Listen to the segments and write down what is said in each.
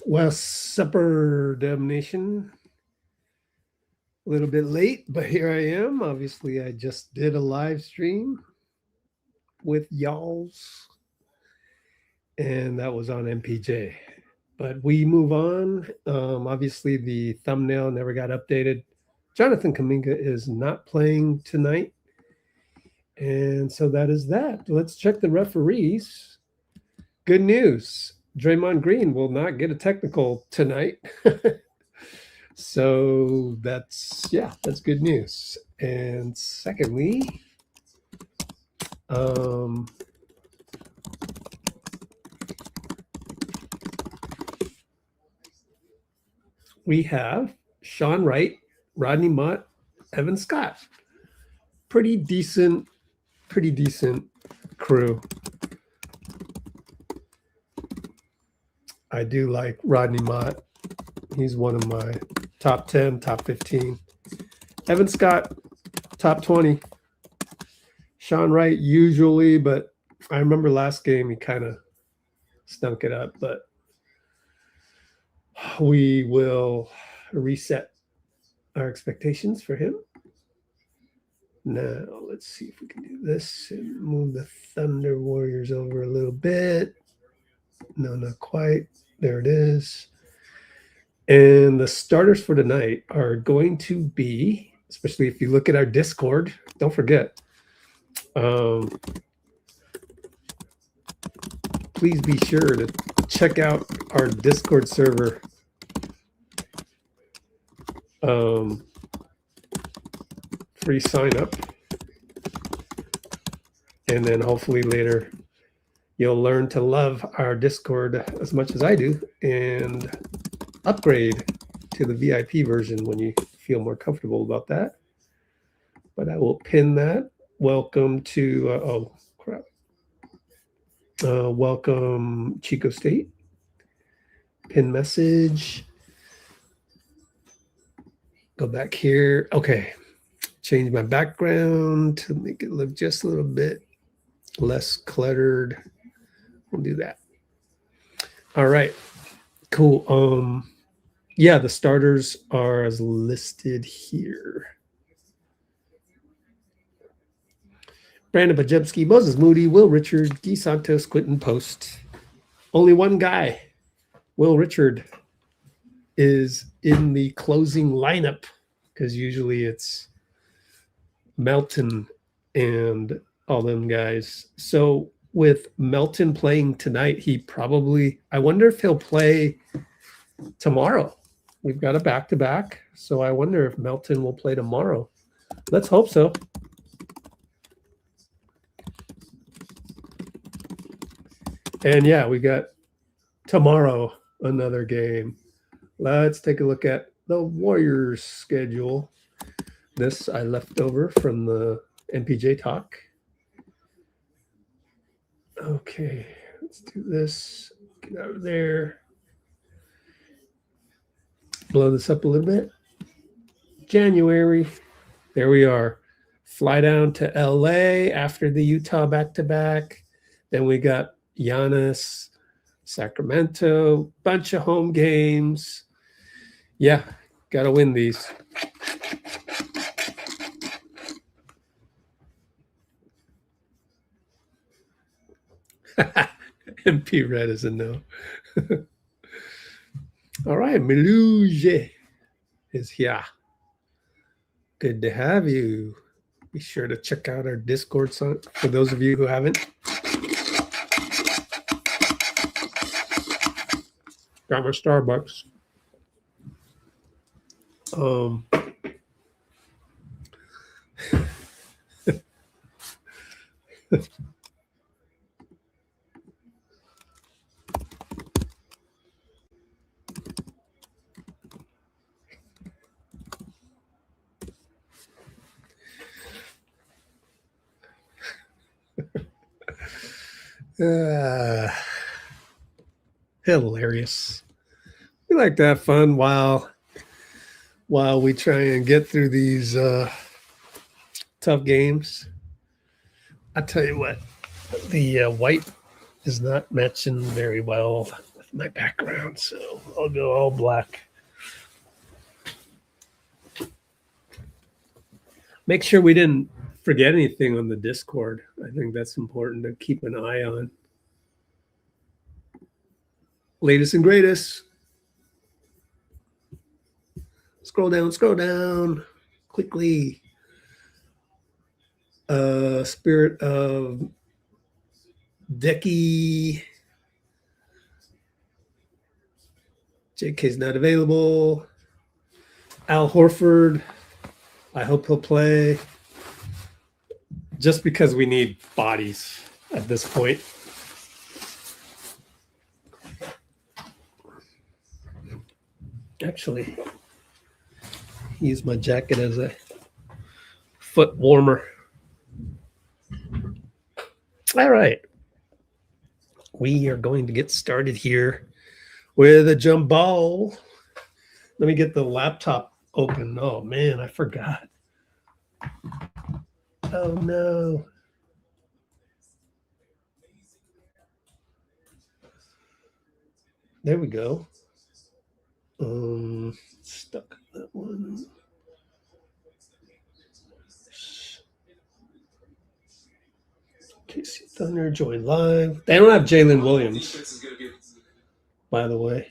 Well, supper damnation. A little bit late, but here I am. Obviously, I just did a live stream with y'all's, and that was on MPJ. But we move on. Obviously, the thumbnail never got updated. Jonathan Kuminga is not playing tonight. And so that is that. Let's check the referees. Good news. Draymond Green will not get a technical tonight. So that's good news. And secondly, we have Sean Wright, Rodney Mott, Evan Scott. Pretty decent crew. I do like Rodney Mott. He's one of my top 10, top 15. Evan Scott, top 20. Sean Wright usually, but I remember last game he kind of stunk it up, but we will reset our expectations for him. Now, let's see if we can do this and move the Thunder Warriors over a little bit. No, not quite. There it is. And the starters for tonight are going to be, especially if you look at our Discord, don't forget, please be sure to check out our Discord server. Free sign up. And then hopefully later you'll learn to love our Discord as much as I do and upgrade to the VIP version when you feel more comfortable about that. But I will pin that. Welcome to, welcome Chico State. Pin message. Go back here. Okay. Change my background to make it look just a little bit less cluttered. We'll do that. All right. Cool. Yeah, the starters are as listed here. Brandon Pajemski, Moses Moody, Will Richard, Guy Santos, Quinten Post. Only one guy, Will Richard, is in the closing lineup because usually it's Melton and all them guys. So with Melton playing tonight, he probably, I wonder if he'll play tomorrow. We've got a back-to-back, so I wonder if Melton will play tomorrow. Let's hope so. And yeah, we got tomorrow another game. Let's take a look at the Warriors schedule. This I left over from the MPJ talk. Okay, let's do this. Get out of there. Blow this up a little bit. January. There we are. Fly down to LA after the Utah back-to-back. Then we got Giannis, Sacramento, bunch of home games. Yeah, got to win these. MP Red is a no. All right, Meluge is here. Good to have you. Be sure to check out our Discord for those of you who haven't. Got my Starbucks. Hilarious. We like to have fun while we try and get through these tough games. I tell you what, the white is not matching very well with my background, so I'll go all black. Make sure we didn't forget anything on the Discord. I think that's important to keep an eye on. Latest and greatest. Scroll down quickly. Spirit of Decky. JK's not available. Al Horford. I hope he'll play. Just because we need bodies at this point. Actually, use my jacket as a foot warmer. All right. We are going to get started here with a jump ball. Let me get the laptop open. Oh, man, I forgot. Oh, no. There we go. Stuck on that one. KC Thunder join live. They don't have Jalen Williams, by the way.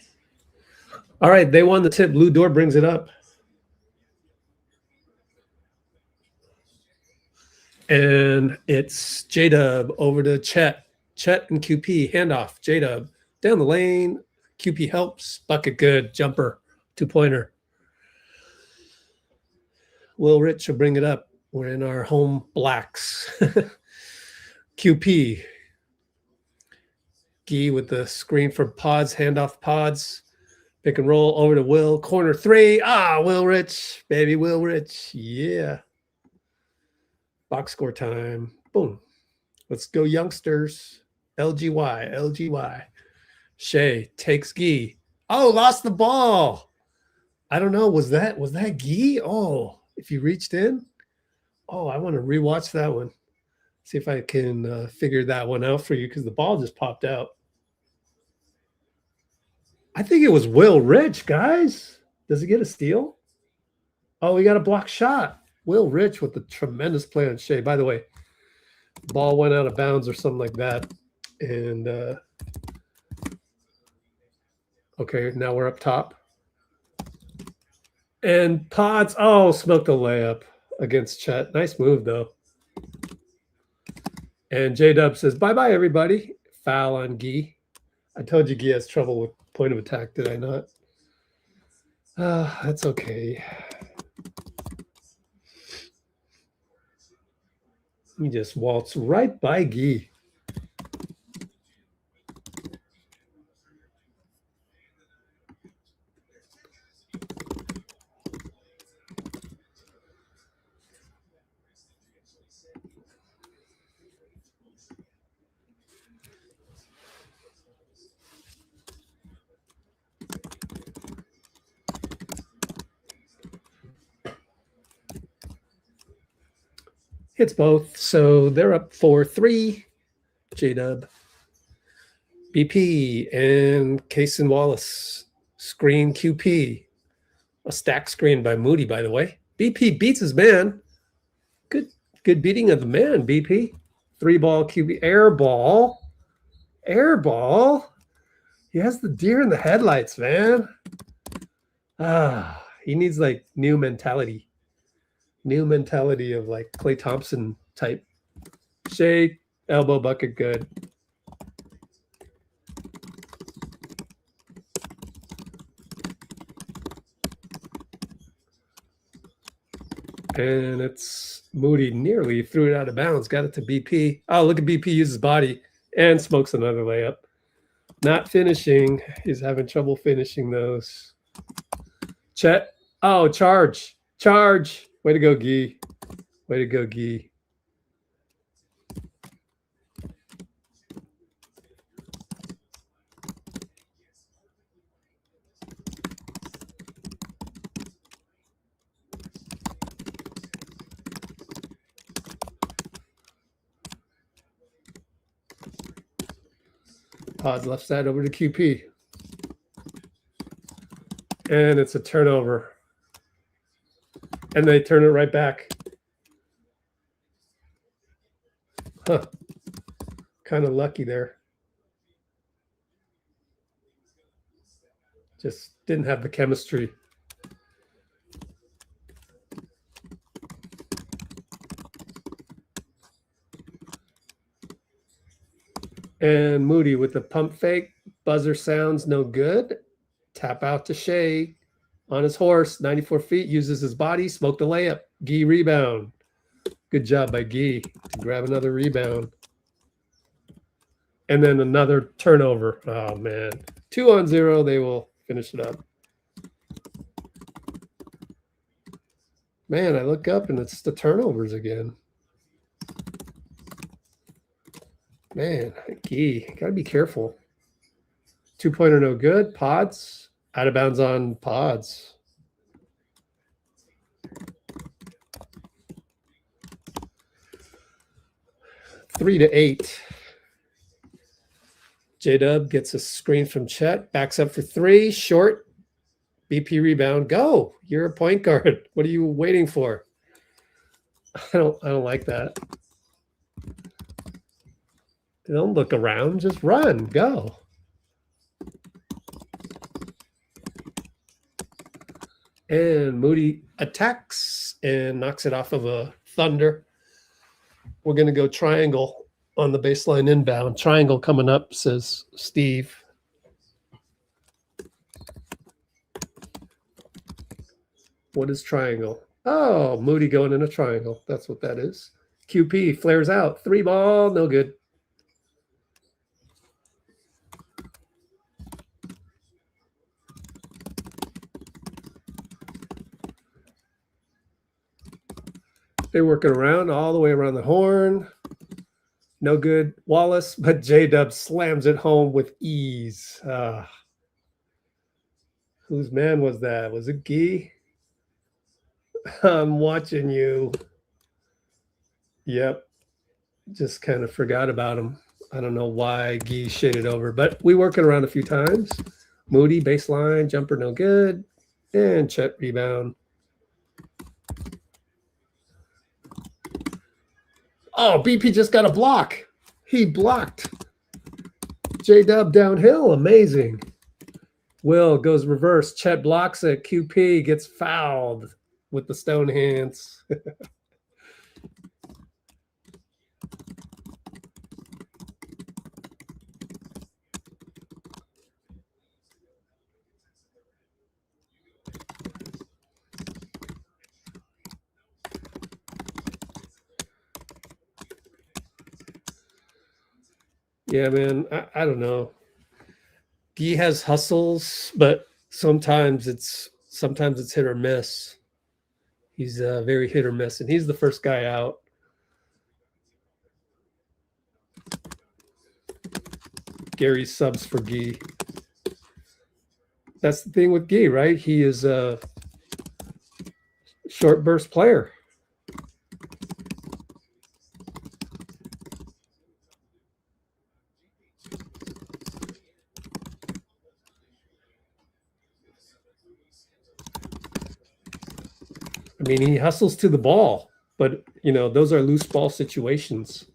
All right, they won the tip. Blue Door brings it up. And it's jdub over to Chet. Chet and QP, handoff. jdub down the lane. QP helps. Bucket good. Jumper. 2-pointer. Will Rich will bring it up. We're in our home blacks. QP. Gee with the screen for Podz. Handoff Podz. Pick and roll over to Will. Corner 3. Ah, Will Rich. Baby Will Rich. Yeah. Box score time. Boom. Let's go, youngsters. LGY. Shai takes Gee. Oh, lost the ball. I don't know. Was that Gee? Oh, if he reached in. Oh, I want to rewatch that one. See if I can figure that one out for you because the ball just popped out. I think it was Will Rich, guys. Does he get a steal? Oh, he got a block shot. Will Rich with the tremendous play on Shai. By the way, the ball went out of bounds or something like that. And okay, now we're up top. And Podz, oh, smoked a layup against Chet. Nice move, though. And jdub says, bye-bye, everybody. Foul on Gee. I told you Gee has trouble with point of attack, did I not? That's okay. He just waltzed right by Gee. Hits both, so they're up 4-3. jdub. BP and Cason Wallace. Screen QP. A stack screen by Moody, by the way. BP beats his man. Good beating of the man, BP. 3-ball QP. Airball. He has the deer in the headlights, man. He needs like new mentality of like Klay Thompson type. Shai, elbow bucket, good. And it's Moody nearly threw it out of bounds. Got it to BP. Oh, look at BP use his body and smokes another layup. Not finishing. He's having trouble finishing those. Chet. Oh, charge. Way to go, Gee. Podz left side over to QP. And it's a turnover. And they turn it right back. Huh. Kind of lucky there. Just didn't have the chemistry. And Moody with the pump fake. Buzzer sounds no good. Tap out to Shai on his horse. 94 feet. Uses his body. Smoke the layup. GUY rebound. Good job by GUY to grab another rebound. And then another turnover. Oh, man. 2-on-0. They will finish it up. Man, I look up and it's the turnovers again. Man, GUY, gotta be careful. 2-pointer no good. Podz, out of bounds on Podz. Three to 8. Jdub gets a screen from Chet. Backs up for 3. Short. BP rebound. Go. You're a point guard. What are you waiting for? I don't like that. Don't look around. Just run. Go. And Moody attacks and knocks it off of a Thunder. We're going to go triangle on the baseline inbound. Triangle coming up, says Steve. What is triangle? Oh, Moody going in a triangle. That's what that is. QP flares out. 3 ball. No good. They're working around all the way around the horn. No good. Wallace, but jdub slams it home with ease. Whose man was that? Was it GUY? I'm watching you. Yep. Just kind of forgot about him. I don't know why GUY shaded over, but we working around a few times. Moody, baseline, jumper no good. And Chet rebound. Oh, BP just got a block. He blocked. Jdub downhill. Amazing. Will goes reverse. Chet blocks it. QP gets fouled with the stone hands. Yeah, man. I don't know. He has hustles, but sometimes it's hit or miss. He's very hit or miss, and he's the first guy out. Gary subs for GUY. That's the thing with GUY, right? He is a short burst player. I mean, he hustles to the ball, but, you know, those are loose ball situations.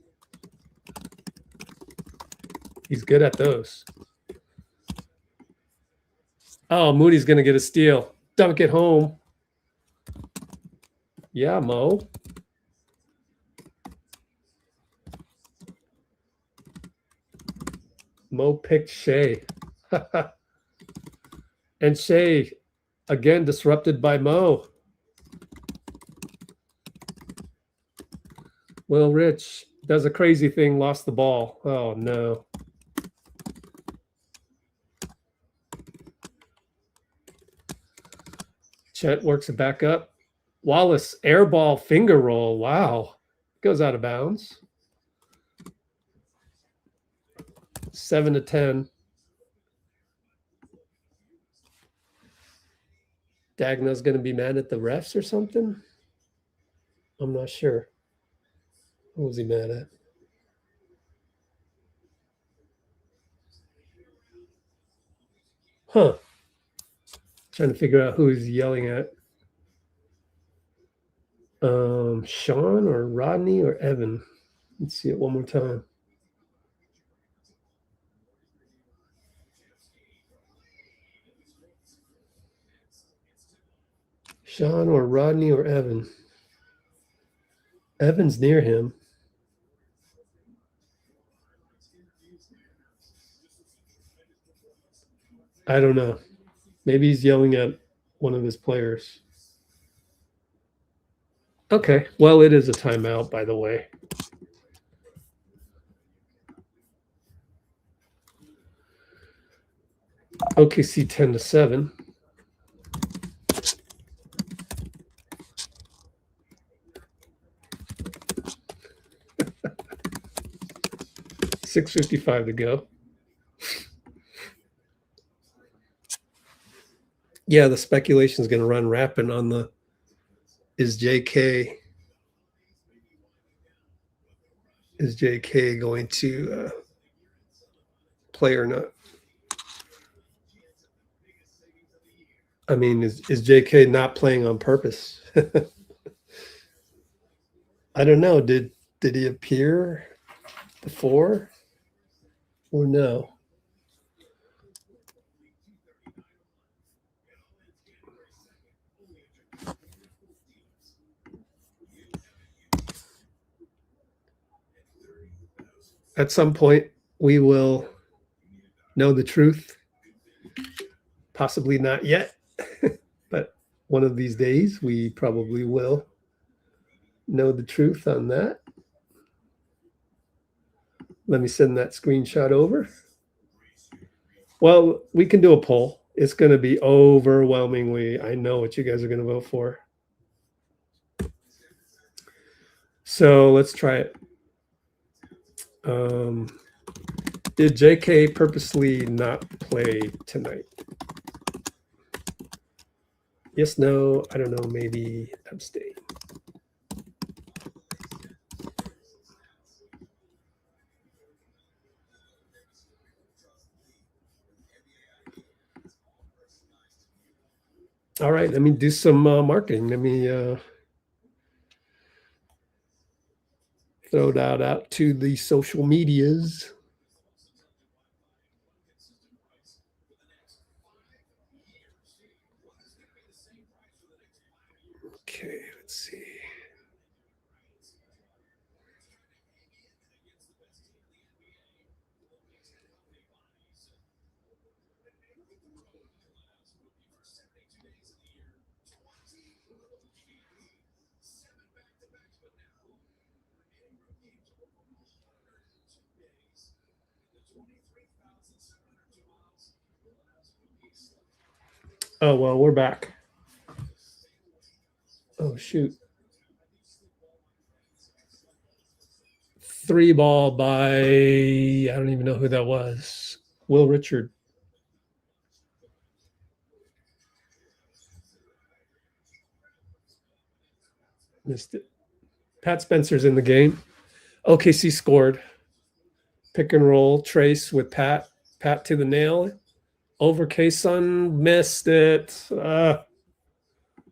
He's good at those. Oh, Moody's going to get a steal. Dunk it home. Yeah, Mo. Mo picked Shai. And Shai, again, disrupted by Mo. Will Rich does a crazy thing, lost the ball. Oh, no. Chet works it back up. Wallace, airball finger roll. Wow. Goes out of bounds. 7 to 10. Dagna's going to be mad at the refs or something? I'm not sure. What was he mad at? Huh. Trying to figure out who he's yelling at. Sean or Rodney or Evan. Let's see it one more time. Sean or Rodney or Evan. Evan's near him. I don't know. Maybe he's yelling at one of his players. Okay, well, it is a timeout, by the way. OKC 10-7. $6:55 to go. Yeah, the speculation is going to run rapid on the is JK going to play or not? I mean, is JK not playing on purpose? I don't know. Did he appear before or no? At some point, we will know the truth. Possibly not yet, but one of these days, we probably will know the truth on that. Let me send that screenshot over. Well, we can do a poll. It's going to be overwhelmingly, I know what you guys are going to vote for. So let's try it. Did JK purposely not play tonight? Yes, no, I don't know, maybe abstain. All right, let me do some marketing. Let me throw that out to the social medias. Okay, let's see. Oh, well, we're back. Oh, shoot. 3 ball by, I don't even know who that was. Will Richard. Missed it. Pat Spencer's in the game. OKC scored. Pick and roll. Trayce with Pat. Pat to the nail. Over Cason. Missed it.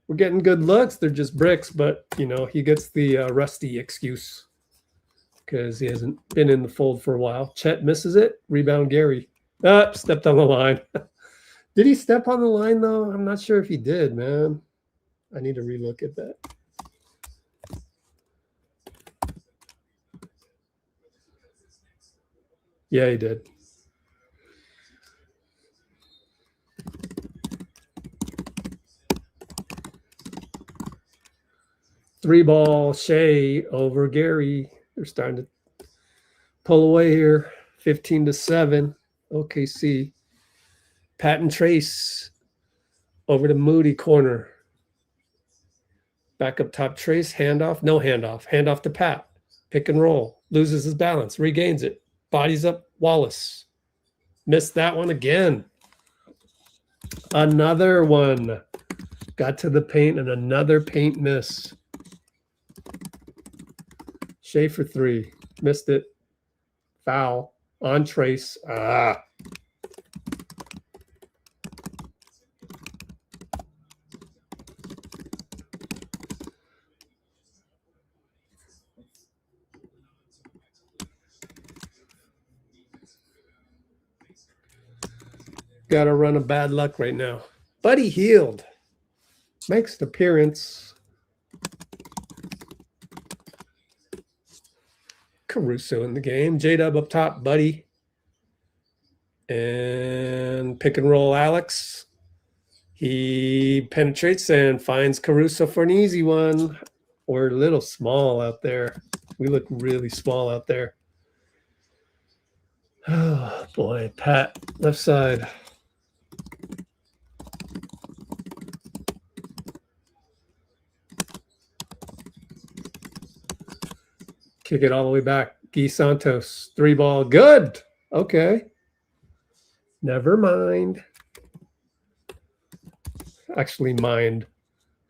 We're getting good looks. They're just bricks, but, you know, he gets the rusty excuse because he hasn't been in the fold for a while. Chet misses it. Rebound Gary. Stepped on the line. Did he step on the line, though? I'm not sure if he did, man. I need to relook at that. Yeah, he did. Three ball, Shai over Gary. They're starting to pull away here. 15-7. OKC. Pat and Trayce over to Moody corner. Back up top, Trayce. Handoff. No handoff. Handoff to Pat. Pick and roll. Loses his balance. Regains it. Bodies up Wallace. Missed that one again. Another one. Got to the paint and another paint miss. Shai for 3. Missed it. Foul. On Trayce. got a run of bad luck right now. Buddy Hield makes an appearance. Caruso in the game. jdub up top, Buddy. And pick and roll Alex. He penetrates and finds Caruso for an easy one. We're a little small out there. We look really small out there. Oh, boy. Pat, left side. Kick it all the way back. Guy Santos. 3-ball. Good. Okay. Never mind. Actually, mind.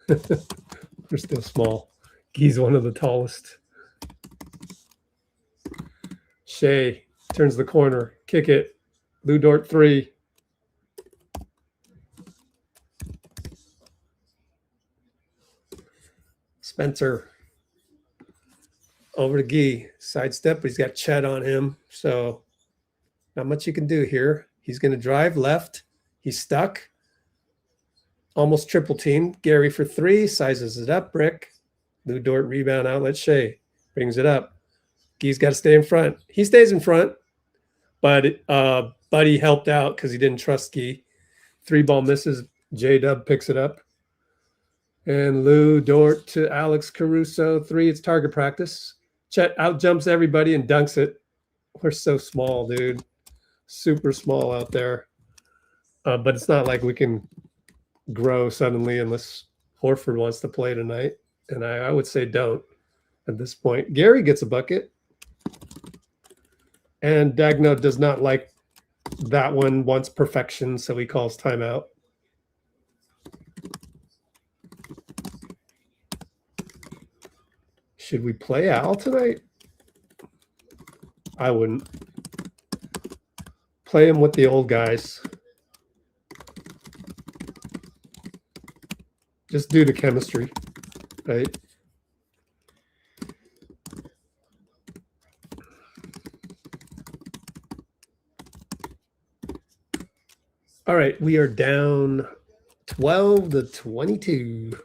We're still small. Guy's one of the tallest. Shai turns the corner. Kick it. Lou Dort 3. Spencer. Over to Guy. Sidestep, but he's got Chet on him. So not much you can do here. He's going to drive left. He's stuck. Almost triple team. Gary for 3. Sizes it up. Brick. Lou Dort rebound outlet. Shai brings it up. Guy's got to stay in front. He stays in front, but Buddy helped out because he didn't trust Guy. 3-ball misses. jdub picks it up. And Lou Dort to Alex Caruso. 3. It's target practice. Chet out jumps everybody and dunks it. We're so small, dude. Super small out there. But it's not like we can grow suddenly unless Horford wants to play tonight. And I would say don't at this point. Gary gets a bucket. And Dagno does not like that one, wants perfection, so he calls timeout. Should we play Al tonight? I wouldn't. Play him with the old guys. Just due to chemistry, right? All right, we are down 12 to 22.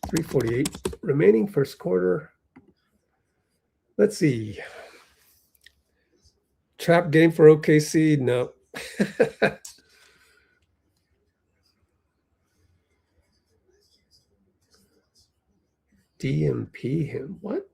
.348 remaining first quarter. Let's see. Trap game for OKC? No. DMP him. What?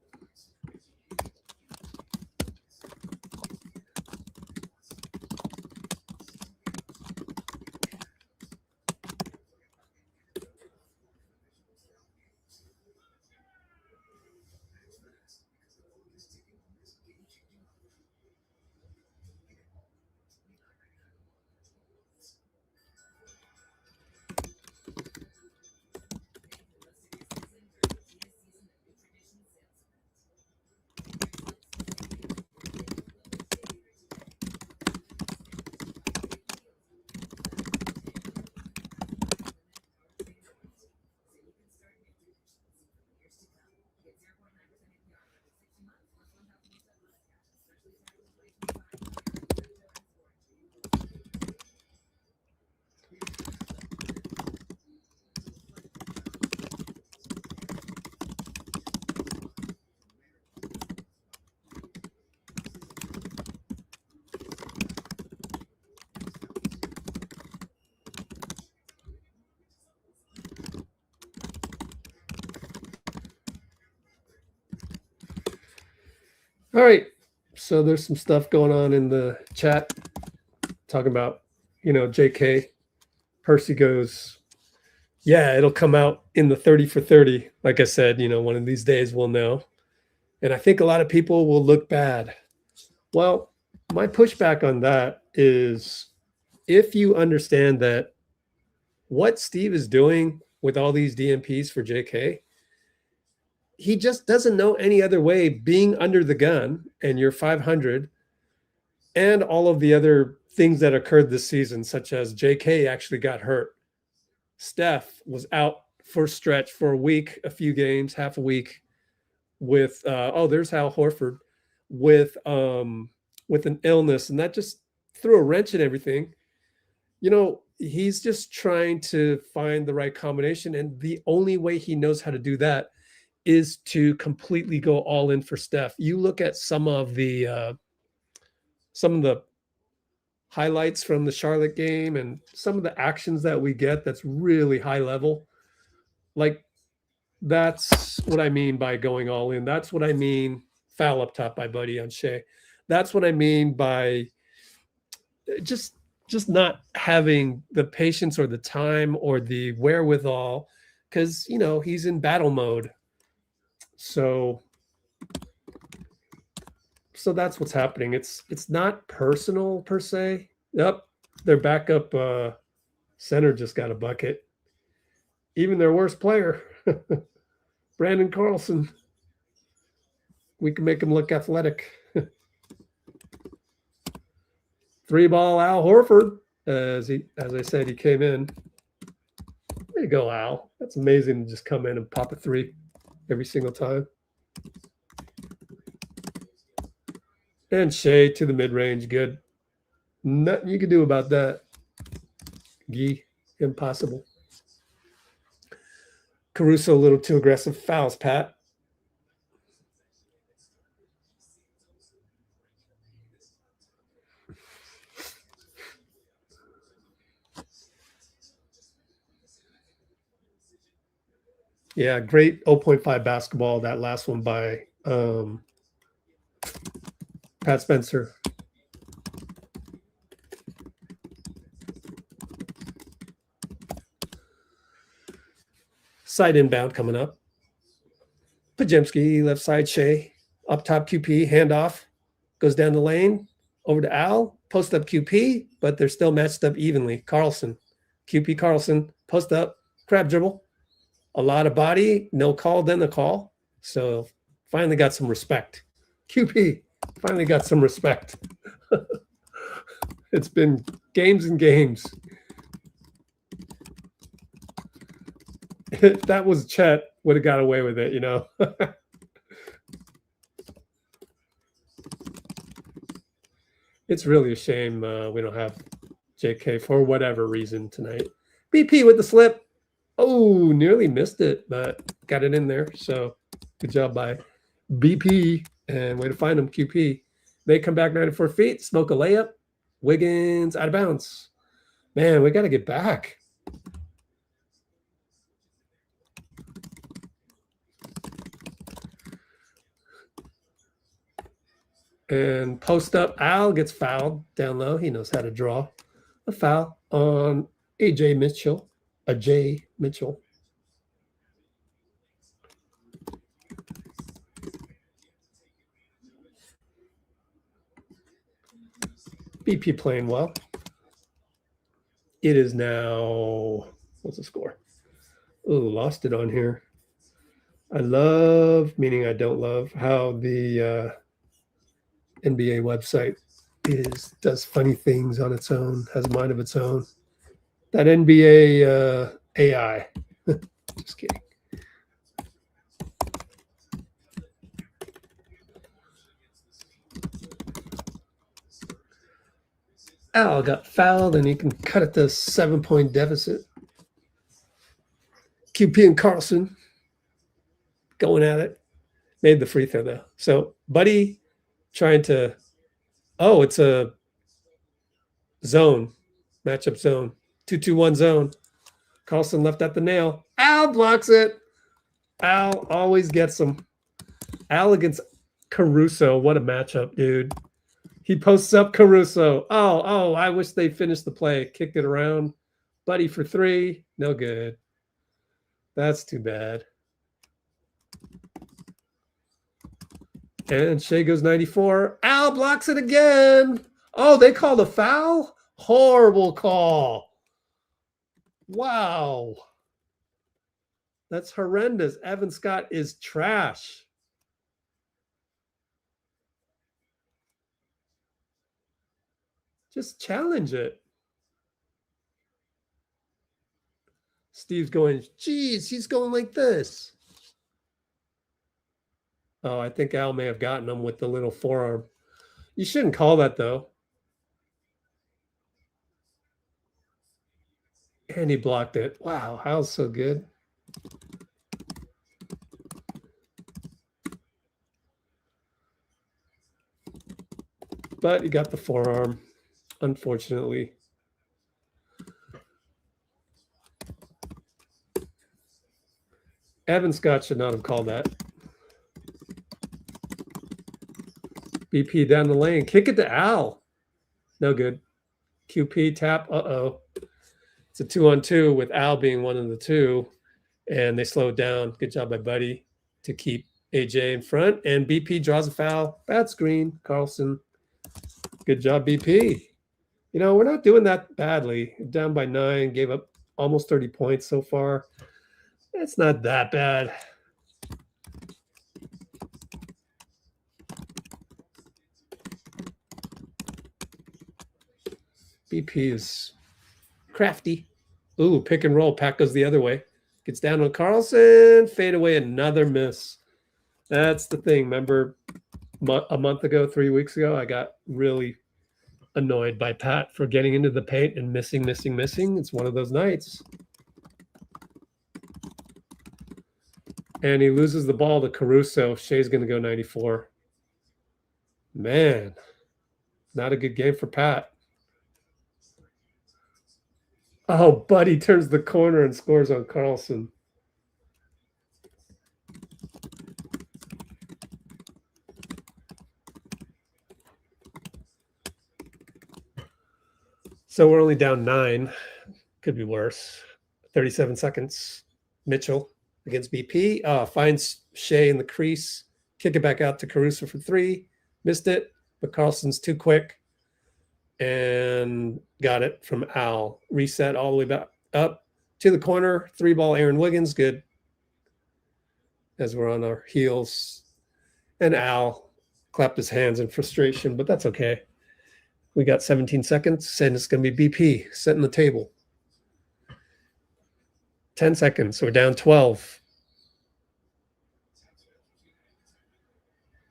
All right, so there's some stuff going on in the chat talking about, JK. Percy goes, yeah, it'll come out in the 30 for 30. Like I said, one of these days we'll know. And I think a lot of people will look bad. Well, my pushback on that is if you understand that what Steve is doing with all these DMPs for JK, he just doesn't know any other way, being under the gun and you're 500 and all of the other things that occurred this season, such as JK actually got hurt. Steph was out for stretch for a week, a few games, half a week with there's Hal Horford with an illness, and that just threw a wrench in everything. You know, he's just trying to find the right combination, and the only way he knows how to do that is to completely go all in for Steph. You look at some of the highlights from the Charlotte game and some of the actions that we get that's really high level. Like, that's what I mean by going all in. That's what I mean. Foul up top by Buddy on Shai. That's what I mean by just not having the patience or the time or the wherewithal, because, you know, he's in battle mode. So that's what's happening. It's not personal per se. Yep, their backup center just got a bucket. Even their worst player, Brandon Carlson, we can make him look athletic. 3-ball Al Horford, as I said, he came in. There you go, Al. That's amazing to just come in and pop a three every single time. And Shai to the mid-range, good. Nothing you can do about that. Gee, impossible. Caruso a little too aggressive. Fouls, Pat. Yeah, great 0.5 basketball. That last one by Pat Spencer. Side inbound coming up. Pajemski, left side, Shai. Up top, QP, handoff. Goes down the lane, over to Al. Post up QP, but they're still matched up evenly. Carlson. QP Carlson. Post up. Crab dribble. A lot of body. No call, then the call. So finally got some respect. QP finally got some respect. It's been games and games. If that was Chet, would have got away with it, you know. It's really a shame we don't have JK for whatever reason tonight. BP with the slip. Oh, nearly missed it, but got it in there. So good job by BP, and way to find him, QP. They come back 94 feet, smoke a layup. Wiggins out of bounds. Man, we got to get back. And post up, Al gets fouled down low. He knows how to draw a foul on Ajay Mitchell. Ajay Mitchell. BP playing well. It is now, what's the score? Oh, lost it on here. I love, meaning I don't love, how the NBA website does funny things on its own, has a mind of its own. That NBA AI. Just kidding. Al got fouled, and he can cut it to 7-point deficit. QP and Carlson going at it. Made the free throw, though. So Buddy trying to, it's a zone, matchup zone. 2-2-1 zone. Carlson left at the nail. Al blocks it. Al always gets them. Al against Caruso. What a matchup, dude. He posts up Caruso. Oh, I wish they finished the play. Kicked it around. Buddy for three. No good. That's too bad. And Shai goes 94. Al blocks it again. Oh, they called a foul? Horrible call. Wow. That's horrendous. Evan Scott is trash. Just challenge it. Steve's going, geez, he's going like this. Oh, I think Al may have gotten him with the little forearm. You shouldn't call that, though. And he blocked it. Wow, Al's so good. But he got the forearm, unfortunately. Evan Scott should not have called that. BP down the lane. Kick it to Al. No good. QP tap. Uh-oh. It's a 2-on-2 with Al being one of the two. And they slow it down. Good job by Buddy to keep AJ in front. And BP draws a foul. Bad screen. Carlson. Good job, BP. You know, we're not doing that badly. Down by 9. Gave up almost 30 points so far. It's not that bad. BP is crafty. Ooh, pick and roll. Pat goes the other way. Gets down on Carlson. Fade away. Another miss. That's the thing. Remember a month ago, 3 weeks ago, I got really annoyed by Pat for getting into the paint and missing. It's one of those nights. And he loses the ball to Caruso. Shai's going to go 94. Man, not a good game for Pat. Oh, Buddy turns the corner and scores on Carlson. So we're only down 9. Could be worse. 37 seconds. Mitchell against BP. Finds Shai in the crease. Kick it back out to Caruso for 3. Missed it, but Carlson's too quick. And got it from Al. Reset all the way back up to the corner. 3-ball Aaron Wiggins. Good. As we're on our heels. And Al clapped his hands in frustration, but that's okay. We got 17 seconds, and it's going to be BP setting the table. 10 seconds, so we're down 12.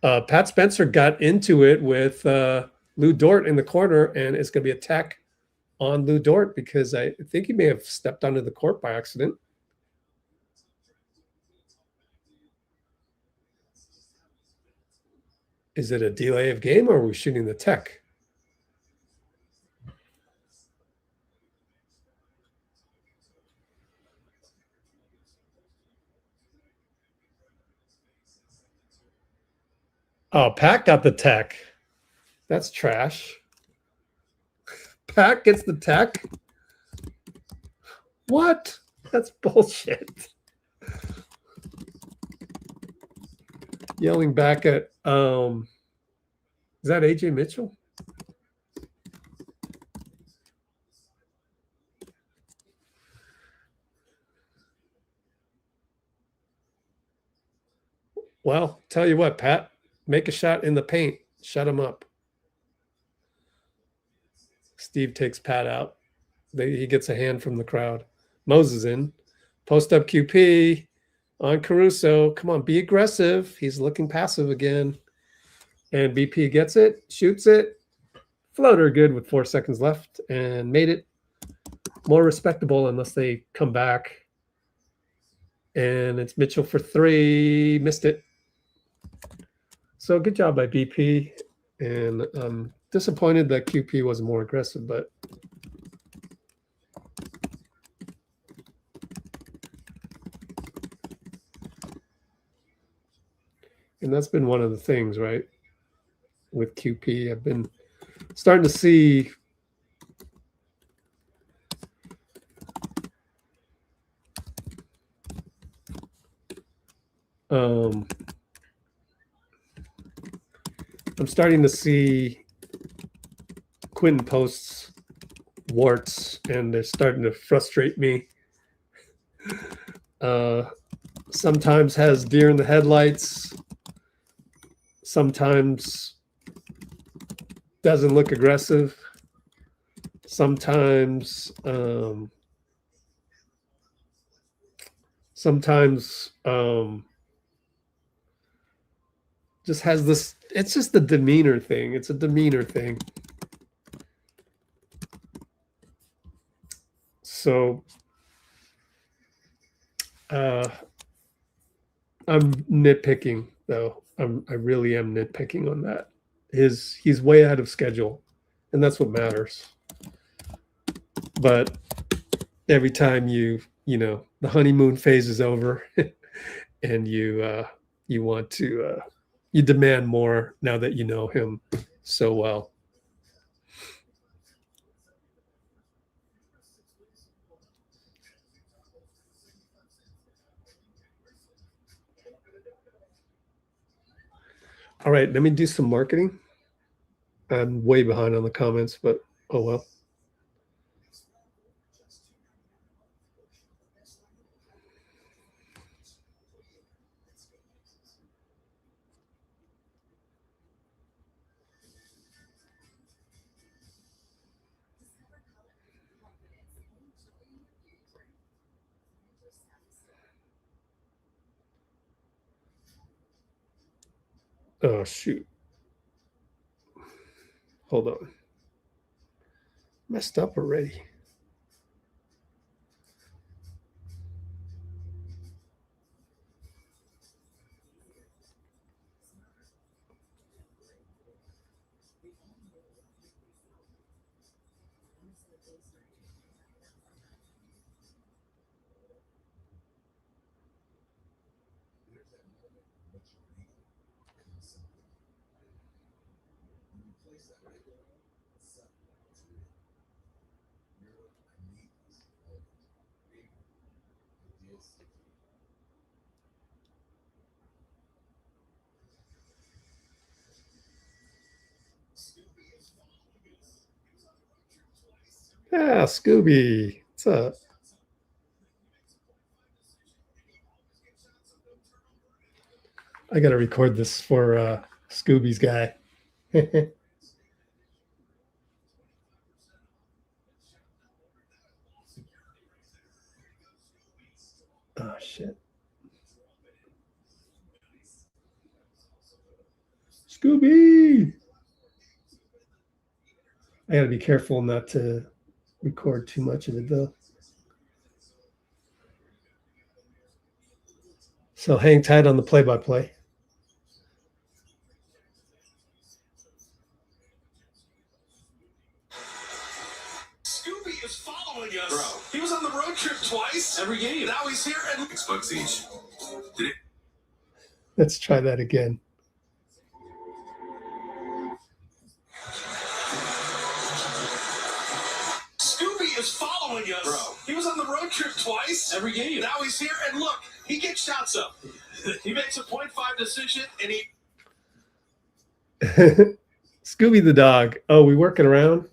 Pat Spencer got into it with Lou Dort in the corner, and it's going to be a tech on Lou Dort because I think he may have stepped onto the court by accident. Is it a delay of game, or are we shooting the tech? Oh, Pat got the tech. That's trash. Pat gets the tech? What? That's bullshit. Yelling back at, is that Ajay Mitchell? Well, tell you what, Pat, make a shot in the paint. Shut him up. Steve takes Pat out. He gets a hand from the crowd. Moses in. Post up QP on Caruso. Come on, be aggressive. He's looking passive again. And BP gets it, shoots it. Floater good with 4 seconds left and made it more respectable unless they come back. And it's Mitchell for 3. Missed it. So good job by BP. And I'm disappointed that QP was more aggressive, but and that's been one of the things, right? With QP, I've been starting to see I'm starting to see Quinten posts warts, and they're starting to frustrate me. Sometimes has deer in the headlights. Sometimes doesn't look aggressive. Sometimes sometimes just has this, it's just a demeanor thing. It's a demeanor thing. So I'm nitpicking though. I really am nitpicking on that. He's way ahead of schedule, and that's what matters. But every time you know, the honeymoon phase is over and you want to you demand more now that you know him so well. All right, let me do some marketing. I'm way behind on the comments, but oh well. Oh, shoot. Hold on. Messed up already. Ah, Scooby. What's up? I got to record this for Scooby's guy. Oh, shit. Scooby. I got to be careful not to record too much of it, though. So hang tight on the play-by-play. Scooby is following us. Bro, he was on the road trip twice. Every game. Now he's here and $6 each. Let's try that again. Scooby is following us. Bro, he was on the road trip twice. Every game. Now he's here and look, he gets shots up. He makes a 0.5 decision and he... Scooby the dog. Oh, we working around?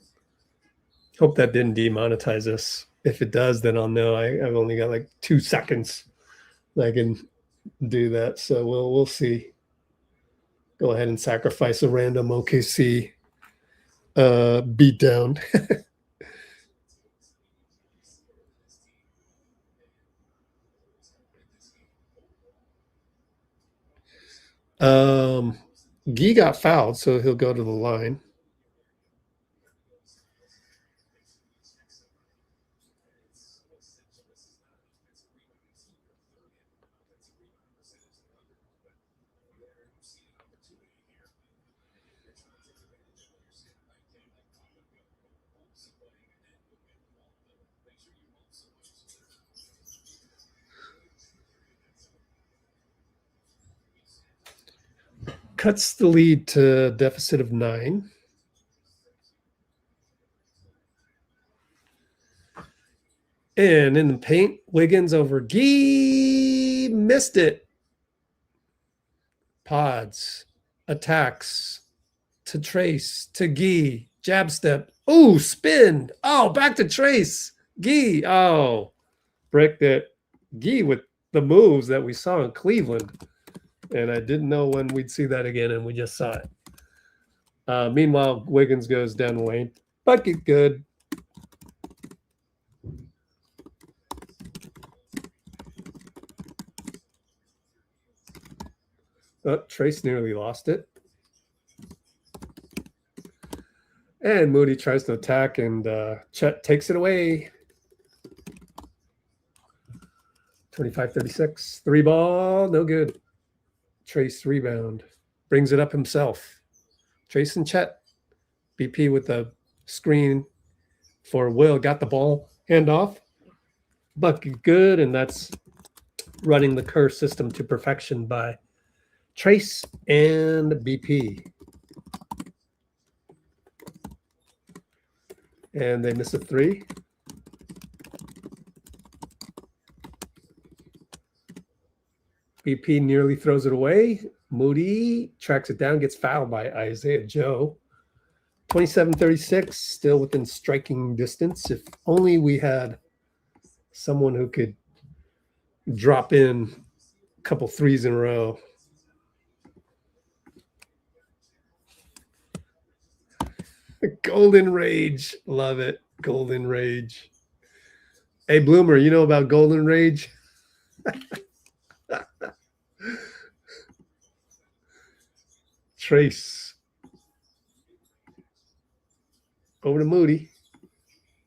Hope that didn't demonetize us. If it does, then I'll know I've only got like 2 seconds I can do that. So we'll see. Go ahead and sacrifice a random OKC beatdown. Guy got fouled, so he'll go to the line. Cuts the lead to a deficit of 9. And in the paint, Wiggins over Guy, missed it. Podz attacks to trayce to Guy, jab step. Oh, spin. Oh, back to trayce. Guy. Oh, bricked it. Guy with the moves that we saw in Cleveland. And I didn't know when we'd see that again, and we just saw it. Meanwhile, Wiggins goes down the lane. Bucket good. Oh, Trayce nearly lost it. And Moody tries to attack, and Chet takes it away. 25-36. 3-ball, no good. Trayce rebound. Brings it up himself. Trayce and Chet. BP with the screen for Will. Got the ball. Handoff. Bucket good, and that's running the Kerr system to perfection by Trayce and BP. And they miss a 3. BP nearly throws it away. Moody tracks it down, gets fouled by Isaiah Joe. 27-36, still within striking distance. If only we had someone who could drop in a couple threes in a row. Golden Rage. Love it. Golden Rage. Hey, Bloomer, you know about Golden Rage? Trayce. Over to Moody.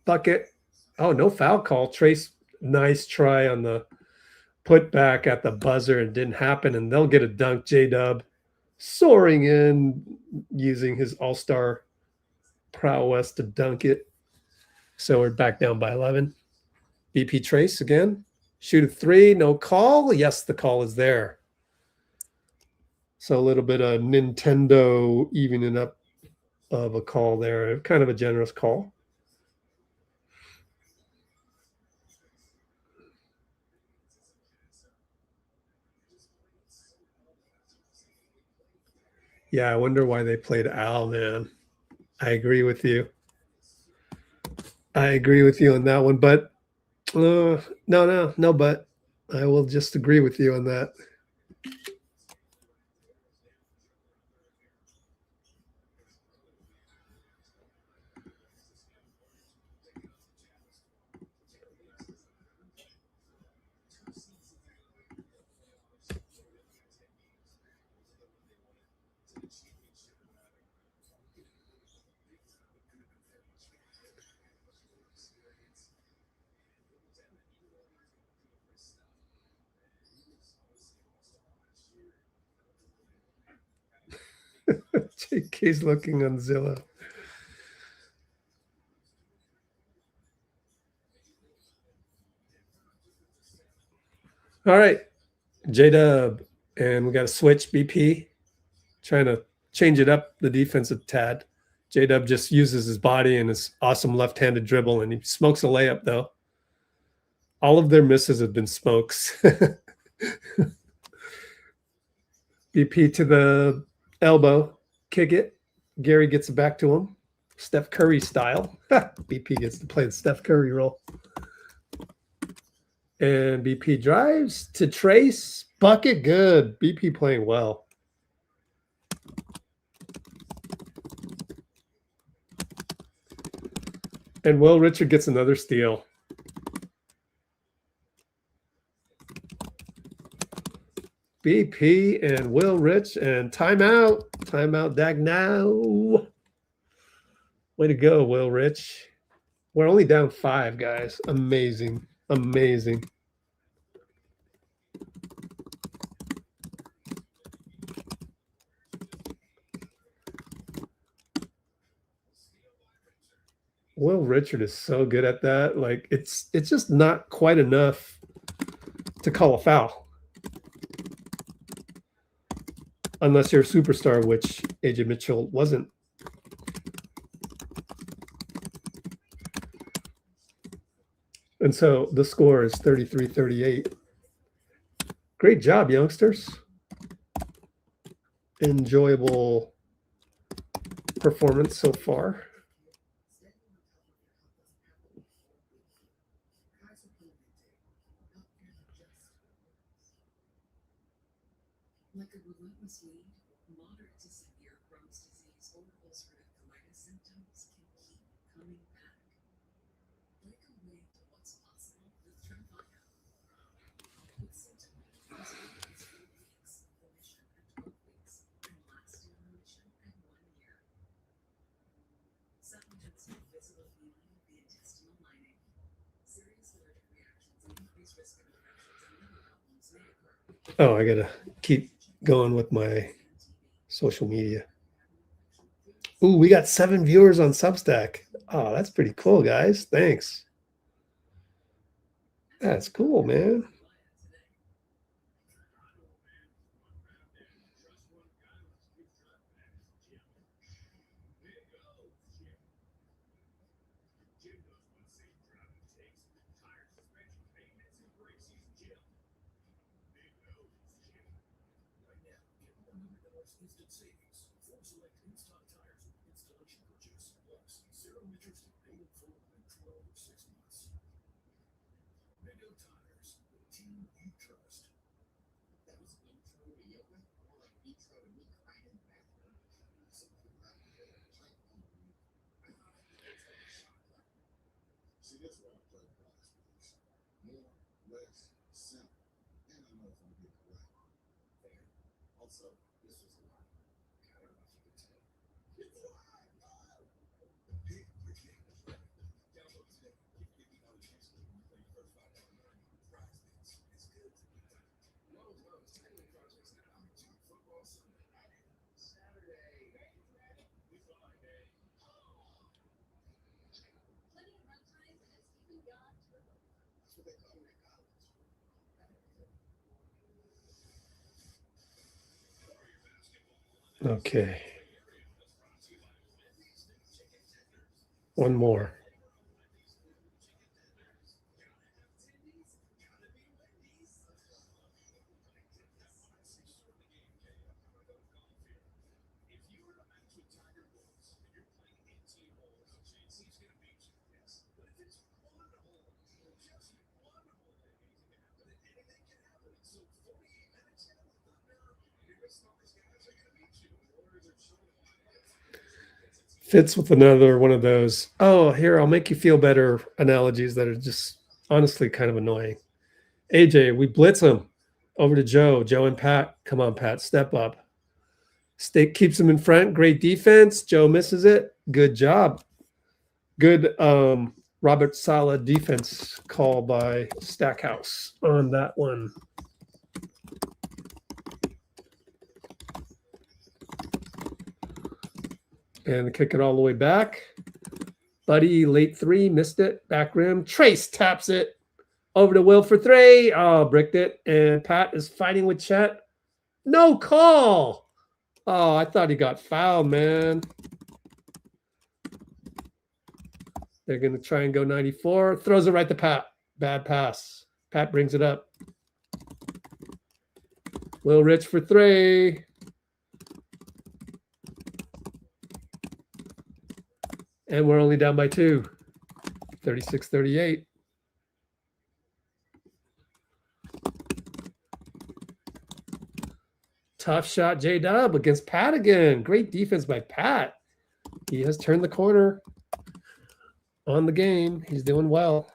Bucket. Oh, no foul call. Trayce, nice try on the put back at the buzzer. It didn't happen, and they'll get a dunk. jdub soaring in, using his all-star prowess to dunk it. So we're back down by 11. BP Trayce again. Shoot a 3, no call. Yes, the call is there. So a little bit of Nintendo evening up of a call there. Kind of a generous call. Yeah, I wonder why they played Al, man. I agree with you. I agree with you on that one, but no, but I will just agree with you on that. JK's looking on Zillow. All right, jdub, and we got to switch. BP trying to change it up, the defense a tad. jdub just uses his body and his awesome left-handed dribble, and he smokes a layup, though. All of their misses have been smokes. BP to the elbow, kick it. Gary gets it back to him. Steph Curry style. BP gets to play the Steph Curry role. And BP drives to Trayce. Bucket good. BP playing well. And Will Richard gets another steal. BP and Will Rich and timeout. Timeout Dag now. Way to go, Will Rich. We're only down 5, guys. Amazing. Amazing. Will Richard is so good at that. Like it's just not quite enough to call a foul. Unless you're a superstar, which Ajay Mitchell wasn't. And so the score is 33-38. Great job, youngsters. Enjoyable performance so far. Like a relentless weed, moderate to severe Crohn's disease or ulcerative colitis symptoms can keep coming back. Break away to what's possible with Tremfya. With symptoms as early as 4 weeks, remission and Oh, I gotta keep going with my social media. Ooh, we got 7 viewers on Substack. Oh, that's pretty cool, guys. Thanks. That's cool, man. Okay. One more. Fits with another one of those, oh, here, I'll make you feel better analogies that are just honestly kind of annoying. AJ, we blitz him over to Joe. Joe and Pat. Come on, Pat, step up. State keeps him in front. Great defense. Joe misses it. Good job. Good Robert Saleh defense call by Stackhouse on that one. And kick it all the way back. Buddy, late 3, missed it. Back rim. Trayce taps it. Over to Will for 3. Oh, bricked it. And Pat is fighting with Chet. No call. Oh, I thought he got fouled, man. They're going to try and go 94. Throws it right to Pat. Bad pass. Pat brings it up. Will Rich for 3. And we're only down by 2. 36-38. Tough shot, jdub against Pat again. Great defense by Pat. He has turned the corner on the game. He's doing well.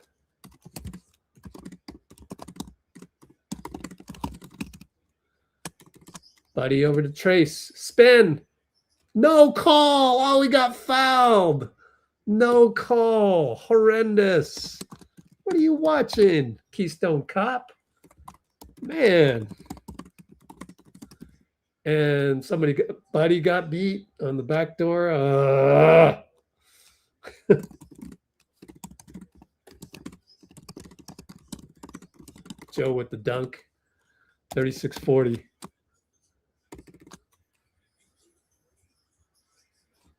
Buddy over to Trayce. Spin. No call. Oh, we got fouled. No call. Horrendous. What are you watching, Keystone Cop? Man. And Buddy got beat on the back door. Joe with the dunk. 36-40.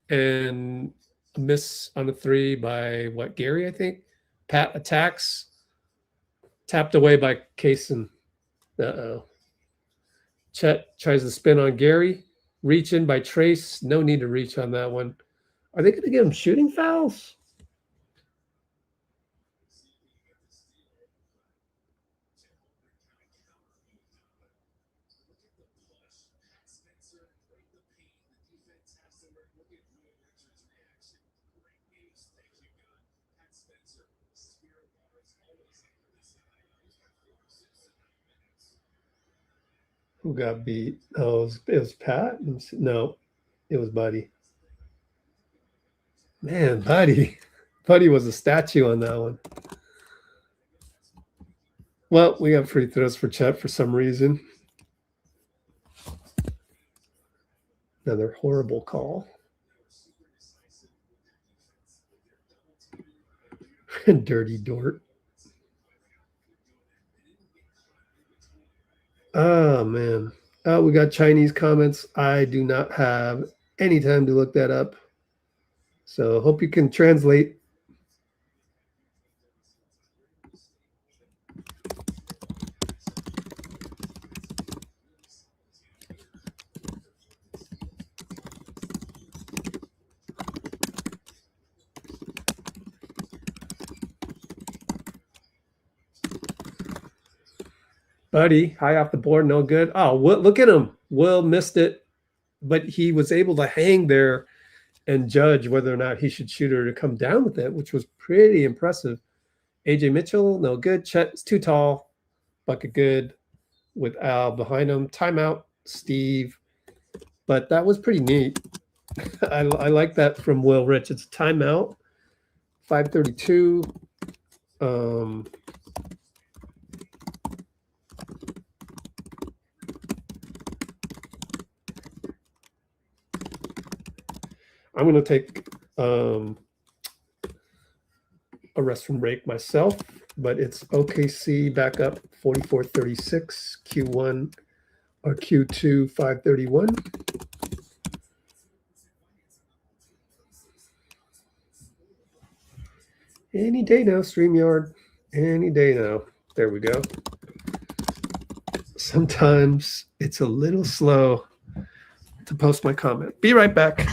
And a miss on a 3 by what, Gary, I think. Pat attacks. Tapped away by Cason. Uh-oh. Chet tries to spin on Gary. Reach in by Trayce. No need to reach on that one. Are they going to give him shooting fouls? Who got beat? Oh, it was Pat? No, it was Buddy. Man, Buddy was a statue on that one. Well, we got free throws for Chet for some reason. Another horrible call. Dirty Dort. Oh, man. Oh, we got Chinese comments. I do not have any time to look that up. So hope you can translate. Buddy, high off the board, no good. Oh, look at him. Will missed it, but he was able to hang there and judge whether or not he should shoot or to come down with it, which was pretty impressive. Ajay Mitchell, no good. Chet's too tall. Bucket good with Al behind him. Timeout, Steve. But that was pretty neat. I like that from Will Rich. It's a timeout. 5:32. I'm going to take a rest from break myself, but it's OKC back up 44-36, Q1 or Q2 5:31. Any day now, StreamYard. Any day now. There we go. Sometimes it's a little slow to post my comment. Be right back.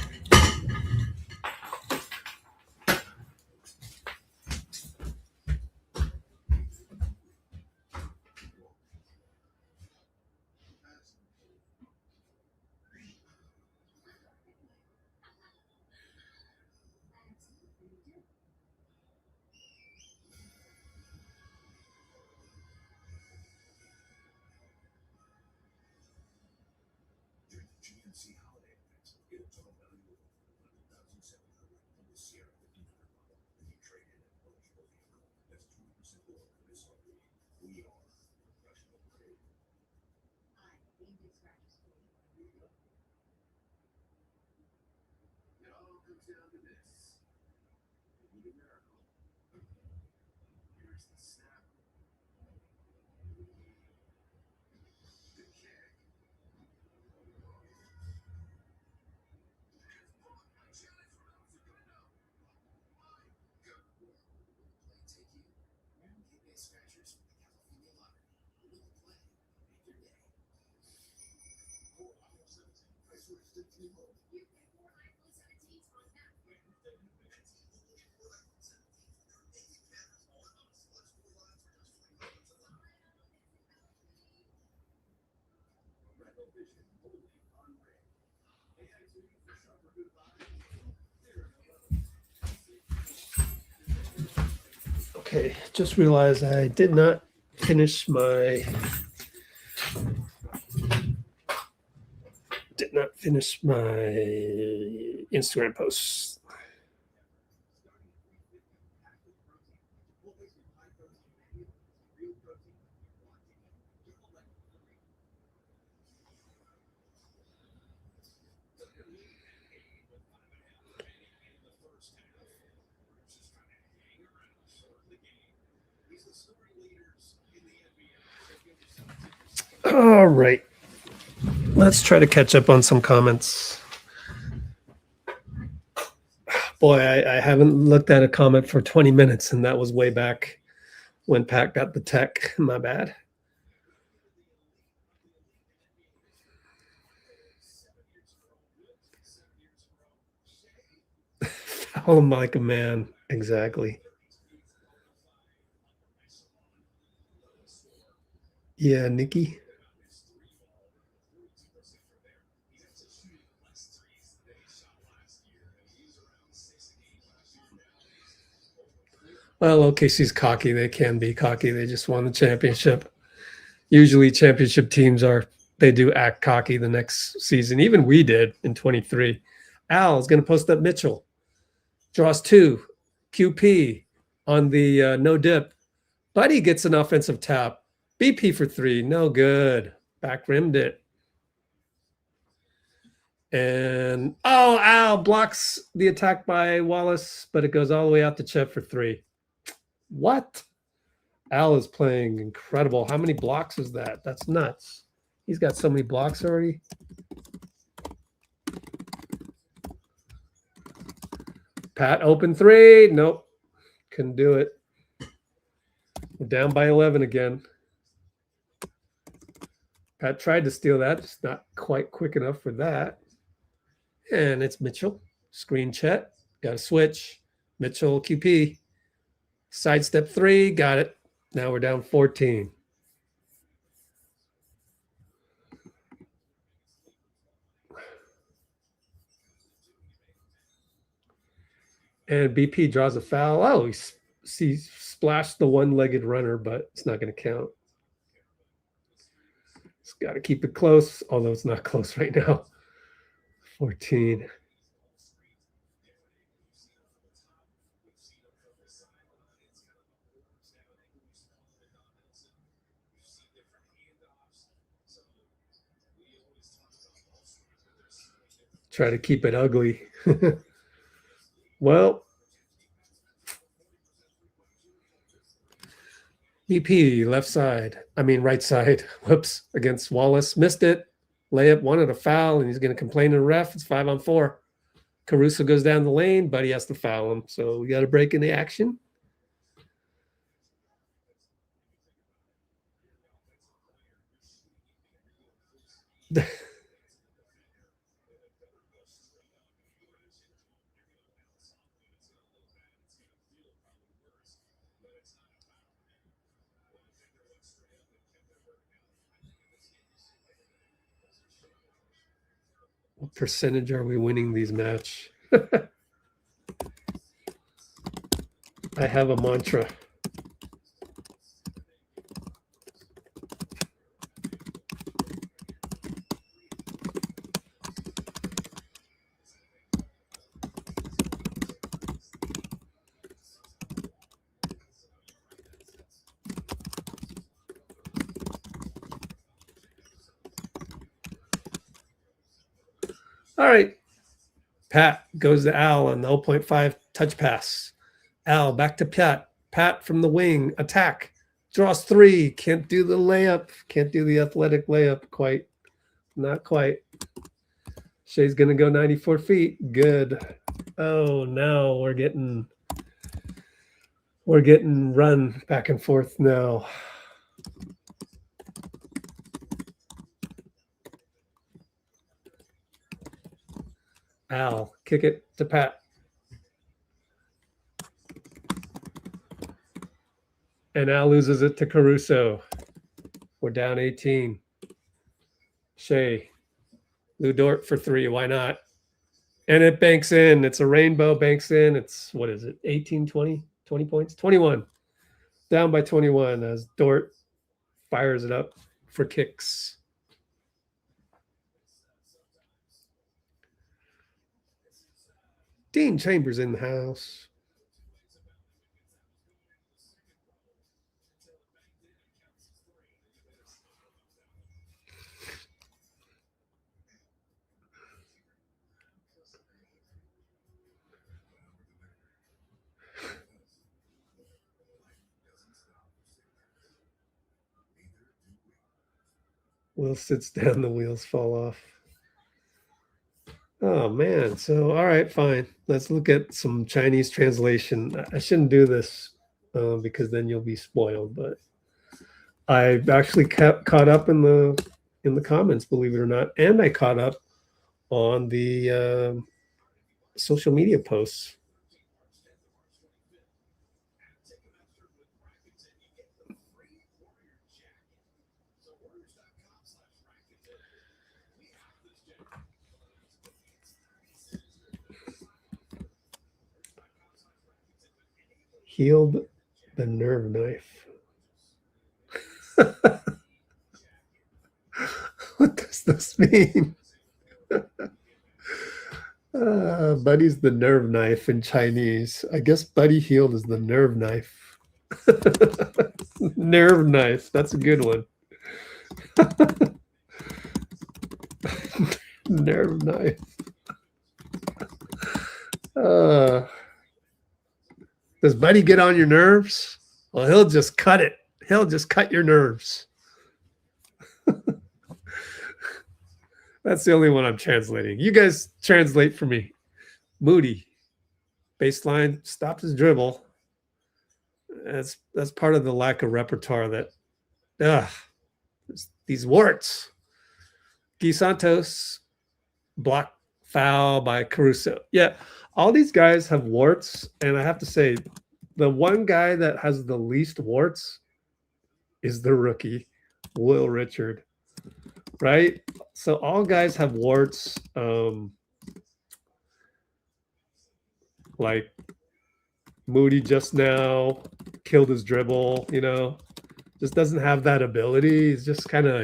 Okay, just realized I did not finish my Instagram posts. All right, let's try to catch up on some comments. Boy, I haven't looked at a comment for 20 minutes, and that was way back when Pat got the tech. My bad. Foul him like a man. Exactly. Yeah, Nikki. Well, OKC's cocky. They can be cocky. They just won the championship. Usually championship teams they do act cocky the next season. Even we did in 23. Al is going to post up Mitchell. Draws 2. QP on the no dip. Buddy gets an offensive tap. BP for 3, no good. Back rimmed it. And Al blocks the attack by Wallace, but it goes all the way out to Chet for 3. What? Al is playing incredible. How many blocks is that? That's nuts. He's got so many blocks already. Pat open 3. Nope. Couldn't do it. We're down by 11 again. Pat tried to steal that. Just not quite quick enough for that. And it's Mitchell. Screen Chet. Got to switch. Mitchell QP. Sidestep 3. Got it. Now we're down 14. And BP draws a foul. Oh, he splashed the one-legged runner, but it's not going to count. It's got to keep it close, although it's not close right now. 14. Try to keep it ugly. Well, BP left side. I mean right side. Whoops. Against Wallace. Missed it. Layup, wanted a foul, and he's going to complain to the ref. It's 5-on-4. Caruso goes down the lane, but he has to foul him. So we got to break in the action. What percentage are we winning these match? I have a mantra. All right. Pat goes to Al on the 0.5 touch pass. Al back to Pat. Pat from the wing. Attack. Draws 3. Can't do the layup. Can't do the athletic layup quite. Not quite. Shai's going to go 94 feet. Good. Oh, no. We're getting run back and forth now. Al, kick it to Pat. And Al loses it to Caruso. We're down 18. Shai. Lou Dort for 3. Why not? And it banks in. It's a rainbow, banks in. It's, what is it, 18, 20? 20 points? 21. Down by 21 as Dort fires it up for kicks. Dean Chambers in the house. Will sits down, the wheels fall off. Oh, man. So, all right, fine. Let's look at some Chinese translation. I shouldn't do this because then you'll be spoiled. But I've actually caught up in the comments, believe it or not. And I caught up on the social media posts. Hield the nerve knife. What does this mean? Buddy's the nerve knife in Chinese. I guess Buddy Hield is the nerve knife. Nerve knife. That's a good one. Nerve knife. Does Buddy get on your nerves? Well, he'll just cut it. He'll just cut your nerves. That's the only one I'm translating. You guys translate for me. Moody. Baseline stops his dribble. That's part of the lack of repertoire that these warts. Guy Santos, block foul by Caruso. Yeah, all these guys have warts, and I have to say, the one guy that has the least warts is the rookie, Will Richard. Right? So all guys have warts. Like Moody just now killed his dribble, you know, just doesn't have that ability. He's just kind of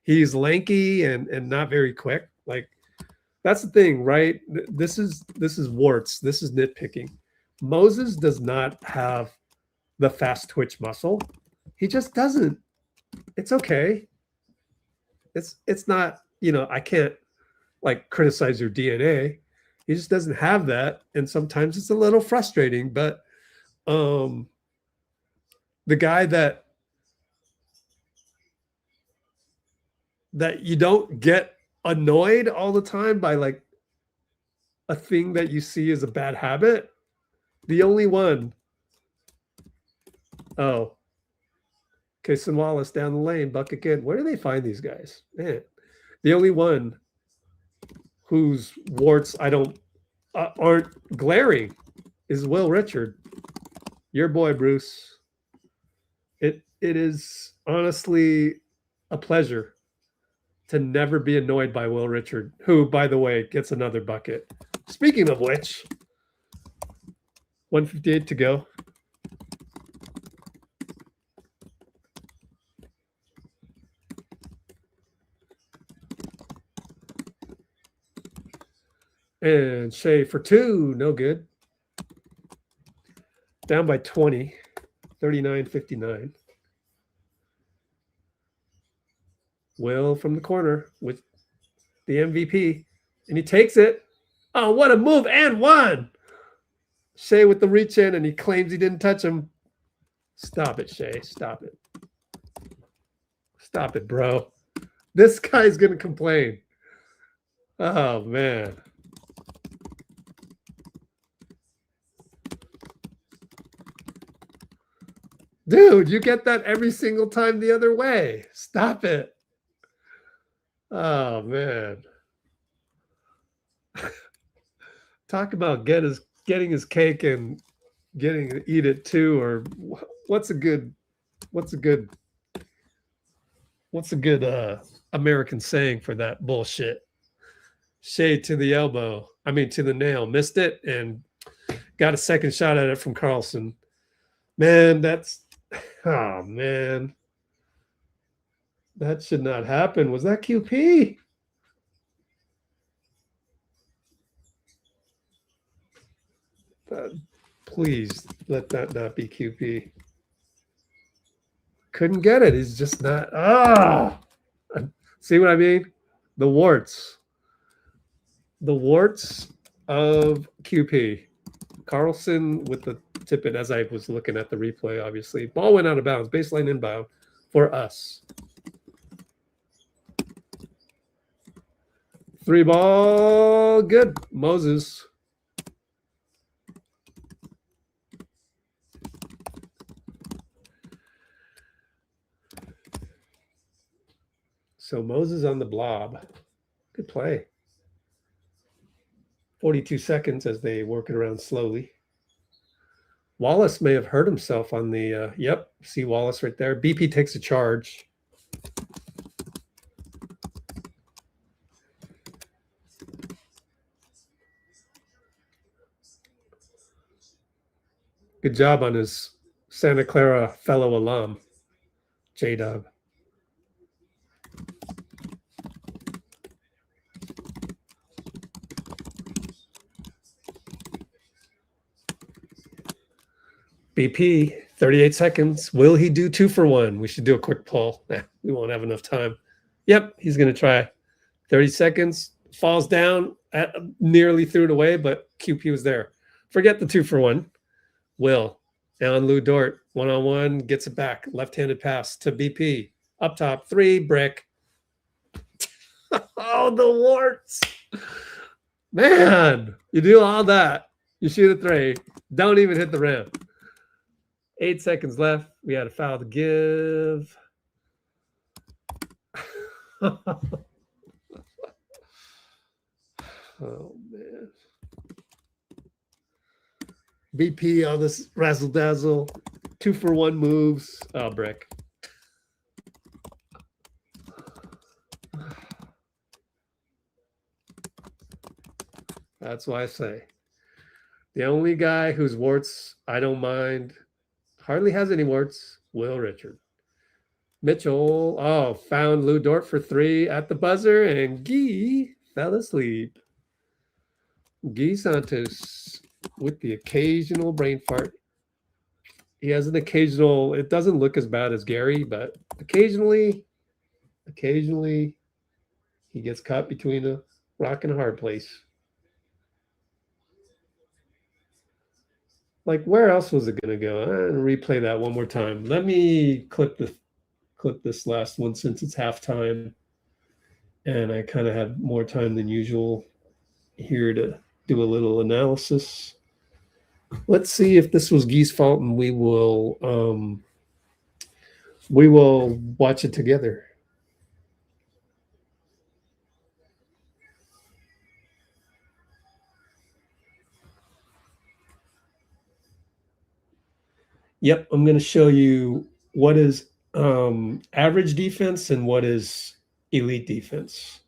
he's lanky and not very quick. Like that's the thing, right? This is warts. This is nitpicking. Moses does not have the fast twitch muscle. He just doesn't. It's okay. It's not, you know, I can't like criticize your DNA. He just doesn't have that, and sometimes it's a little frustrating. But the guy that you don't get annoyed all the time by like a thing that you see as a bad habit, the only one. Oh, Cason Wallace down the lane, bucket good. Where do they find these guys? Man, the only one whose warts I don't aren't glaring is Will Richard. Your boy, Bruce. It is honestly a pleasure to never be annoyed by Will Richard, who, by the way, gets another bucket. Speaking of which, 1:58 to go. And Shai for two, no good. Down by 20, 39-59. Will from the corner with the MVP, and he takes it. Oh, what a move, and one. Shai with the reach in, and he claims he didn't touch him. Stop it, Shai. Stop it. Stop it, bro. This guy's going to complain. Oh, man. Dude, you get that every single time the other way. Stop it. Oh, man. Talk about getting his cake and getting to eat it too, or what's a good American saying for that bullshit? Shai to the elbow. I mean, to the nail. Missed it and got a second shot at it from Carlson. Man, oh, man. That should not happen. Was that QP? Please let that not be QP. Couldn't get it. He's just not. See what I mean? The warts. The warts of QP. Carlson with the tip in as I was looking at the replay, obviously. Ball went out of bounds. Baseline inbound for us. 3 ball. Good. Moses. So Moses on the blob. Good play. 42 seconds as they work it around slowly. Wallace may have hurt himself on the, yep, see Wallace right there. BP takes a charge. Good job on his Santa Clara fellow alum, jdub. BP 38 seconds. Will he do 2 for 1? We should do a quick poll. We won't have enough time. Yep, he's going to try. 30 seconds. Falls down. Nearly threw it away, but QP was there. Forget the 2 for 1. Will. Down Lou Dort. 1-on-1. Gets it back. Left-handed pass to BP. Up top. 3. Brick. Oh, the warts. Man, you do all that. You shoot a 3. Don't even hit the rim. 8 seconds left. We had a foul to give. Oh, man. BP on this razzle dazzle. 2 for 1 moves. Oh, brick. That's why I say the only guy whose warts I don't mind, hardly has any warts, Will Richard. Mitchell, oh, found Lou Dort for 3 at the buzzer, and Guy fell asleep. Guy Santos with the occasional brain fart. He has an occasional, it doesn't look as bad as Gary, but occasionally he gets caught between a rock and a hard place. Like, where else was it going to go? I'm going to replay that one more time. Let me clip this last one since it's halftime. And I kind of have more time than usual here to do a little analysis. Let's see if this was Guy's fault, and we will watch it together. Yep, I'm going to show you what is average defense and what is elite defense.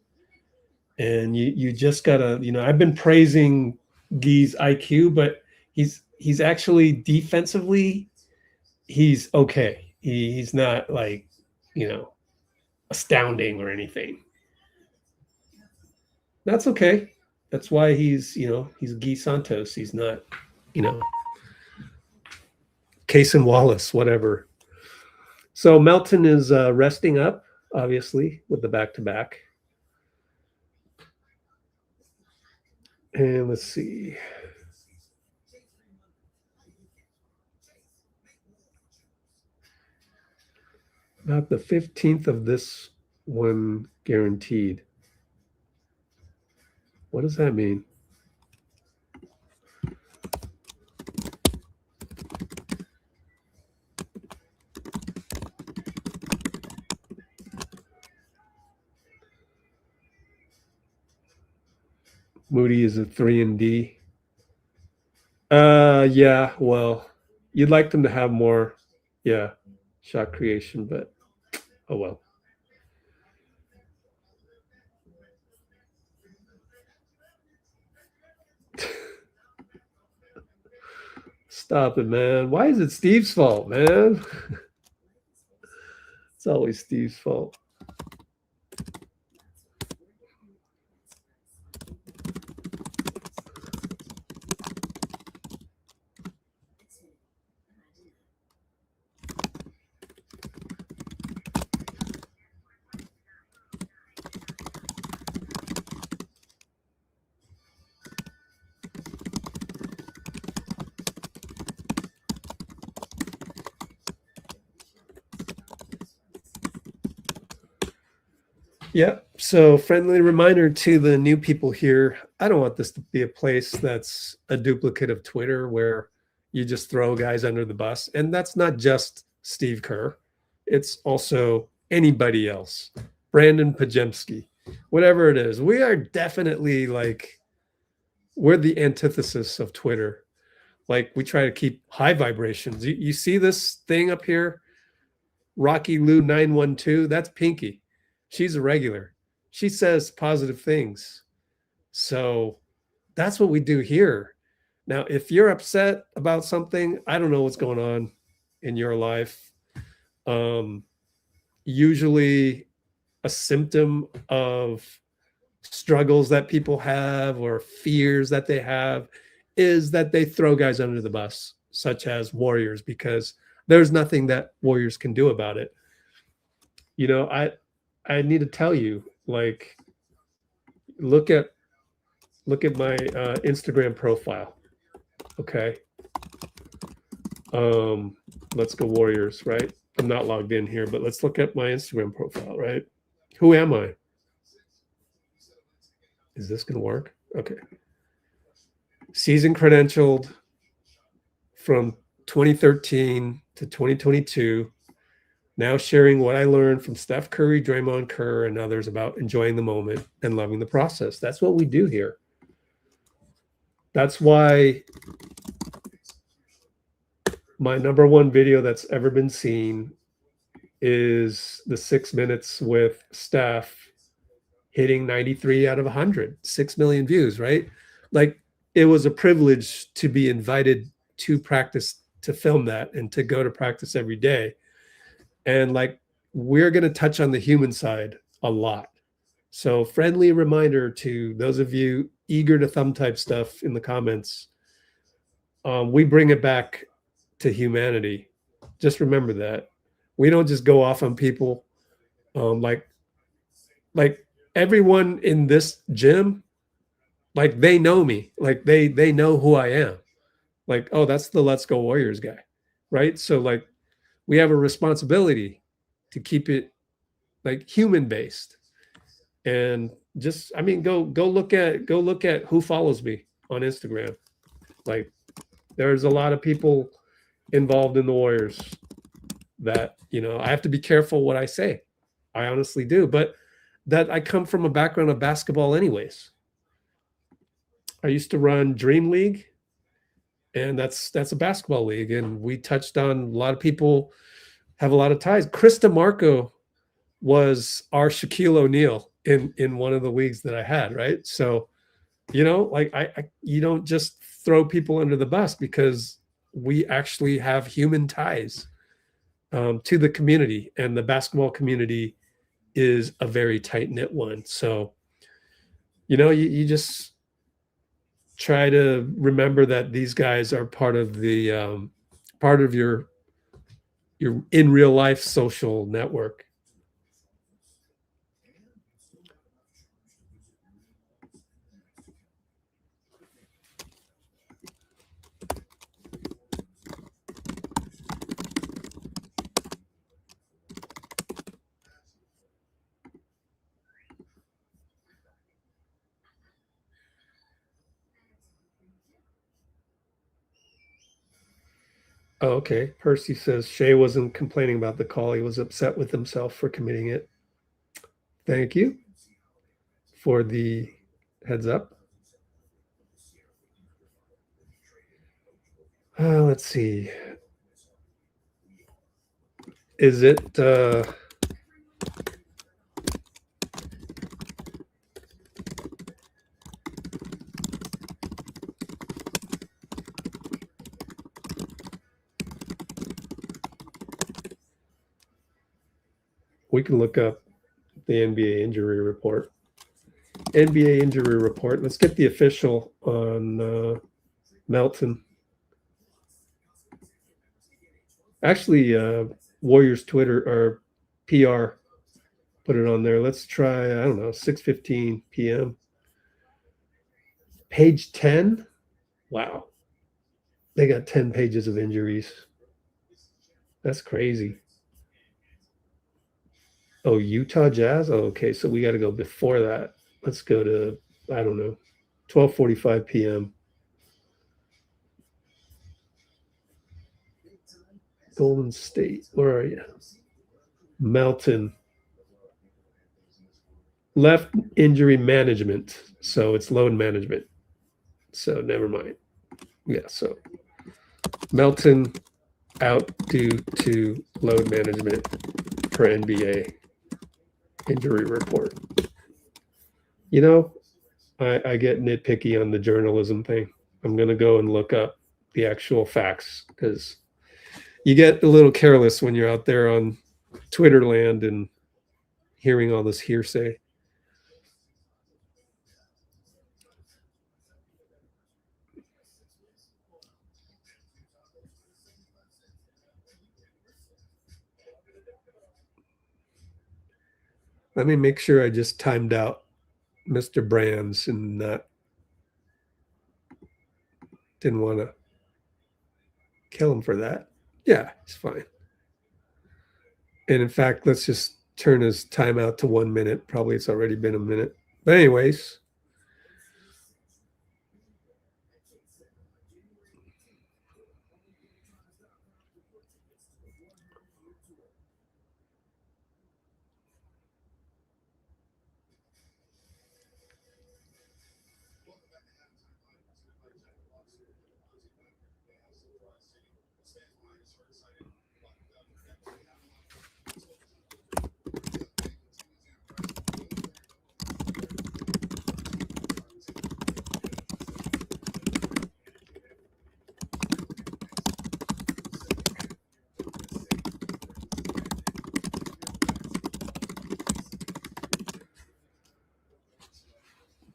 And you just got to, I've been praising Guy's IQ, but he's actually defensively, he's okay. He's not like, astounding or anything. That's okay. That's why he's Guy Santos. He's not, Cason Wallace, whatever. So Melton is resting up, obviously, with the back-to-back. And let's see. About the 15th of this one guaranteed. What does that mean? Moody is a 3 and D. Yeah, well, you'd like them to have more, shot creation, but oh well. Stop it, man. Why is it Steve's fault, man? It's always Steve's fault. Yeah, so friendly reminder to the new people here. I don't want this to be a place that's a duplicate of Twitter where you just throw guys under the bus. And that's not just Steve Kerr. It's also anybody else. Brandon Pajemski, whatever it is. We are definitely like, we're the antithesis of Twitter. Like, we try to keep high vibrations. You see this thing up here? Rocky Lou 912, that's Pinky. She's a regular. She says positive things. So that's what we do here. Now, if you're upset about something, I don't know what's going on in your life. Usually a symptom of struggles that people have or fears that they have is that they throw guys under the bus, such as Warriors, because there's nothing that Warriors can do about it. You know, I need to tell you, like, look at my Instagram profile. Okay. Let's go Warriors, right? I'm not logged in here, but let's look at my Instagram profile, right? Who am I? Is this going to work? Okay. Season credentialed from 2013 to 2022. Now sharing what I learned from Steph Curry, Draymond, Kerr, and others about enjoying the moment and loving the process. That's what we do here. That's why my #1 video that's ever been seen is the 6 minutes with Steph hitting 93 out of 100, 6 million views, right? Like, it was a privilege to be invited to practice, to film that, and to go to practice every day. And like, we're going to touch on the human side a lot. So friendly reminder to those of you eager to thumb type stuff in the comments. We bring it back to humanity. Just remember that. We don't just go off on people. Like everyone in this gym, like, they know me. Like, they know who I am. Like, oh, that's the Let's Go Warriors guy, right? So like, we have a responsibility to keep it like human based. And just, I mean, go look at who follows me on Instagram. Like, there's a lot of people involved in the Warriors that, you know, I have to be careful what I say. I honestly do, but that I come from a background of basketball anyways. I used to run Dream League, and that's a basketball league. And we touched on a lot of people have a lot of ties. Chris DeMarco was our Shaquille O'Neal in one of the leagues that I had, right? So, you know, like, you don't just throw people under the bus, because we actually have human ties to the community, and the basketball community is a very tight-knit one. So, you know, you just try to remember that these guys are part of the part of your in real life social network. Oh, okay. Percy says Shai wasn't complaining about the call. He was upset with himself for committing it. Thank you for the heads up. Let's see. Is it we can look up the NBA injury report. NBA injury report. Let's get the official on Melton. Actually, Warriors Twitter or PR put it on there. Let's try, I don't know, 6:15 p.m. Page 10. Wow. They got 10 pages of injuries. That's crazy. Oh, Utah Jazz? Oh, okay, so we got to go before that. Let's go to, I don't know, 12:45 p.m. Golden State. Where are you? Melton. Left injury management. So it's load management. So never mind. Yeah, so Melton out due to load management per NBA injury report. You know, I get nitpicky on the journalism thing. I'm going to go and look up the actual facts, because you get a little careless when you're out there on Twitter land and hearing all this hearsay. Let me make sure I just timed out Mr. Brands and didn't want to kill him for that. Yeah, it's fine. And in fact, let's just turn his timeout to 1 minute. Probably it's already been a minute. But anyways.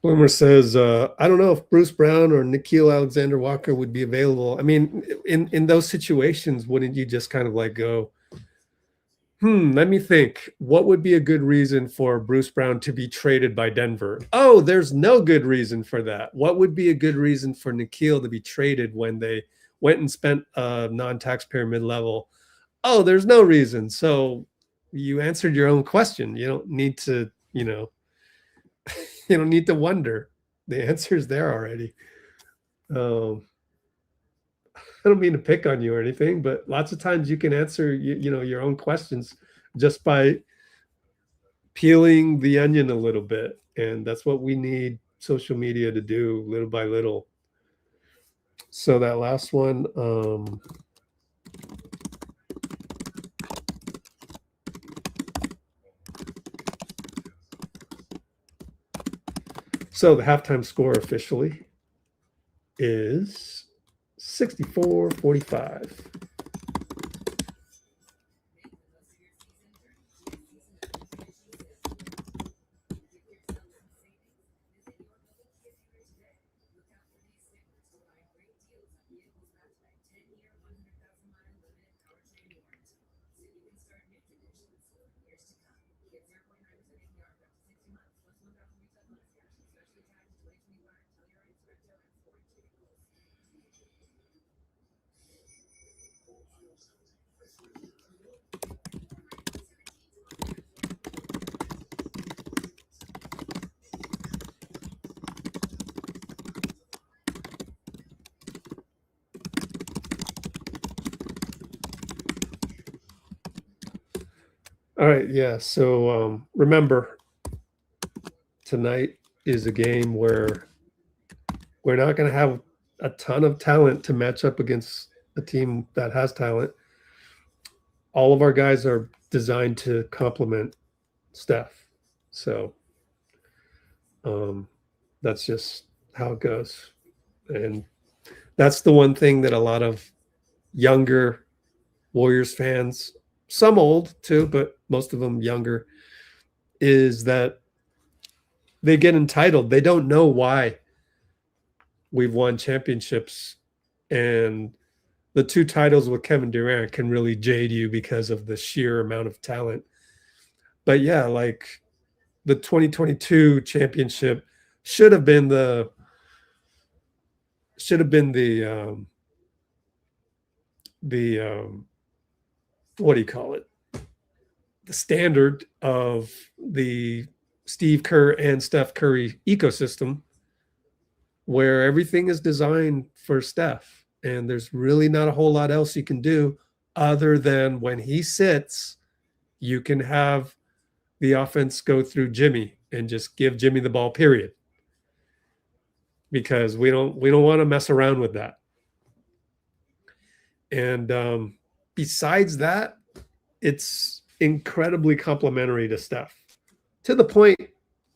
Bloomer says, I don't know if Bruce Brown or Nickeil Alexander-Walker would be available. I mean, in those situations, wouldn't you just kind of like go, let me think. What would be a good reason for Bruce Brown to be traded by Denver? Oh, there's no good reason for that. What would be a good reason for Nickeil to be traded when they went and spent a non-taxpayer mid-level? Oh, there's no reason. So you answered your own question. You don't need to, you don't need to wonder. The answer is there already. I don't mean to pick on you or anything, but lots of times you can answer, your own questions just by peeling the onion a little bit. And that's what we need social media to do little by little. So that last one, so the halftime score officially is 64-45. All right, yeah. So remember, tonight is a game where we're not going to have a ton of talent to match up against a team that has talent. All of our guys are designed to complement Steph. So that's just how it goes. And that's the one thing that a lot of younger Warriors fans, some old too, but most of them younger, is that they get entitled. They don't know why we've won championships, and the 2 titles with Kevin Durant can really jade you because of the sheer amount of talent. But yeah, like the 2022 championship should have been the what do you call it? The standard of the Steve Kerr and Steph Curry ecosystem, where everything is designed for Steph. And there's really not a whole lot else you can do other than when he sits, you can have the offense go through Jimmy and just give Jimmy the ball, period. Because we don't want to mess around with that. And besides that, it's incredibly complimentary to Steph, to the point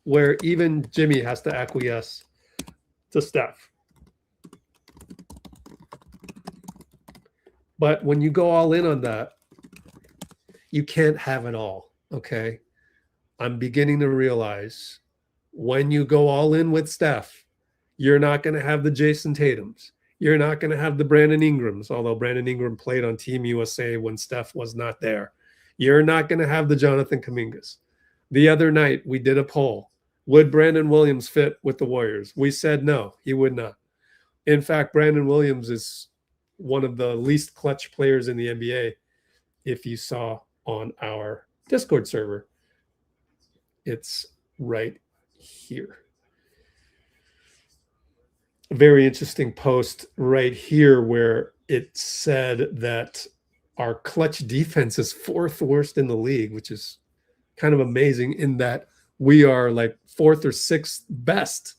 where even Jimmy has to acquiesce to Steph. But when you go all in on that, you can't have it all, okay? I'm beginning to realize when you go all in with Steph, you're not going to have the Jason Tatums. You're not going to have the Brandon Ingrams, although Brandon Ingram played on Team USA when Steph was not there. You're not going to have the Jonathan Kumingas. The other night, we did a poll. Would Brandon Williams fit with the Warriors? We said no, he would not. In fact, Brandon Williams is one of the least clutch players in the NBA. If you saw on our Discord server, it's right here. A very interesting post right here where it said that our clutch defense is 4th worst in the league, which is kind of amazing in that we are like 4th or 6th best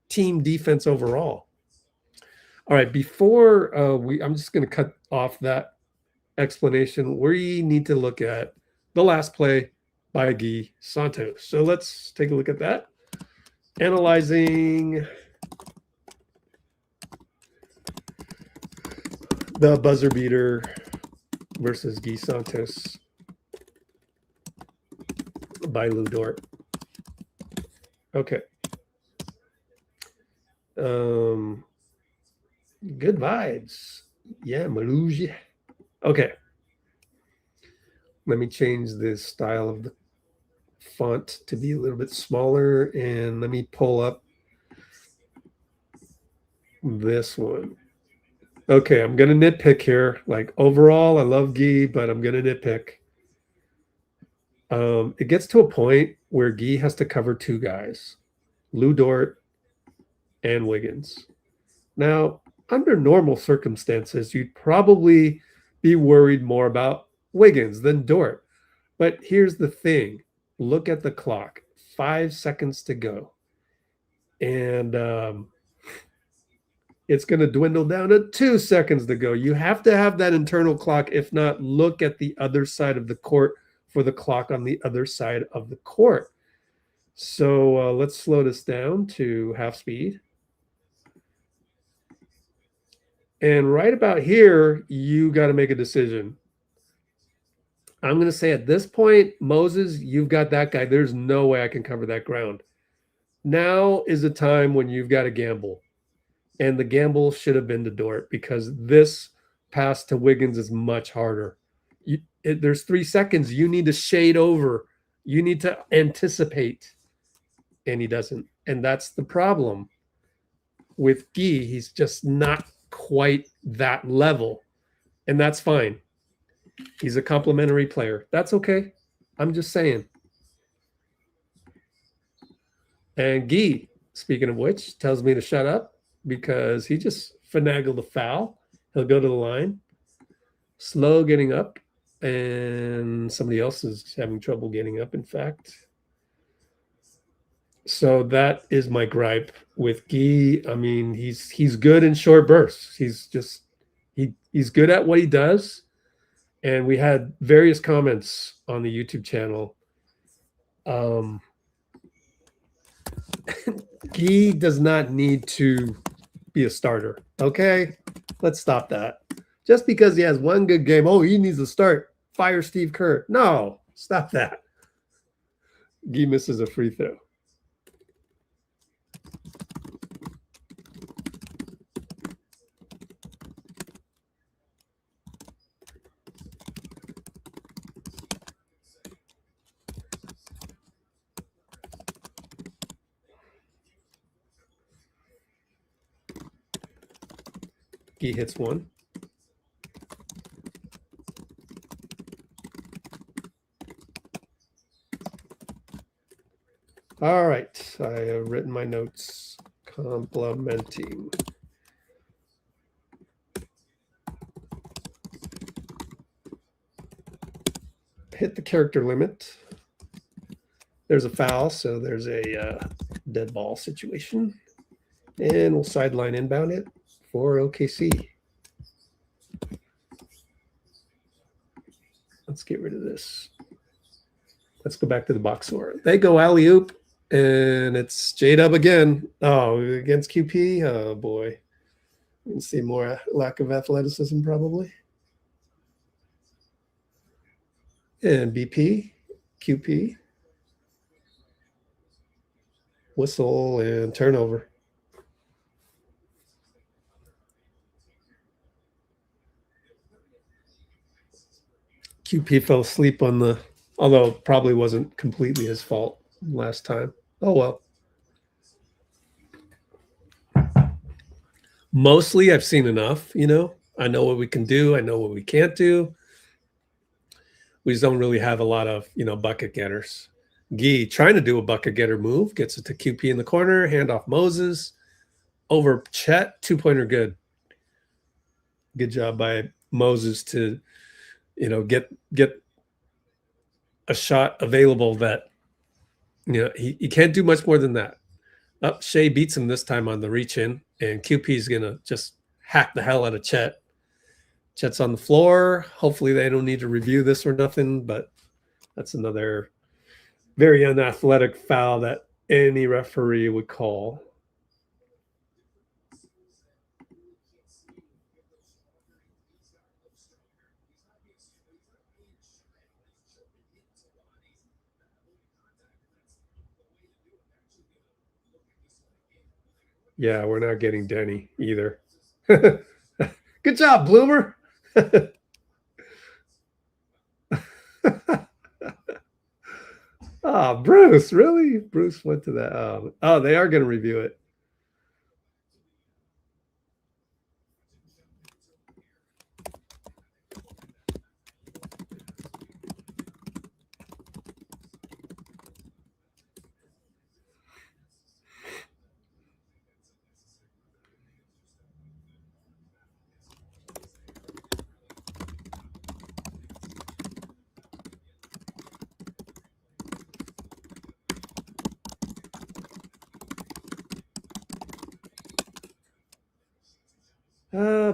team defense overall. All right, before I'm just going to cut off that explanation. We need to look at the last play by GUYS Santos. So let's take a look at that. Analyzing the buzzer beater versus GUYS Santos by Lu Dort. Okay. Good vibes. Yeah, Maluja. Okay. Let me change the style of the font to be a little bit smaller, and let me pull up this one. Okay, I'm going to nitpick here. Like overall, I love GUY, but I'm going to nitpick. It gets to a point where GUY has to cover 2 guys, Lu Dort and Wiggins. Now, under normal circumstances, you'd probably be worried more about Wiggins than Dort. But here's the thing. Look at the clock. 5 seconds to go. And it's going to dwindle down to 2 seconds to go. You have to have that internal clock. If not, look at the other side of the court for the clock on the other side of the court. So let's slow this down to half speed. And right about here, you got to make a decision. I'm going to say at this point, Moses, you've got that guy. There's no way I can cover that ground. Now is a time when you've got to gamble. And the gamble should have been to Dort because this pass to Wiggins is much harder. There's 3 seconds. You need to shade over. You need to anticipate. And he doesn't. And that's the problem with GUY. He's just not quite that level. And that's fine. He's a complimentary player. That's okay. I'm just saying. And GUY, speaking of which, tells me to shut up because he just finagled a foul. He'll go to the line. Slow getting up. And somebody else is having trouble getting up, in fact. So that is my gripe with GUY. I mean, he's good in short bursts. He's good at what he does. And we had various comments on the YouTube channel. GUY does not need to be a starter. Okay, let's stop that. Just because he has one good game, oh, he needs to start. Fire Steve Kerr. No, stop that. GUY misses a free throw. GUY hits one. All right, I have written my notes. Complimenting. Hit the character limit. There's a foul, so there's a dead ball situation. And we'll sideline inbound it for OKC. Let's get rid of this. Let's go back to the box score. They go alley-oop, and it's jdub again. Oh, against QP? Oh, boy. You can see more lack of athleticism, probably. And BP, QP. Whistle and turnover. QP fell asleep on the Although probably wasn't completely his fault last time. Oh, well. Mostly I've seen enough, you know. I know what we can do. I know what we can't do. We just don't really have a lot of, you know, bucket getters. Guy trying to do a bucket getter move, gets it to QP in the corner, hand off Moses. Over Chet, 2-pointer good. Good job by Moses to, you know, get a shot available that, you know, he can't do much more than that. Up, Shai beats him this time on the reach in, and QP is gonna just hack the hell out of Chet. Chet's on the floor. Hopefully they don't need to review this or nothing, but that's another very unathletic foul that any referee would call. Yeah, we're not getting Denny either. Good job, Bloomer. Oh, Bruce, really? Bruce went to that. Oh, they are going to review it.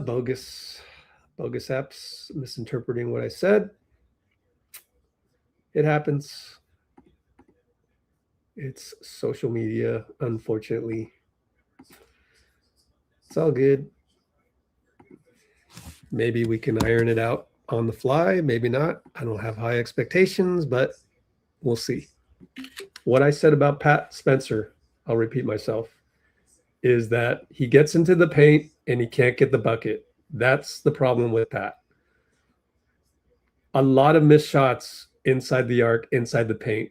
Bogus apps misinterpreting what I said. It happens. It's social media, unfortunately. It's all good. Maybe we can iron it out on the fly. Maybe not. I don't have high expectations, but we'll see. What I said about Pat Spencer, I'll repeat myself, is that he gets into the paint and he can't get the bucket. That's the problem with Pat. A lot of missed shots inside the arc, inside the paint.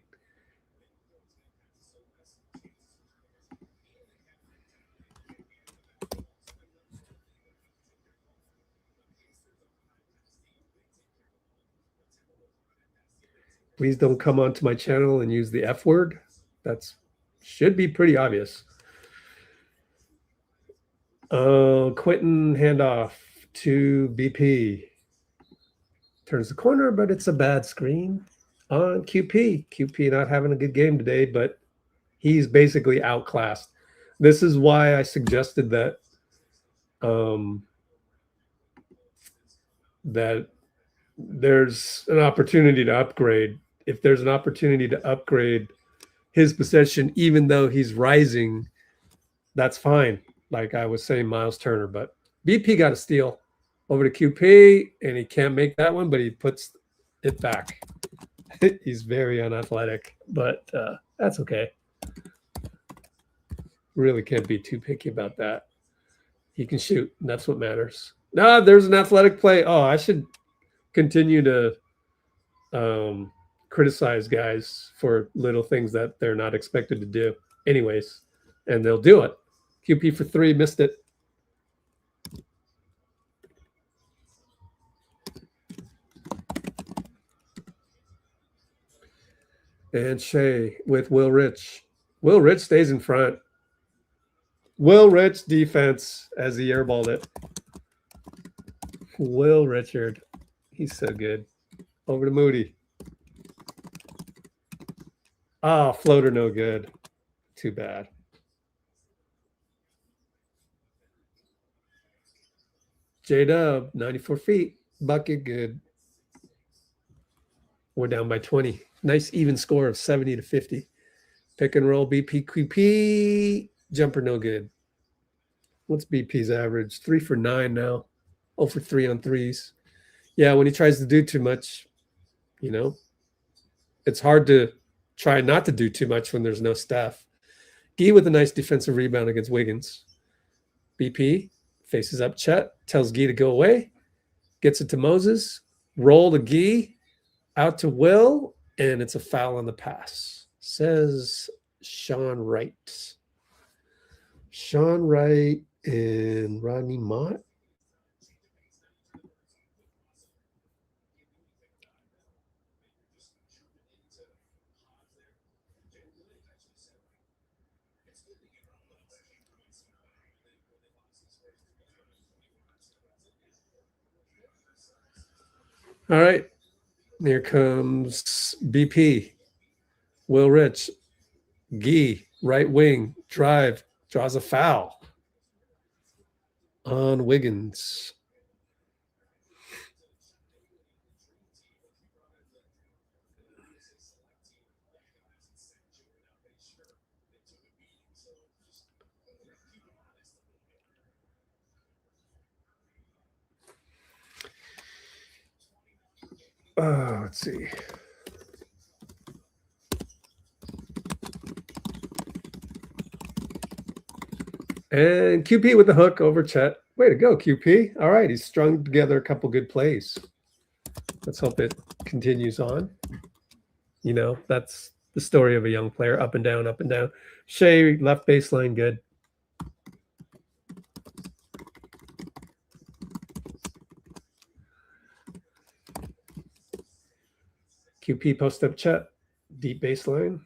Please don't come onto my channel and use the F word. That's should be pretty obvious. Quinten handoff to BP. Turns the corner, but it's a bad screen on QP. QP not having a good game today, but he's basically outclassed. This is why I suggested that that there's an opportunity to upgrade. If there's an opportunity to upgrade his possession, even though he's rising, that's fine. Like I was saying, Miles Turner, but BP got a steal over to QP, and he can't make that one, but he puts it back. He's very unathletic, but that's okay. Really can't be too picky about that. He can shoot, and that's what matters. No, there's an athletic play. Oh, I should continue to criticize guys for little things that they're not expected to do anyways, and they'll do it. QP for 3, missed it. And Shai with Will Rich. Will Rich stays in front. Will Rich defense as he airballed it. Will Richard. He's so good. Over to Moody. Ah, floater no good. Too bad. jdub, 94 feet. Bucket good. We're down by 20. Nice even score of 70 to 50. Pick and roll BP QP. Jumper no good. What's BP's average? 3 for 9 now. 0 for 3 on threes. Yeah, when he tries to do too much, you know, it's hard to try not to do too much when there's no Steph. Guy with a nice defensive rebound against Wiggins. BP faces up Chet, tells Guy to go away, gets it to Moses, roll to Guy, out to Will, And it's a foul on the pass, says Sean Wright. Sean Wright and Rodney Mott. All right. Here comes BP. Will Rich. Gee, right wing, drive, draws a foul on Wiggins. Let's see. And QP with the hook over Chet. Way to go, QP. All right, he's strung together a couple good plays. Let's hope it continues on. You know, that's the story of a young player, up and down, up and down. Shai, left baseline, good. QP post up Chet, deep baseline.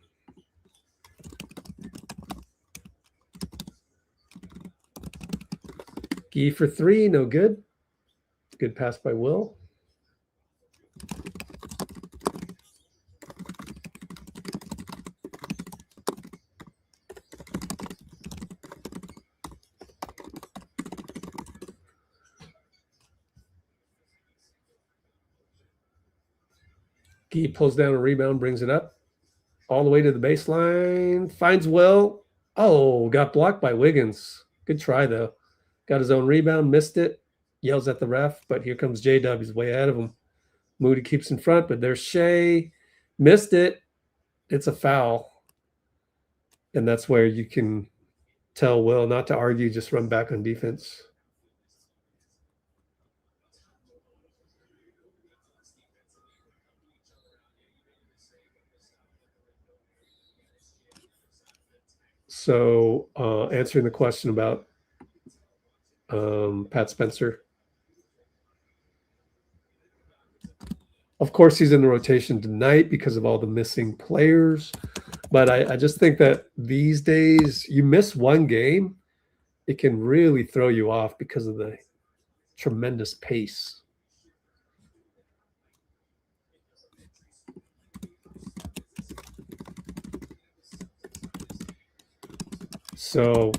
Gee for three, no good. Good pass by Will. Gee pulls down a rebound, brings it up all the way to the baseline, finds Will. Oh, got blocked by Wiggins. Good try, though. Got his own rebound, missed it, yells at the ref, but here comes jdub. He's way ahead of him. Moody keeps in front, but there's Shai. Missed it. It's a foul. And that's where you can tell Will not to argue, just run back on defense. So answering the question about Pat Spencer. Of course, he's in the rotation tonight because of all the missing players. But I just think that these days, you miss one game, it can really throw you off because of the tremendous pace. So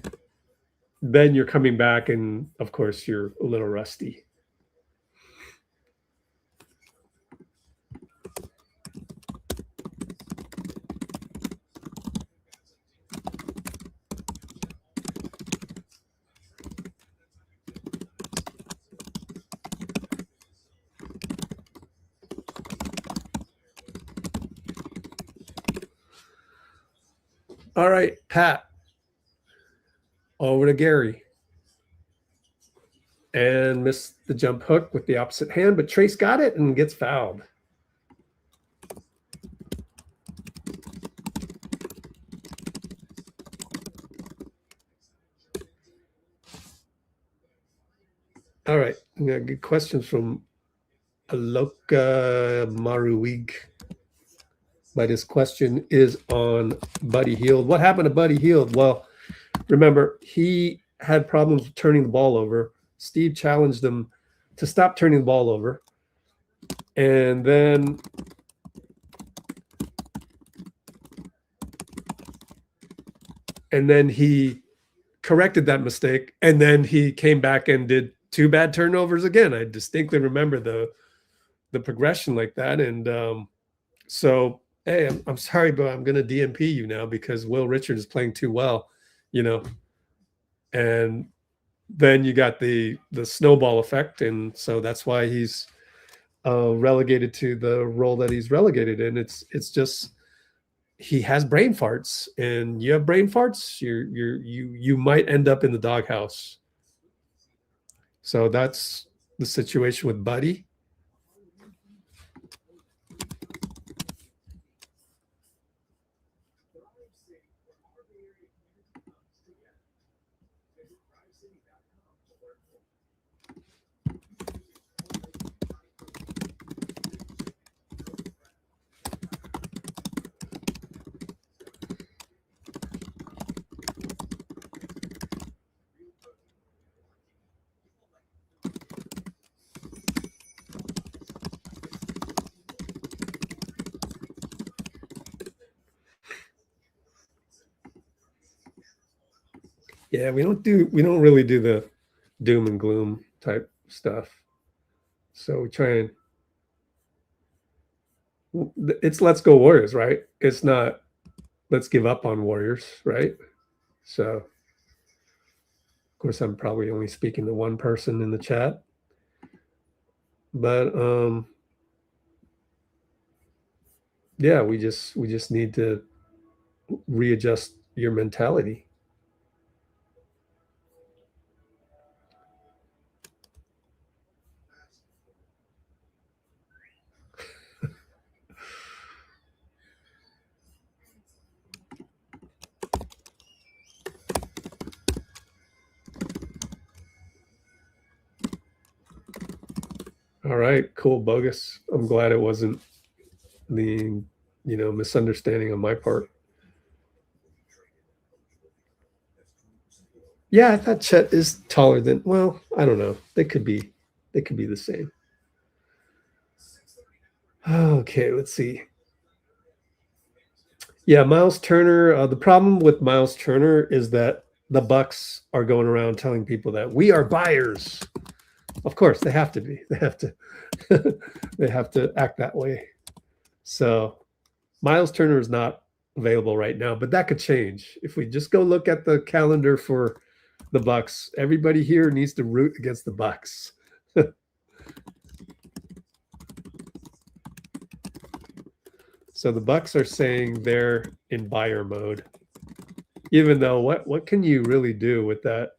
then you're coming back and, of course, you're a little rusty. All right, Pat. Over to Gary. And missed the jump hook with the opposite hand, but Trayce got it and gets fouled. All right, we got good questions from Aloka Maruig. But his question is on Buddy Hield. What happened to Buddy Hield? Well, remember, he had problems turning the ball over. Steve challenged him to stop turning the ball over. And then he corrected that mistake. And then he came back and did 2 bad turnovers again. I distinctly remember the progression like that. And so, hey, I'm sorry, but I'm going to DMP you now because Will Richard is playing too well, you know. And then you got the snowball effect, and so that's why he's relegated to the role that he's relegated in. It's just he has brain farts, and you have brain farts, you might end up in the doghouse. So that's the situation with Buddy. Yeah, we don't really do the doom and gloom type stuff. So we try and it's let's go Warriors, right? It's not let's give up on Warriors, right? So of course I'm probably only speaking to one person in the chat. But yeah, we just need to readjust your mentality. All right, cool, bogus. I'm glad it wasn't the misunderstanding on my part. Yeah, I thought Chet is taller than. Well, I don't know. They could be the same. Okay, let's see. Yeah, Miles Turner. The problem with Miles Turner is that the Bucks are going around telling people that we are buyers. Of course, they have to be. They have to. They have to act that way. So, Miles Turner is not available right now, but that could change if we just go look at the calendar for the Bucks. Everybody here needs to root against the Bucks. So the Bucks are saying they're in buyer mode, even though what can you really do with that,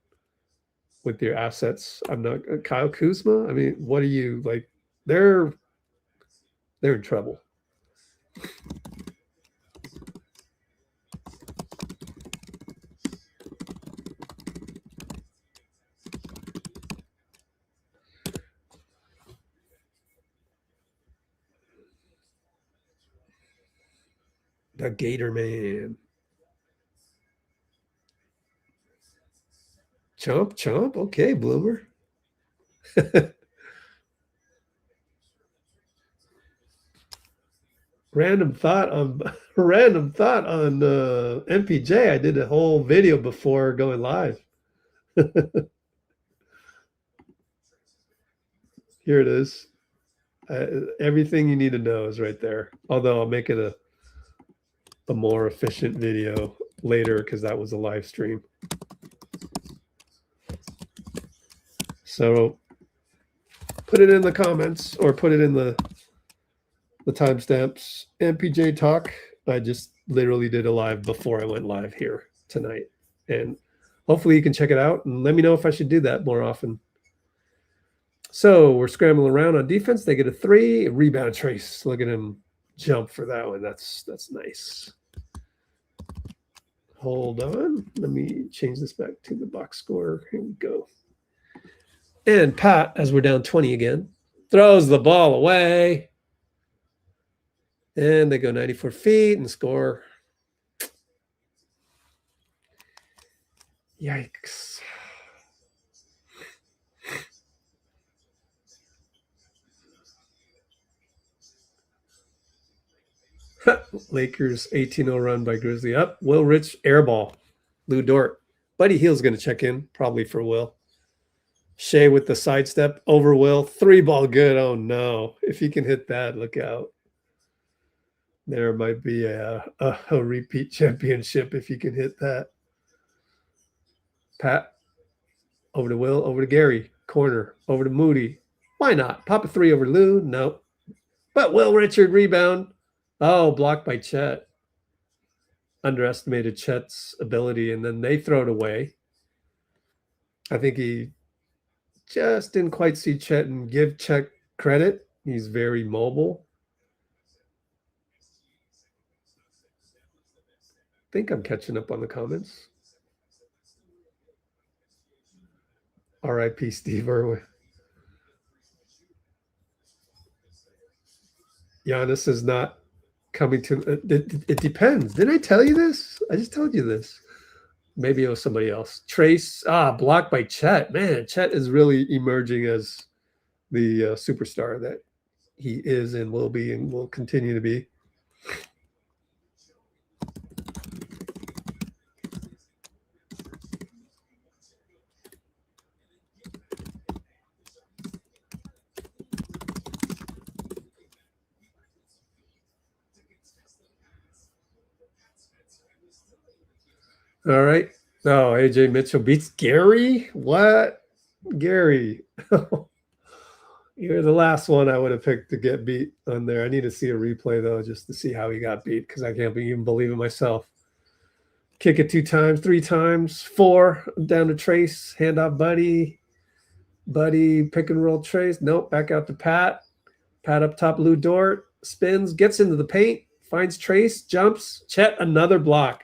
with your assets? I'm not Kyle Kuzma. I mean, what are you like? They're in trouble. The Gator Man. Chomp, chomp. Okay, Bloomer. Random thought on MPJ. I did a whole video before going live. Here it is. Everything you need to know is right there. Although I'll make it a more efficient video later because that was a live stream. So put it in the comments or put it in the timestamps. MPJ talk. I just literally did a live before I went live here tonight, and hopefully you can check it out and let me know if I should do that more often. So we're scrambling around on defense. They get a 3, a rebound trayce. Look at him jump for that one. That's nice. Hold on. Let me change this back to the box score. Here we go. And Pat, as we're down 20 again, throws the ball away. And they go 94 feet and score. Yikes. Lakers 18-0 run by Grizzly. Up. Will Rich airball. Lou Dort. Buddy Hield's going to check in, probably for Will. Shai with the sidestep over Will. 3-ball good. Oh, no. If he can hit that, look out. There might be a repeat championship if you can hit that. Pat. Over to Will. Over to Gary. Corner. Over to Moody. Why not? Pop a 3 over Lou. Nope. But Will Richard rebound. Oh, blocked by Chet. Underestimated Chet's ability, and then they throw it away. I think he just didn't quite see Chet and give Chet credit. He's very mobile. I think I'm catching up on the comments. R.I.P. Steve Irwin. Giannis is not coming to. It depends. Didn't I tell you this? I just told you this. Maybe it was somebody else. Trayce, blocked by Chet. Man, Chet is really emerging as the superstar that he is and will be and will continue to be. All right. Oh, Ajay Mitchell beats Gary? What? Gary. You're the last one I would have picked to get beat on there. I need to see a replay, though, just to see how he got beat, because I can't even believe it myself. Kick it 2 times, 3 times, 4. Down to Trayce. Handoff Buddy. Buddy, pick and roll Trayce. Nope, back out to Pat. Pat up top, Lou Dort. Spins, gets into the paint. Finds Trayce, jumps. Chet, another block.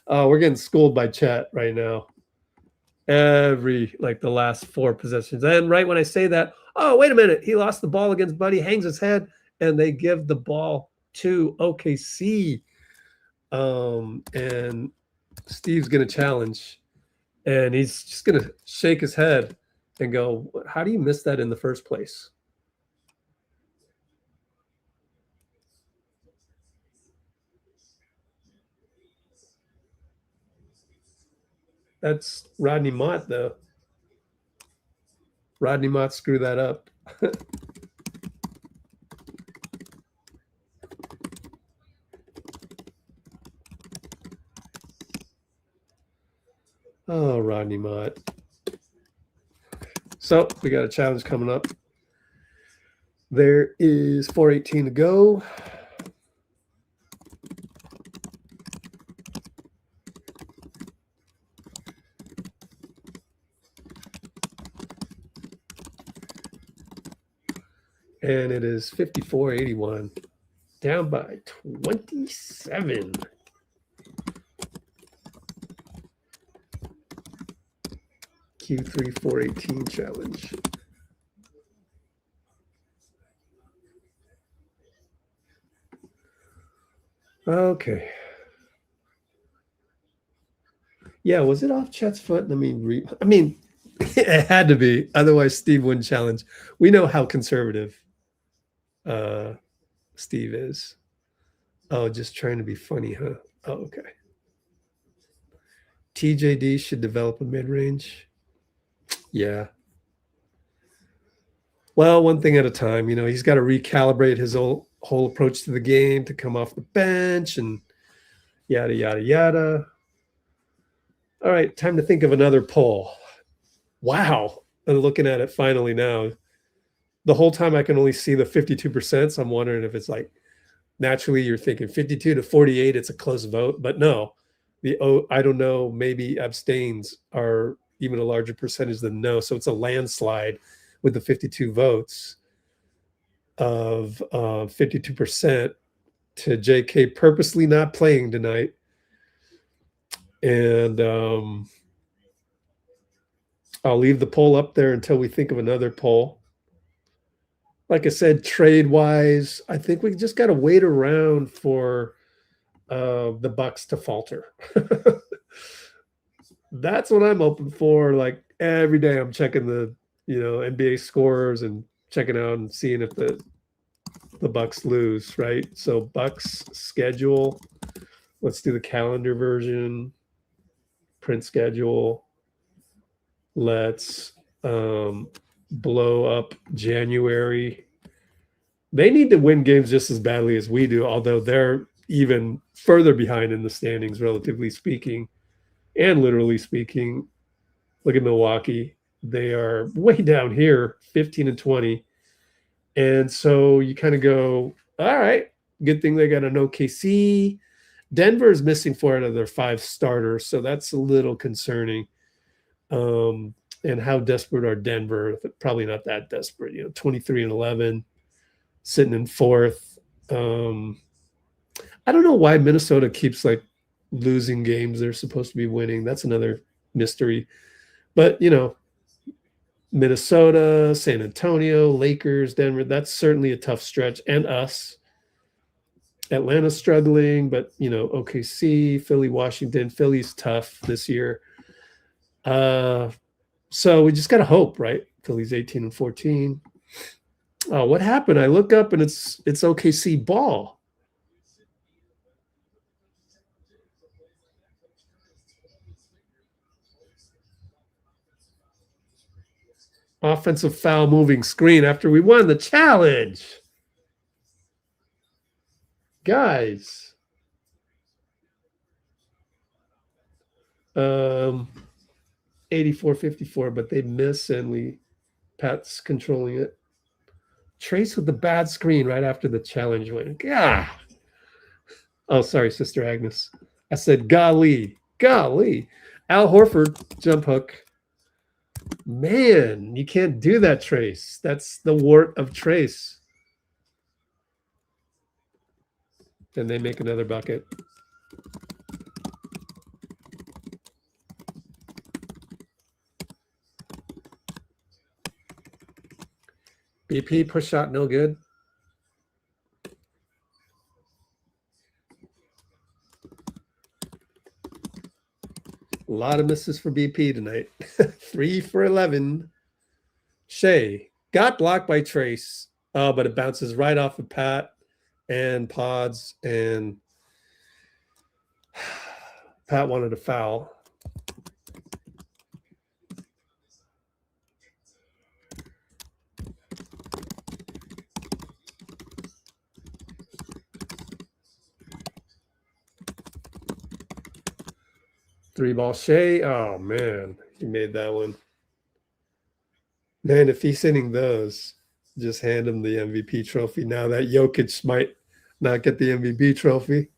We're getting schooled by Chet right now. The last 4 possessions. And right when I say that, oh, wait a minute. He lost the ball against Buddy, hangs his head, and they give the ball to OKC. And Steve's going to challenge. And he's just going to shake his head and go, how do you miss that in the first place? That's Rodney Mott, though. Rodney Mott screwed that up. Oh, Rodney Mott. So we got a challenge coming up. There is 4:18 to go. And it is 54-81, down by 27. Q3 4:18 challenge. Okay. Yeah, was it off Chet's foot? I mean, it had to be. Otherwise, Steve wouldn't challenge. We know how conservative Steve is. Oh, just trying to be funny, huh? Oh, okay. TJD should develop a mid-range. Yeah. Well, one thing at a time. You know, he's got to recalibrate his whole approach to the game to come off the bench and yada, yada, yada. All right, time to think of another poll. Wow. I'm looking at it finally now. The whole time I can only see the 52%. So I'm wondering if it's like naturally you're thinking 52 to 48, it's a close vote. But no, I don't know, maybe abstains are even a larger percentage than no. So it's a landslide with the 52 votes of 52% to JK purposely not playing tonight. And I'll leave the poll up there until we think of another poll. Like I said, trade-wise, I think we just got to wait around for the Bucks to falter. That's what I'm open for. Like every day I'm checking the, NBA scores and checking out and seeing if the Bucks lose, right? So Bucks schedule. Let's do the calendar version. Print schedule. Let's blow up January. They need to win games just as badly as we do, although they're even further behind in the standings, relatively speaking, and literally speaking. Look at Milwaukee. They are way down here, 15-20. And so you kind of go, all right, good thing they got an OKC. Denver is missing 4 out of their 5 starters, so that's a little concerning. And how desperate are Denver? Probably not that desperate. 23-11, sitting in 4th. I don't know why Minnesota keeps like losing games they're supposed to be winning. That's another mystery. But Minnesota, San Antonio, Lakers, Denver. That's certainly a tough stretch. And us. Atlanta's struggling, but, you know, OKC, Philly, Washington. Philly's tough this year. So we just got to hope, right? Philly's 18 and 14. Oh, what happened? I look up and it's OKC ball. Offensive foul moving screen after we won the challenge. Guys. 84-54, but they miss and Pat's controlling it. Trayce with the bad screen right after the challenge win. Yeah. Oh, sorry, Sister Agnes. I said golly. Golly. Al Horford, jump hook. Man, you can't do that, Trayce. That's the wart of Trayce. And they make another bucket. BP push shot, no good. A lot of misses for BP tonight. 3 for 11. Shai got blocked by Trayce, but it bounces right off of Pat and Podz, and Pat wanted a foul. Three ball Shai. Oh, man. He made that one. Man, if he's hitting those, just hand him the MVP trophy. Now that Jokic might not get the MVP trophy.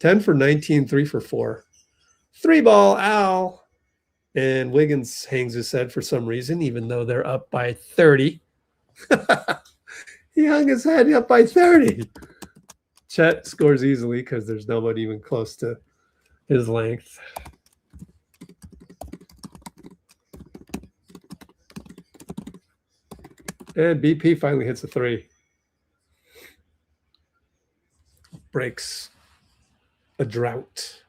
10 for 19, 3 for 4. Three ball, Al. And Wiggins hangs his head for some reason, even though they're up by 30. He hung his head up by 30. Chet scores easily because there's nobody even close to his length. And BP finally hits a 3. Breaks a drought.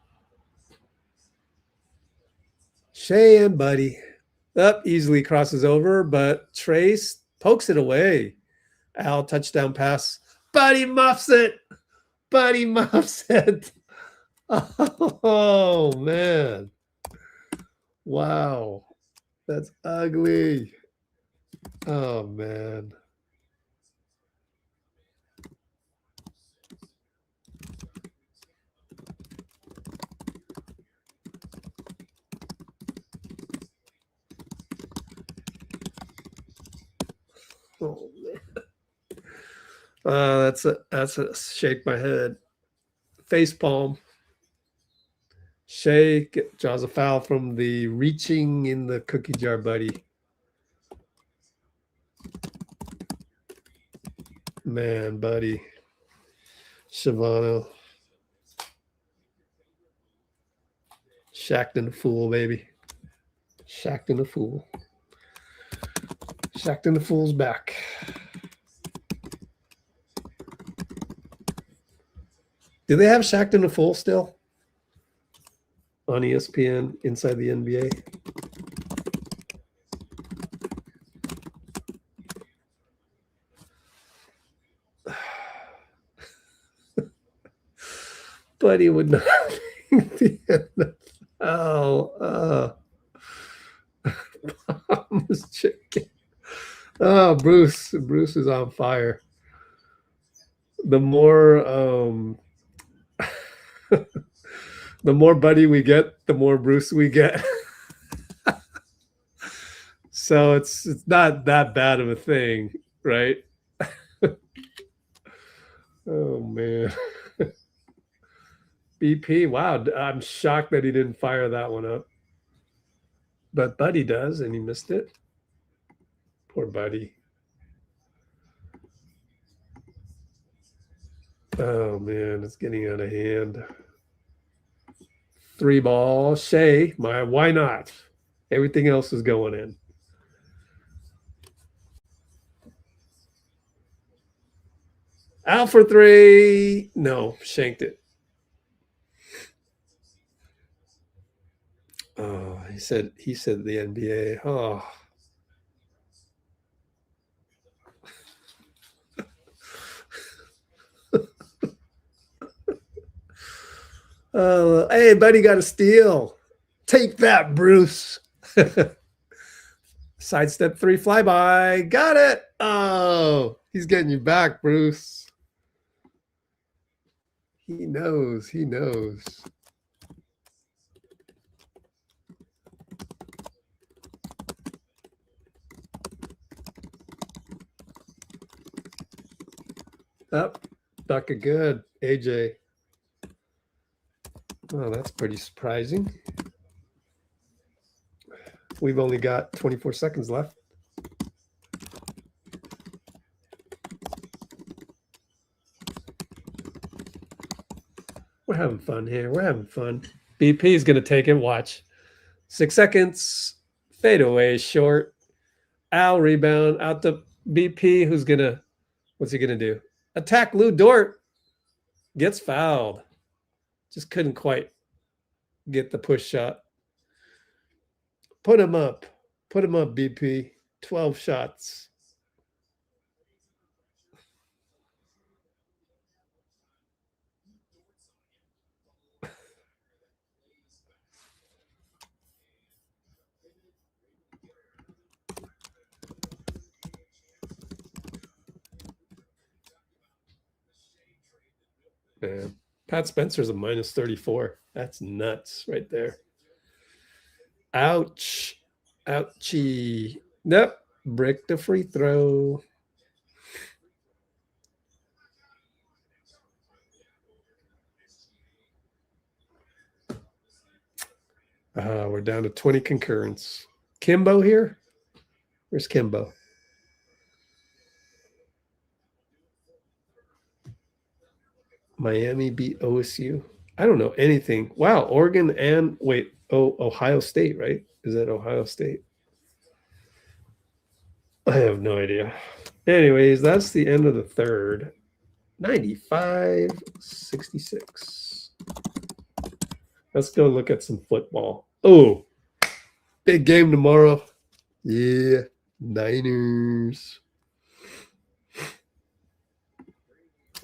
Shai and Buddy. Up easily crosses over, but Trayce pokes it away. Al touchdown pass. Buddy muffs it. Buddy muffs it. Oh, man. Wow. That's ugly. Oh, man. Oh, man. That's a shake my head. Face palm. Shai draws a foul from the reaching in the cookie jar, buddy. Man, buddy. Shavano. Shaqtin' the fool, baby. Shaqtin' the fool. Shaqtin' the fool's back. Do they have Shaqtin' the fool still? On ESPN inside the NBA? Buddy would not think the NFL. Palmer's chicken. Oh, Bruce is on fire. The more the more Buddy we get, the more Bruce we get. So it's not that bad of a thing, right? Oh, man. BP, wow. I'm shocked that he didn't fire that one up. But Buddy does, and he missed it. Poor Buddy. Oh, man, it's getting out of hand. Three ball. Shai, why not? Everything else is going in. Out for three. No, shanked it. Oh, he said the NBA. Oh. Hey, buddy, got a steal. Take that, Bruce. Sidestep three flyby. Got it. Oh, he's getting you back, Bruce. He knows. He knows. Up. Duck it good. AJ. Oh, that's pretty surprising. We've only got 24 seconds left. We're having fun here. We're having fun. BP is going to take it. Watch. 6 seconds. Fade away short. Al rebound out to BP. Who's going to, what's he going to do? Attack Lou Dort. Gets fouled. Just couldn't quite get the push shot. Put him up. Put him up, BP. 12 shots. Man, Pat Spencer's a minus 34. That's nuts right there. Ouch. Ouchie. Nope. Break the free throw. We're down to 20 concurrence. Kimbo here? Where's Kimbo? Miami beat OSU. I don't know anything. Wow, Oregon and wait, Ohio State, right? Is that Ohio State? I have no idea. Anyways, that's the end of the third. 95-66. Let's go look at some football. Oh, big game tomorrow. Yeah, Niners.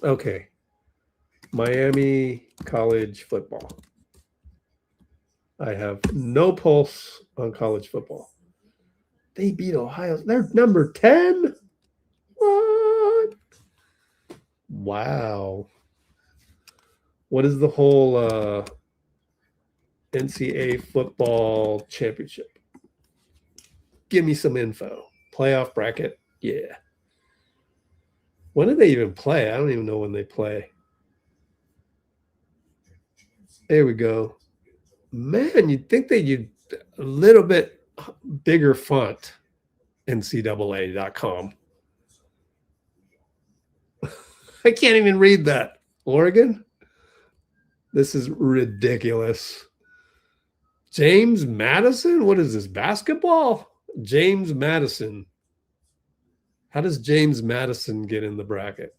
Okay. Miami college football. I have no pulse on college football. They beat Ohio. They're number 10? What? Wow. What is the whole NCAA football championship? Give me some info. Playoff bracket? Yeah. When do they even play? I don't even know when they play. There we go. Man, you'd think they'd use a little bit bigger font. NCAA.com. I can't even read that. Oregon? This is ridiculous. James Madison? What is this, basketball? James Madison. How does James Madison get in the bracket?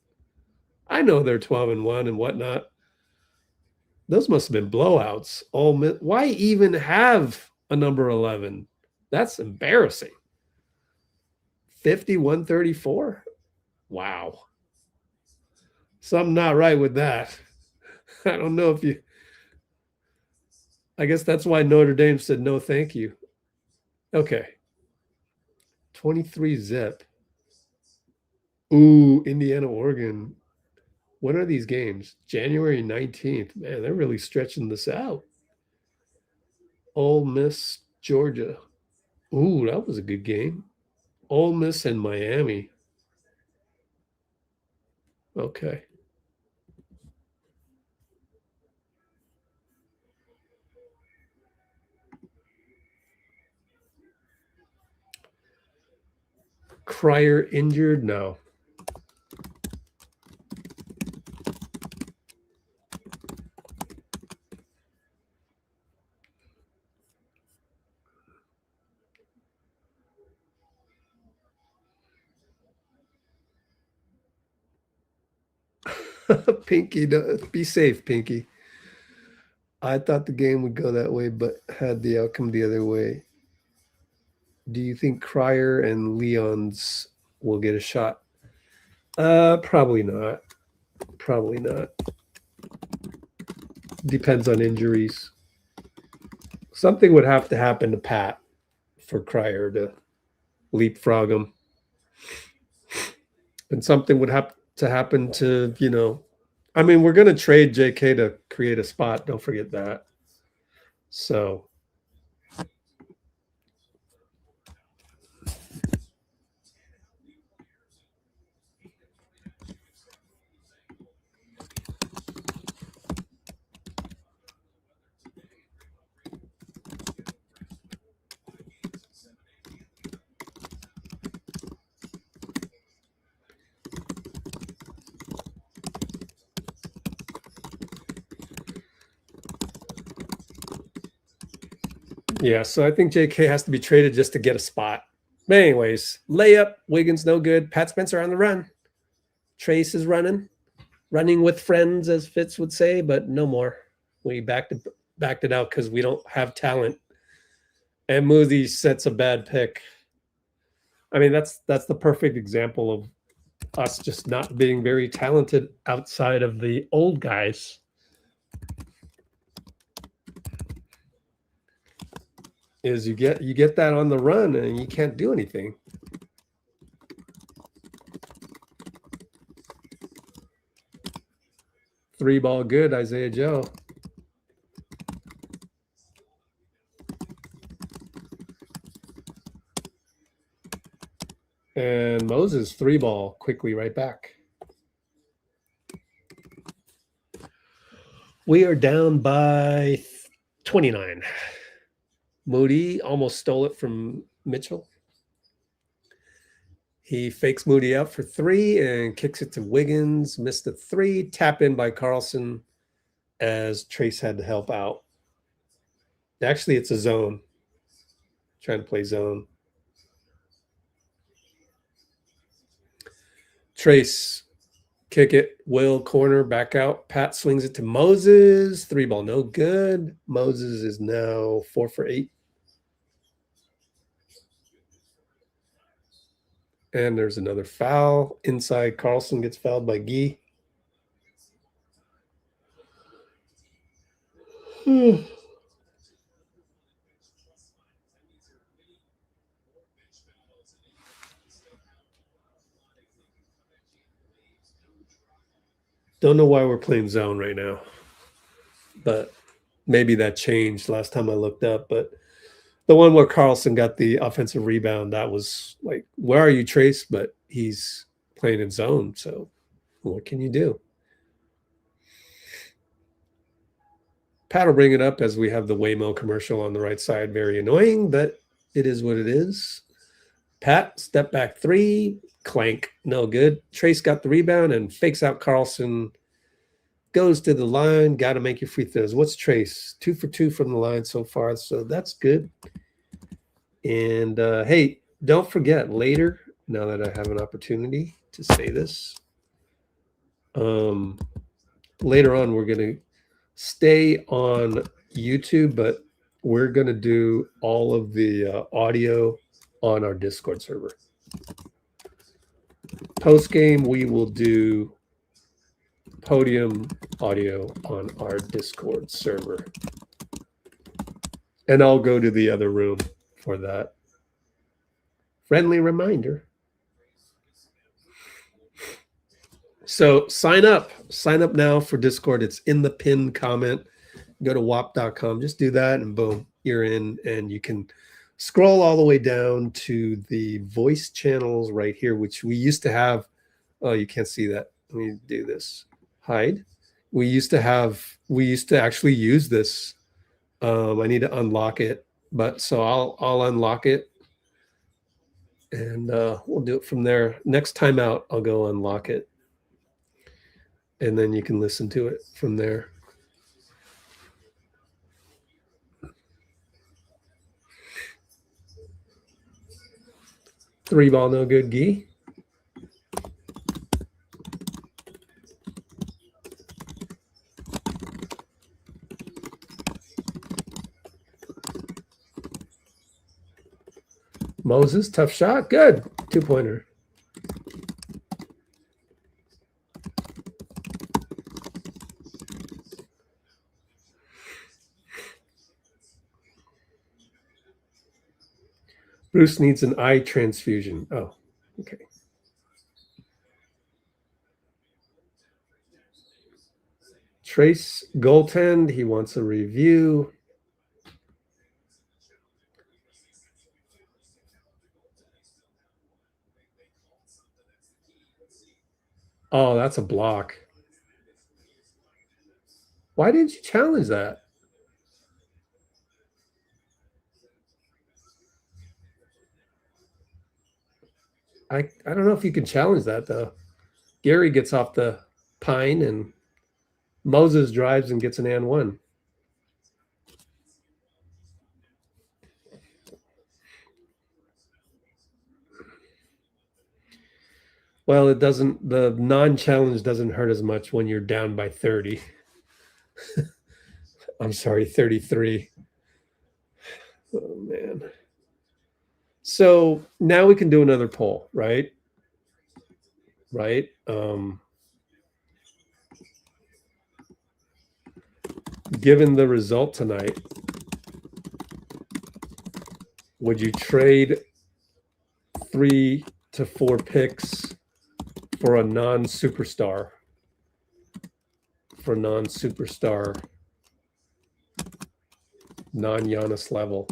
I know they're 12-1 and whatnot. Those must have been blowouts. Why even have a number 11? That's embarrassing. 51-34? Wow. Something not right with that. I don't know if you... I guess that's why Notre Dame said no thank you. Okay. 23 zip. Ooh, Indiana, Oregon. When are these games? January 19th. Man, they're really stretching this out. Ole Miss, Georgia. Ooh, that was a good game. Ole Miss and Miami. Okay. Cryer injured? No. Pinky, be safe, Pinky. I thought the game would go that way, but had the outcome the other way. Do you think Cryer and Leon's will get a shot? Probably not. Probably not. Depends on injuries. Something would have to happen to Pat for Cryer to leapfrog him. And something would have to happen to, you know, I mean, we're going to trade JK to create a spot. Don't forget that. So yeah, so I think JK has to be traded just to get a spot. But anyways, layup, Wiggins no good. Pat Spencer on the run. Trayce is running with friends, as Fitz would say, but no more. We backed it out because we don't have talent. And Moody sets a bad pick. I mean, that's the perfect example of us just not being very talented outside of the old guys. Is you get that on the run and you can't do anything. Three ball good, Isaiah Joe. And Moses, three ball, quickly right back. We are down by 29. Moody almost stole it from Mitchell. He fakes Moody out for three and kicks it to Wiggins. Missed a three. Tap in by Carlson as Trayce had to help out. Actually, it's a zone. Trying to play zone. Trayce, kick it. Will, corner, back out. Pat swings it to Moses. Three ball, no good. Moses is now 4 for 8. And there's another foul. Inside, Carlson gets fouled by Guy. Don't know why we're playing zone right now, but maybe that changed last time I looked up. But the one where Carlson got the offensive rebound, that was like, where are you, Trayce? But he's playing in zone, so what can you do? Pat will bring it up as we have the Waymo commercial on the right side. Very annoying, but it is what it is. Pat, step back three, clank, no good. Trayce got the rebound and fakes out Carlson. Goes to the line, got to make your free throws. What's Trayce? 2 for 2 from the line so far, so that's good. And hey, don't forget later, now that I have an opportunity to say this, later on we're going to stay on YouTube, but we're going to do all of the audio on our Discord server. Post game, we will do podium audio on our Discord server. And I'll go to the other room for that. Friendly reminder. So sign up now for Discord. It's in the pinned comment. Go to wap.com. Just do that and boom, you're in, and you can scroll all the way down to the voice channels right here, which we used to have. Oh, you can't see that. Let me do this. Hide. We used to actually use this. I need to unlock it, but so I'll unlock it and we'll do it from there. Next time out, I'll go unlock it. And then you can listen to it from there. Three ball, no good, Guy. Moses, tough shot. Good. 2-pointer. Bruce needs an eye transfusion. Oh, okay. Trayce goaltend. He wants a review. Oh, that's a block. Why didn't you challenge that? I don't know if you can challenge that, though. Gary gets off the pine, and Moses drives and gets an and one. Well, it doesn't, the non-challenge doesn't hurt as much when you're down by 30. I'm sorry, 33. Oh, man. So now we can do another poll, right? Right. Given the result tonight, would you trade 3 to 4 picks for a non-superstar? For non-superstar, non-Giannis level.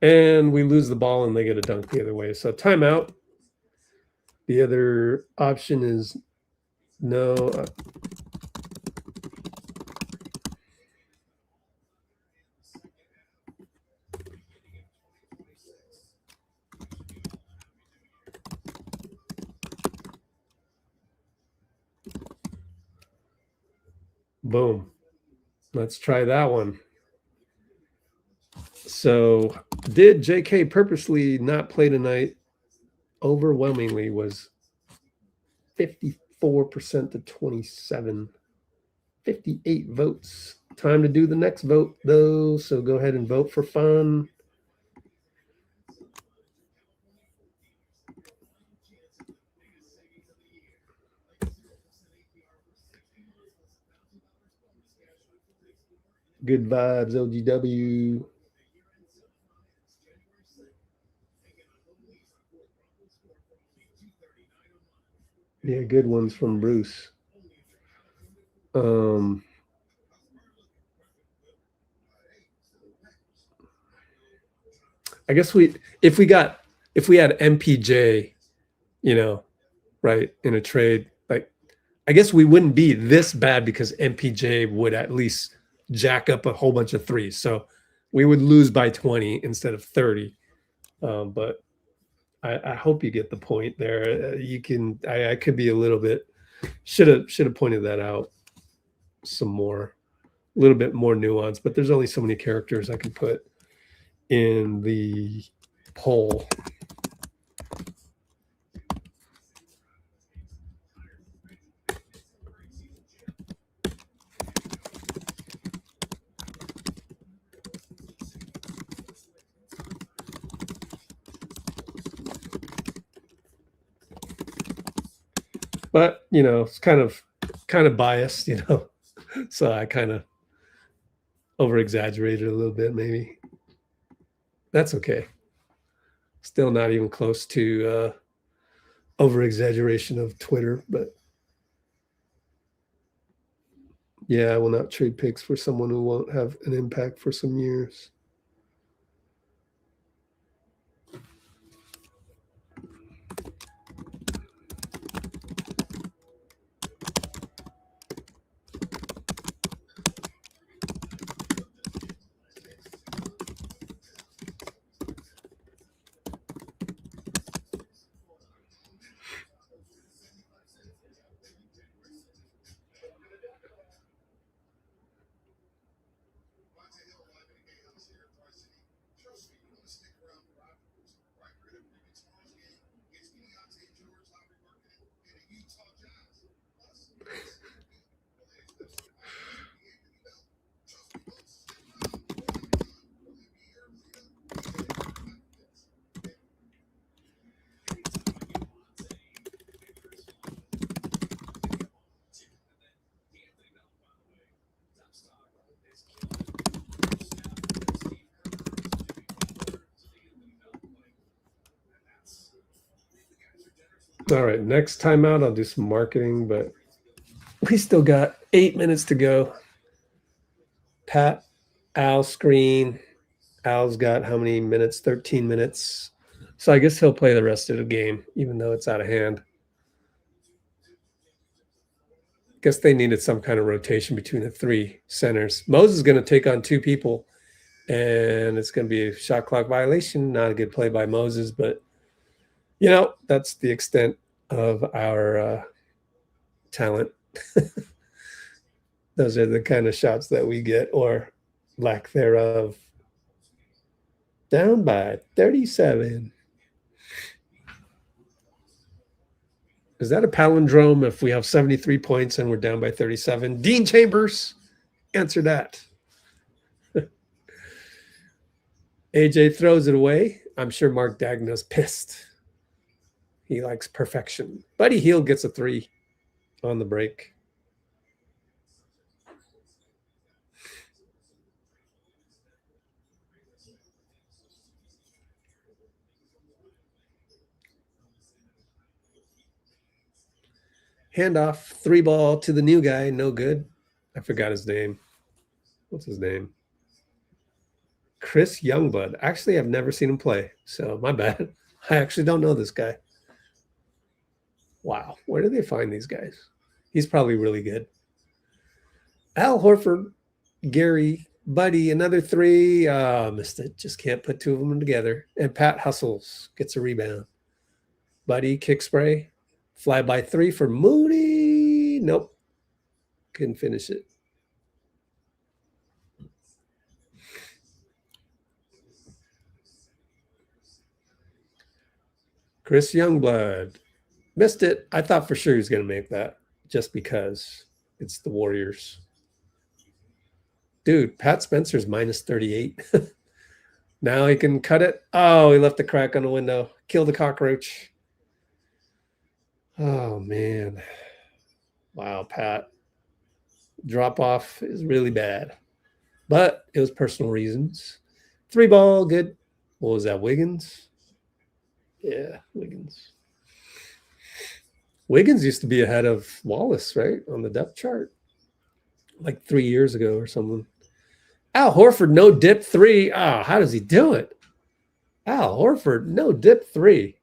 And we lose the ball and they get a dunk the other way. So timeout. The other option is no. Boom. Let's try that one. So did JK purposely not play tonight? Overwhelmingly was 54% to 27. 58 votes. Time to do the next vote, though. So go ahead and vote for fun. Good vibes, LGW. Yeah, good ones from Bruce. I guess if we had MPJ, you know, right, in a trade, like, I guess we wouldn't be this bad because MPJ would at least jack up a whole bunch of threes. So we would lose by 20 instead of 30. But I hope you get the point there. I could be a little bit, should have pointed that out some more, a little bit more nuance, but there's only so many characters I can put in the poll. But, you know, it's kind of biased, you know, so I kind of over-exaggerated a little bit, maybe. That's okay. Still not even close to over-exaggeration of Twitter, but yeah, I will not trade picks for someone who won't have an impact for some years. All right, next timeout, I'll do some marketing, but we still got 8 minutes to go. Pat, Al screen. Al's got how many minutes? 13 minutes. So I guess he'll play the rest of the game, even though it's out of hand. Guess they needed some kind of rotation between the three centers. Moses is going to take on two people, and it's going to be a shot clock violation. Not a good play by Moses, but, you know, that's the extent of our talent. Those are the kind of shots that we get, or lack thereof. Down by 37. Is that a palindrome if we have 73 points and we're down by 37? Dean Chambers, answer that. AJ throws it away. I'm sure Mark Dagna's pissed. He likes perfection. Buddy Hield gets a 3 on the break. Handoff, 3 ball to the new guy. No good. I forgot his name. What's his name? Chris Youngblood. Actually, I've never seen him play, so my bad. I actually don't know this guy. Wow. Where do they find these guys? He's probably really good. Al Horford, Gary, Buddy, another 3. Missed it. Just can't put 2 of them together. And Pat hustles, gets a rebound. Buddy, kick spray. Fly by 3 for Moody. Nope. Couldn't finish it. Chris Youngblood. Missed it. I thought for sure he was going to make that just because it's the Warriors. Dude, Pat Spencer's minus 38. Now he can cut it. Oh, he left a crack on the window. Killed the cockroach. Oh, man. Wow, Pat. Drop off is really bad. But it was personal reasons. 3 ball, good. What was that, Wiggins? Yeah, Wiggins. Wiggins used to be ahead of Wallace, right, on the depth chart, like 3 years ago or something. Al Horford, no dip 3. Oh, how does he do it? Al Horford, no dip 3.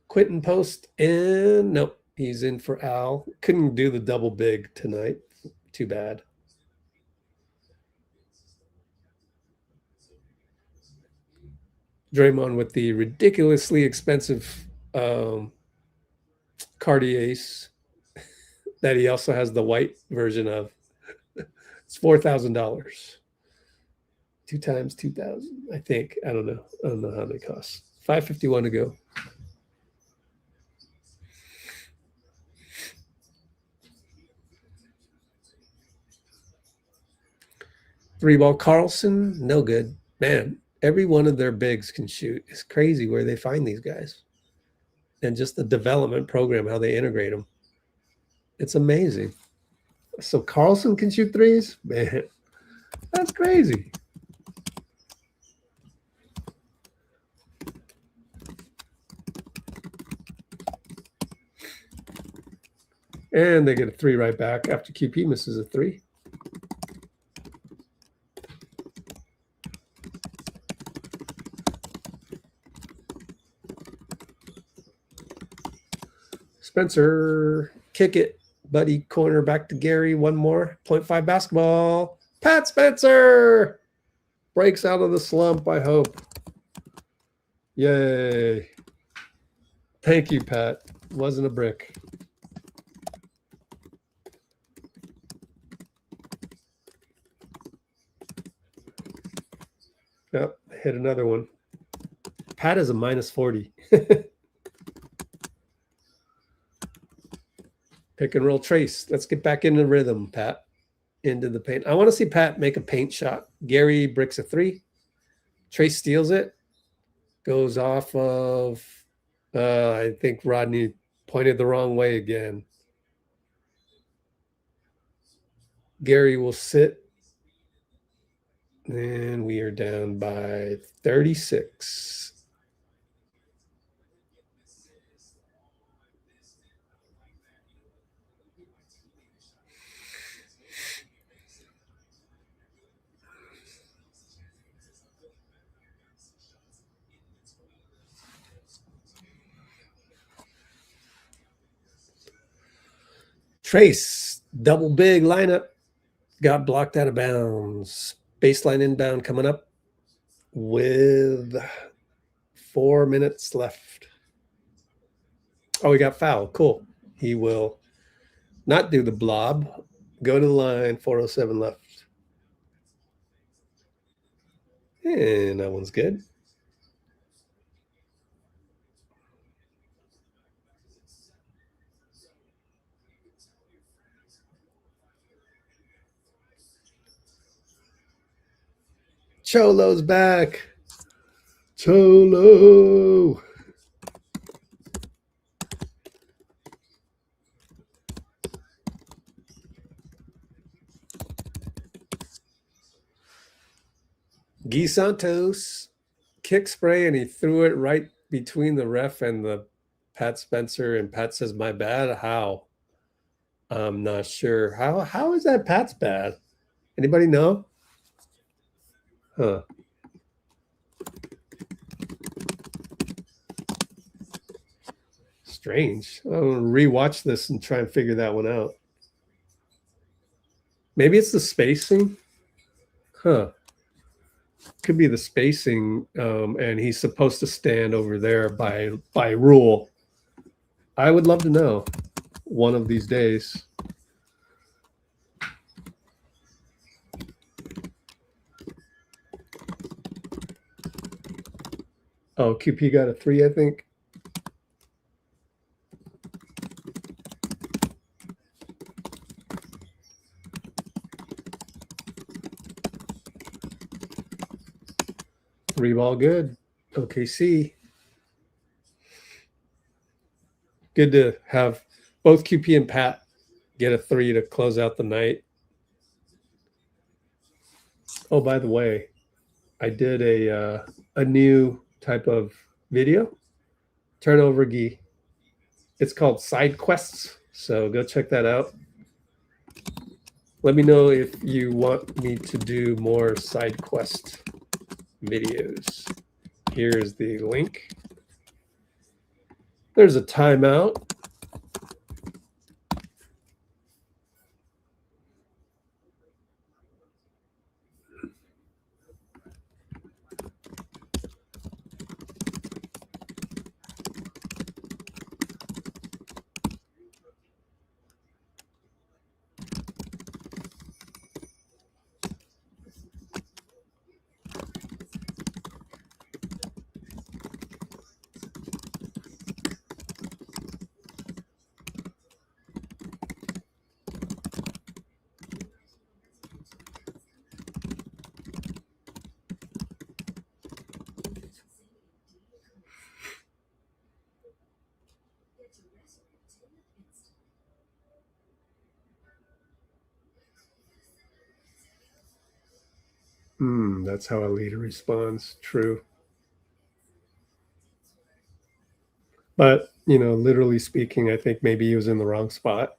Quinten post, and nope, he's in for Al. Couldn't do the double big tonight. Too bad. Draymond with the ridiculously expensive Cartiers that he also has the white version of. It's $4,000. 2 times 2,000, I think. I don't know. I don't know how they cost. $551 to go. Three ball Carlson, no good. Man, every one of their bigs can shoot. It's crazy where they find these guys. And just the development program, how they integrate them. It's amazing. So Carlson can shoot 3s? Man, that's crazy. And they get a 3 right back after QP misses a 3. Spencer, kick it. Buddy, corner back to Gary. 1 more. 0.5 basketball. Pat Spencer breaks out of the slump, I hope. Yay. Thank you, Pat. Wasn't a brick. Yep, hit another one. Pat is a minus 40. Pick and roll trayce. Let's get back into rhythm, Pat. Into the paint. I want to see Pat make a paint shot. Gary bricks a 3. Trayce steals it. Goes off of I think Rodney pointed the wrong way again. Gary will sit. And we are down by 36. Trayce, double big lineup. Got blocked out of bounds. Baseline inbound coming up with 4 minutes left. Oh, he got fouled. Cool. He will not do the blob. Go to the line. 4:07 left. And that one's good. Cholo's back. Cholo. Guy Santos kick spray, and he threw it right between the ref and the Pat Spencer, and Pat says, "My bad." How? I'm not sure. How is that Pat's bad? Anybody know? Huh. Strange. I'm gonna rewatch this and try and figure that one out. Maybe it's the spacing. Huh. Could be the spacing, and he's supposed to stand over there by rule. I would love to know one of these days. Oh, QP got a 3, I think. Three ball good. OKC. Good to have both QP and Pat get a 3 to close out the night. Oh, by the way, I did a new type of video. Turnover Gi. It's called Side Quests. So go check that out. Let me know if you want me to do more side quest videos. Here's the link. There's a timeout. That's how a leader responds. True. But, you know, literally speaking, I think maybe he was in the wrong spot.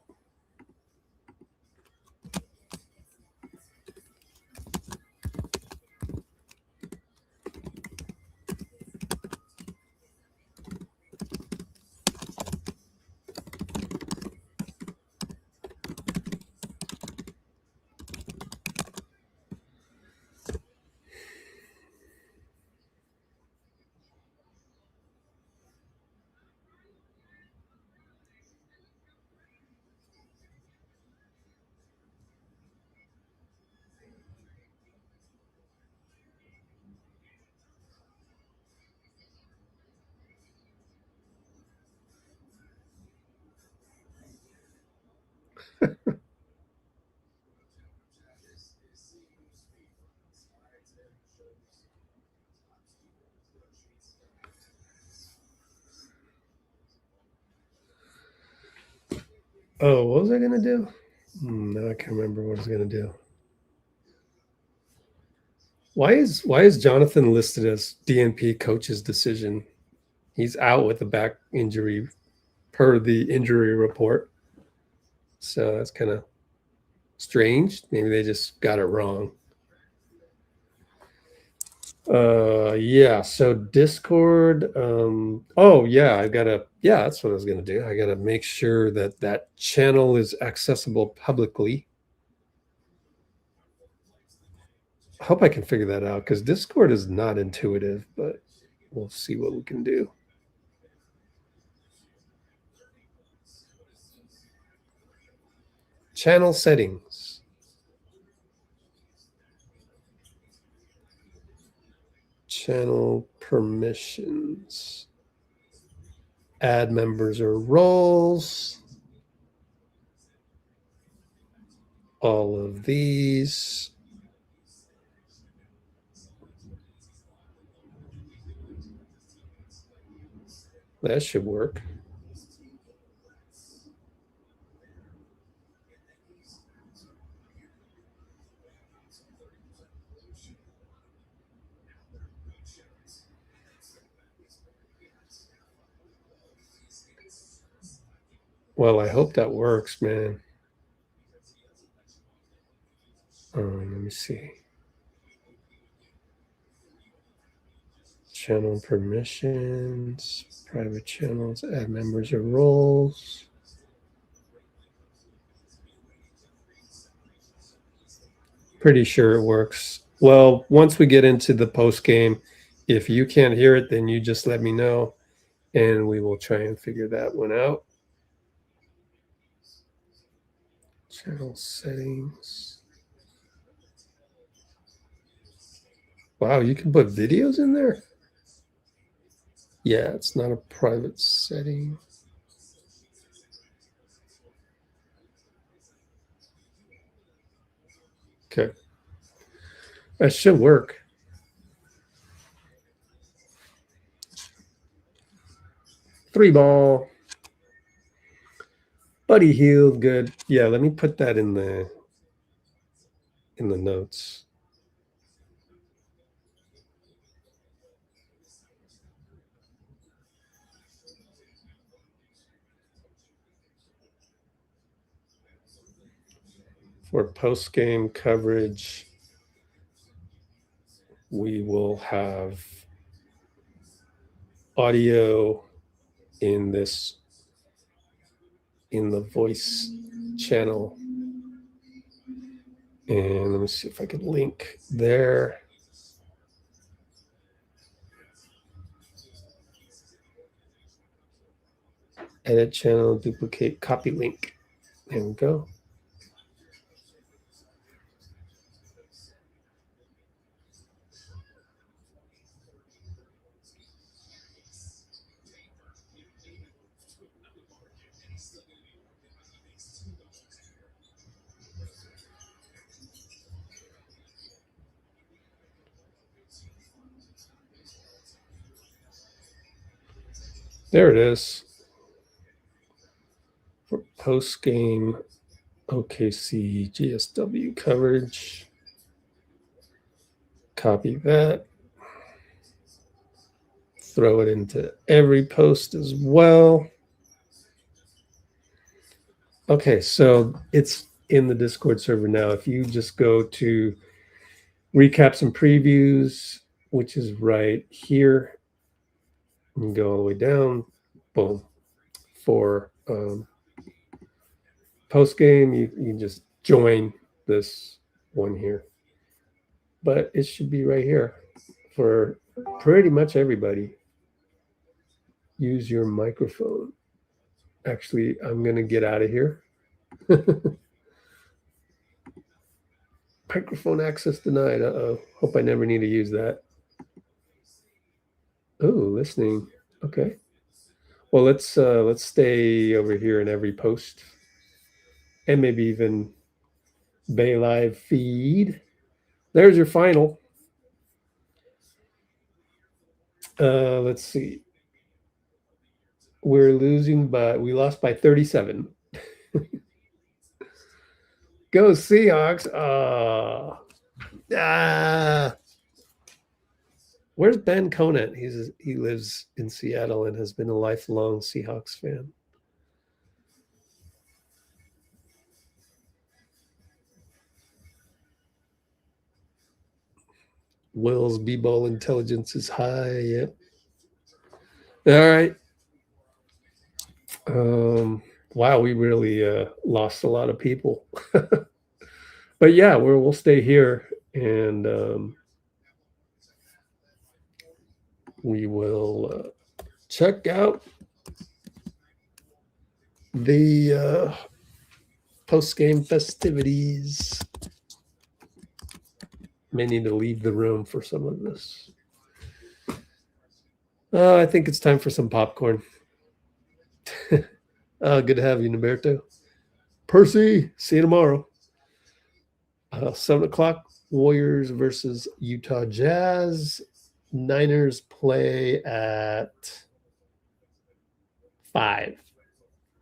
Oh, what was I gonna do? No, I can't remember what I was gonna do. Why is Jonathan listed as DNP coach's decision? He's out with a back injury per the injury report. So that's kind of strange. Maybe they just got it wrong. Yeah, so Discord, oh yeah, that's what I was gonna do. I gotta make sure that that channel is accessible publicly. I hope I can figure that out because Discord is not intuitive, but we'll see what we can do. Channel settings. Channel permissions. Add members or roles. All of these. That should work. Well, I hope that works, man. Let me see. Channel permissions, private channels, add members or roles. Pretty sure it works. Well, once we get into the post game, if you can't hear it, then you just let me know and we will try and figure that one out. Channel settings. Wow, you can put videos in there? Yeah, it's not a private setting. Okay. That should work. Three ball. Buddy Hield, good. Yeah, let me put that in the notes. For post-game coverage, we will have audio in the voice channel. And let me see if I can link there. Edit channel, duplicate, copy link. There we go. There it is. For post-game OKC GSW coverage. Copy that. Throw it into every post as well. Okay, so it's in the Discord server now. If you just go to recaps and previews, which is right here, and go all the way down, boom. For post game, you just join this one here. But it should be right here for pretty much everybody. Use your microphone. Actually, I'm going to get out of here. Microphone access denied. Uh-oh. Hope I never need to use that. Oh, listening. Okay. Well, let's stay over here in every post. And maybe even Bay Live feed. There's your final. Let's see. We lost by 37. Go Seahawks. Where's Ben Conant? He lives in Seattle and has been a lifelong Seahawks fan. Will's b-ball intelligence is high. Yep. All right. Wow, we really lost a lot of people. But yeah, we'll stay here and we will check out the post-game festivities. May need to leave the room for some of this. I think it's time for some popcorn. Good to have you, Norberto. Percy, see you tomorrow. 7 o'clock, Warriors versus Utah Jazz. Niners play at 5.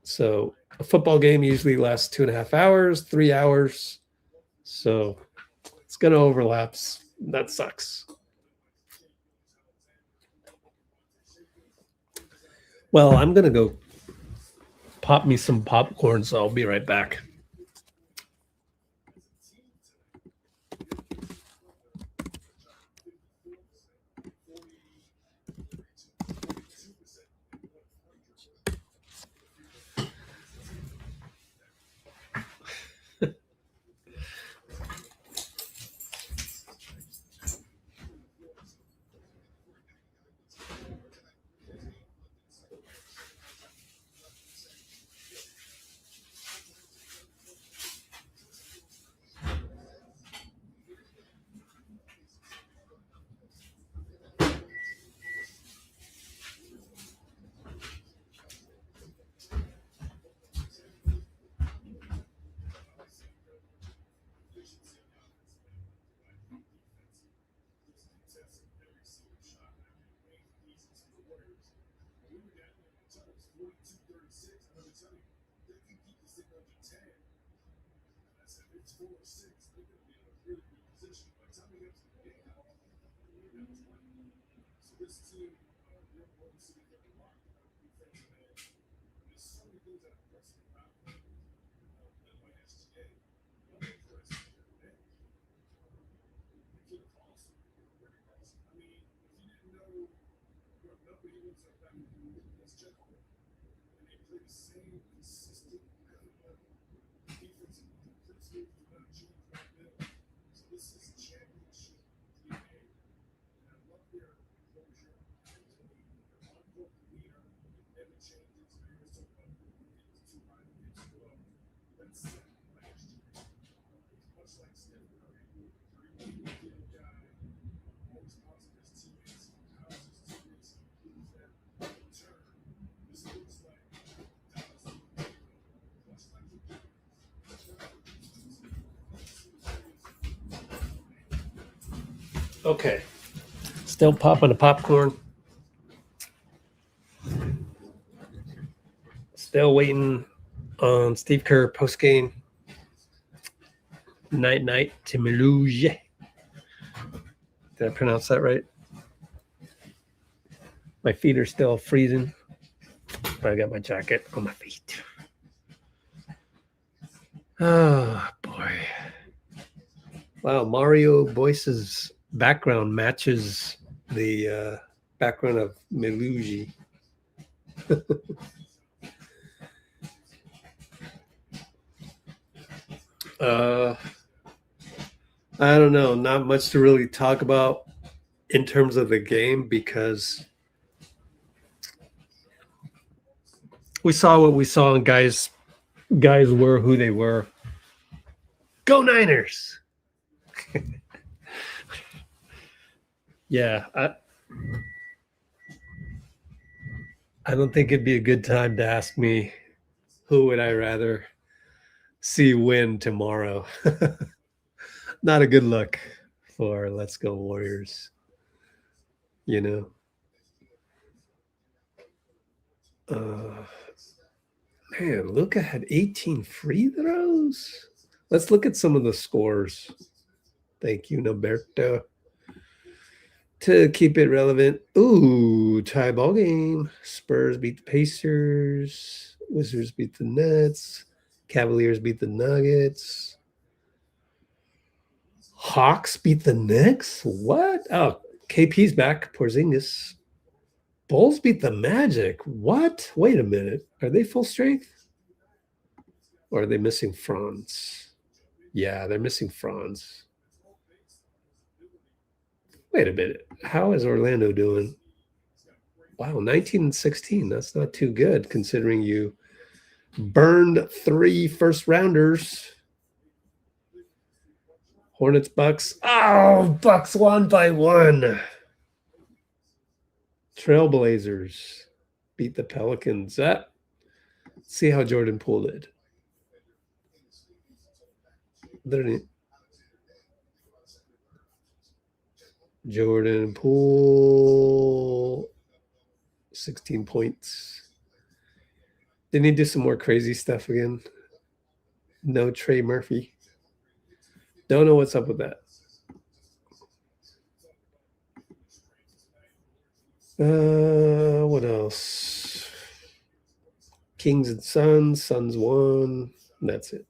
So a football game usually lasts 2.5 hours, 3 hours. So it's going to overlap. That sucks. Well, I'm going to go pop me some popcorn, so I'll be right back. Okay. Still popping the popcorn. Still waiting on Steve Kerr post-game. Night to Meluge. Did I pronounce that right? My feet are still freezing. But I got my jacket on my feet. Oh, boy. Wow, Mario Boyce's background matches the background of Meluge. I don't know. Not much to really talk about in terms of the game because we saw what we saw, and guys were who they were. Go Niners! Yeah, I don't think it'd be a good time to ask me who would I rather see win tomorrow. Not a good look for Let's Go Warriors, you know. Man, Luka had 18 free throws. Let's look at some of the scores. Thank you, Noberto. To keep it relevant. Ooh, tie ball game. Spurs beat the Pacers. Wizards beat the Nets. Cavaliers beat the Nuggets. Hawks beat the Knicks? What? Oh, KP's back. Porzingis. Bulls beat the Magic. What? Wait a minute. Are they full strength? Or are they missing Franz? Yeah, they're missing Franz. Wait a minute. How is Orlando doing? Wow, 19-16. That's not too good considering you burned 3 first rounders. Hornets, Bucks. Oh, Bucks won by 1. Trailblazers beat the Pelicans. Let's see how Jordan Poole did. Jordan Poole, 16 points. Didn't he do some more crazy stuff again? No Trey Murphy. Don't know what's up with that. What else? Kings and Suns. Suns won. That's it.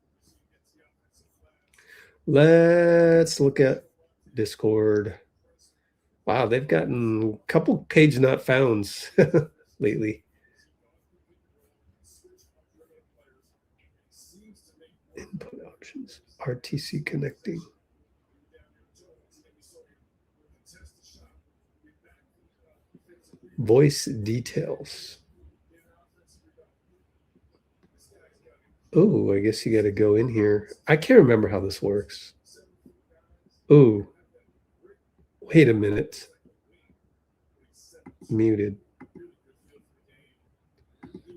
Let's look at Discord. Wow, they've gotten a couple cage not founds lately. Input options. RTC connecting. Voice details. Oh, I guess you got to go in here. I can't remember how this works. Oh, wait a minute. Muted.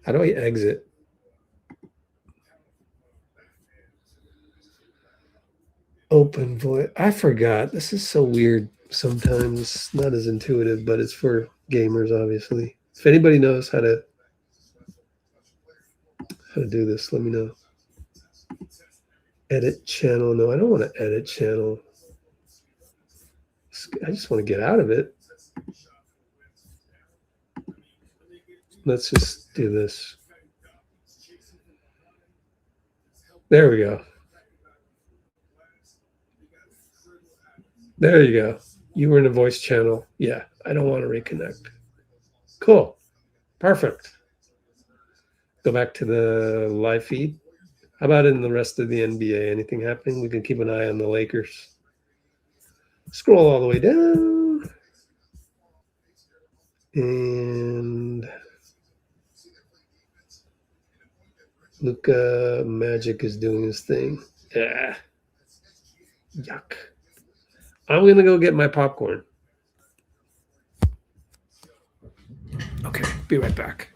How do I exit? Open voice. I forgot. This is so weird sometimes. Not as intuitive, but it's for gamers, obviously. If anybody knows how to do this, let me know. Edit channel. No, I don't want to edit channel. I just want to get out of it. Let's just do this. There we go. There you go. You were in a voice channel. Yeah, I don't want to reconnect. Cool. Perfect. Go back to the live feed. How about in the rest of the NBA? Anything happening? We can keep an eye on the Lakers. Scroll all the way down. And Luka Magic is doing his thing. Yeah. Yuck. I'm going to go get my popcorn. Okay, be right back.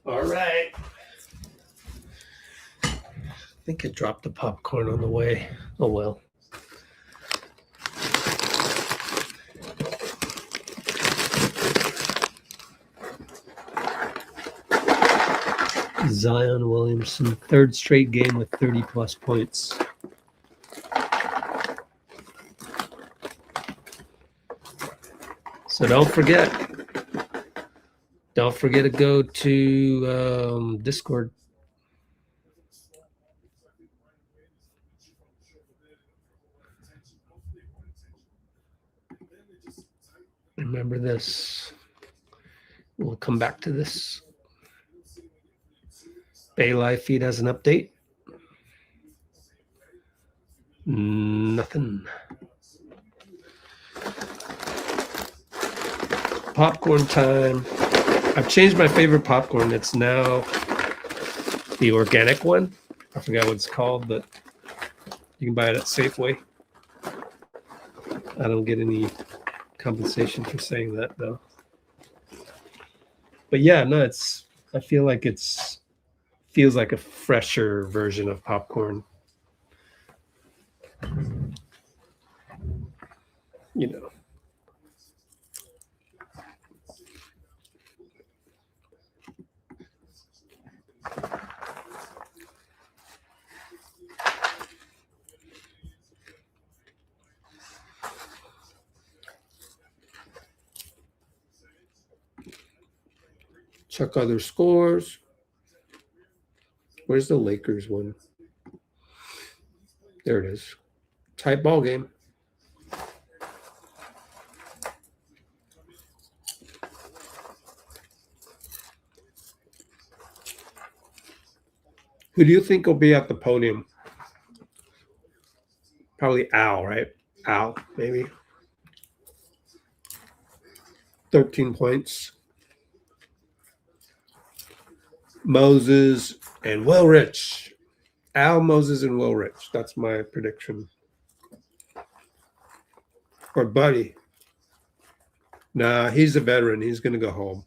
All right. I think I dropped the popcorn on the way. Oh, well. Zion Williamson, third straight game with 30-plus points. So don't forget to go to Discord. Remember this. We'll come back to this. Bay Live feed has an update. Nothing. popcorn time. I've changed my favorite popcorn. It's now the organic one. I forgot what it's called, but you can buy it at Safeway. I don't get any compensation for saying that though. But yeah, no, I feel like feels like a fresher version of popcorn. You know. Check other scores. Where's the Lakers one? There it is. Tight ball game. Who do you think will be at the podium? Probably Al, right? Al, maybe. 13 points. Moses and Will Rich. Al, Moses, and Will Rich. That's my prediction. Or Buddy. Nah, he's a veteran. He's going to go home.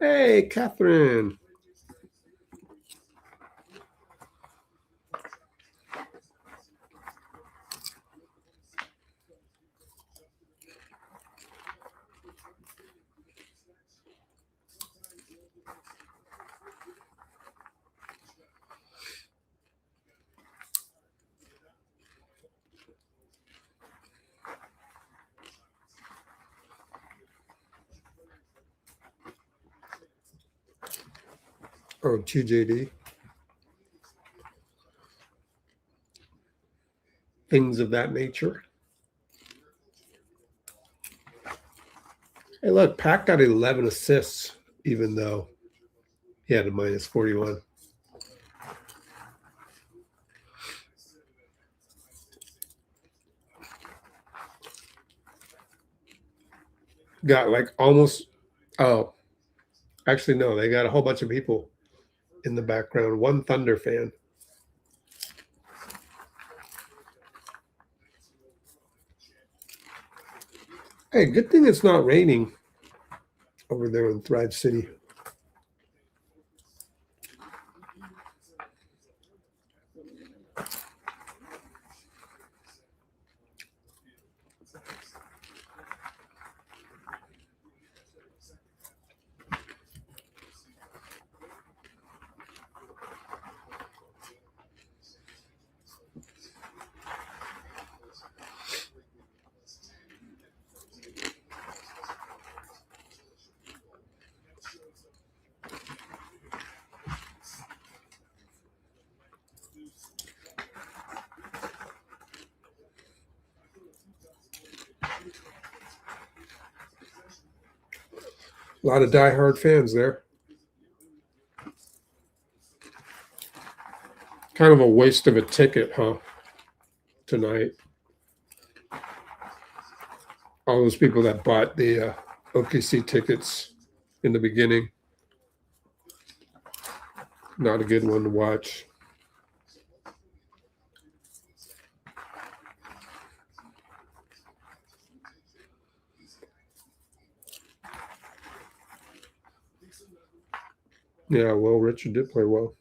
Hey, Catherine. Or TJD. Things of that nature. Hey, look, Pac got 11 assists, even though he had a minus 41. Got like almost, oh, actually, no, they got a whole bunch of people in the background. One Thunder fan. Hey, good thing it's not raining over there in Thrive City. A lot of diehard fans there. Kind of a waste of a ticket, huh? Tonight. All those people that bought the OKC tickets in the beginning. Not a good one to watch. Yeah, well, Richard did play well.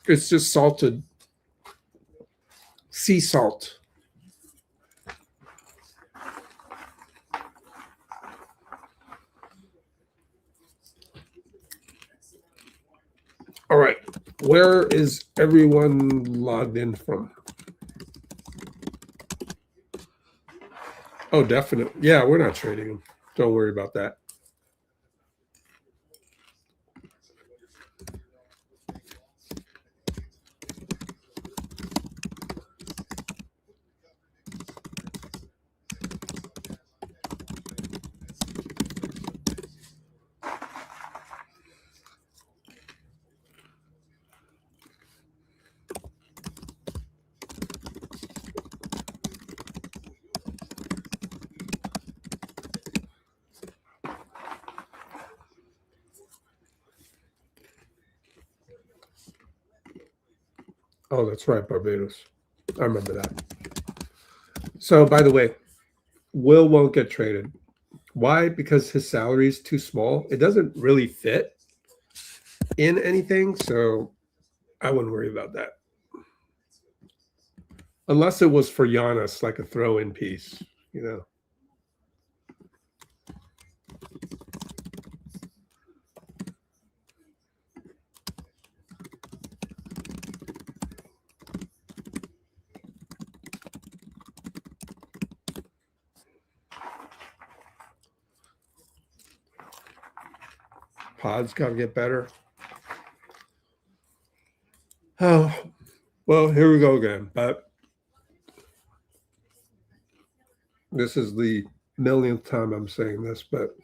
It's just salted sea salt. All right, where is everyone logged in from? Oh, definitely. Yeah, we're not trading them. Don't worry about that. Oh, that's right, Barbados. I remember that. So, by the way, Will won't get traded. Why? Because his salary is too small. It doesn't really fit in anything, so I wouldn't worry about that. Unless it was for Giannis, like a throw-in piece, you know. Podz got to get better. Oh, well, here we go again. But this is the millionth time I'm saying this, but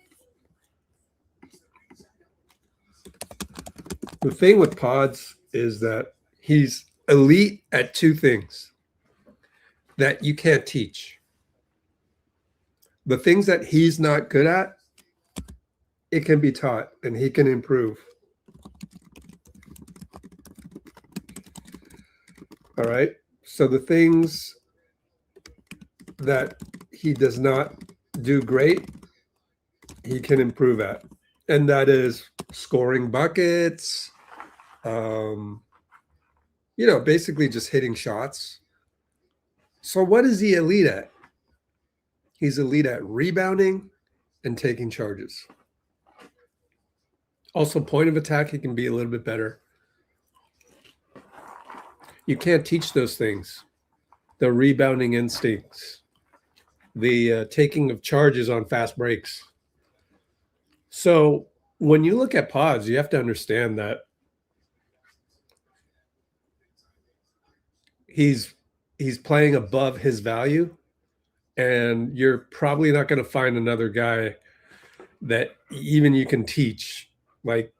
the thing with Podz is that he's elite at two things that you can't teach. The things that he's not good at, it can be taught and he can improve. All right. So the things that he does not do great, he can improve at. And that is scoring buckets, you know, basically just hitting shots. So what is he elite at? He's elite at rebounding and taking charges. Also, point of attack, he can be a little bit better. You can't teach those things. The rebounding instincts, the taking of charges on fast breaks. So when you look at Podz, you have to understand that he's playing above his value, and you're probably not going to find another guy that even you can teach. Like,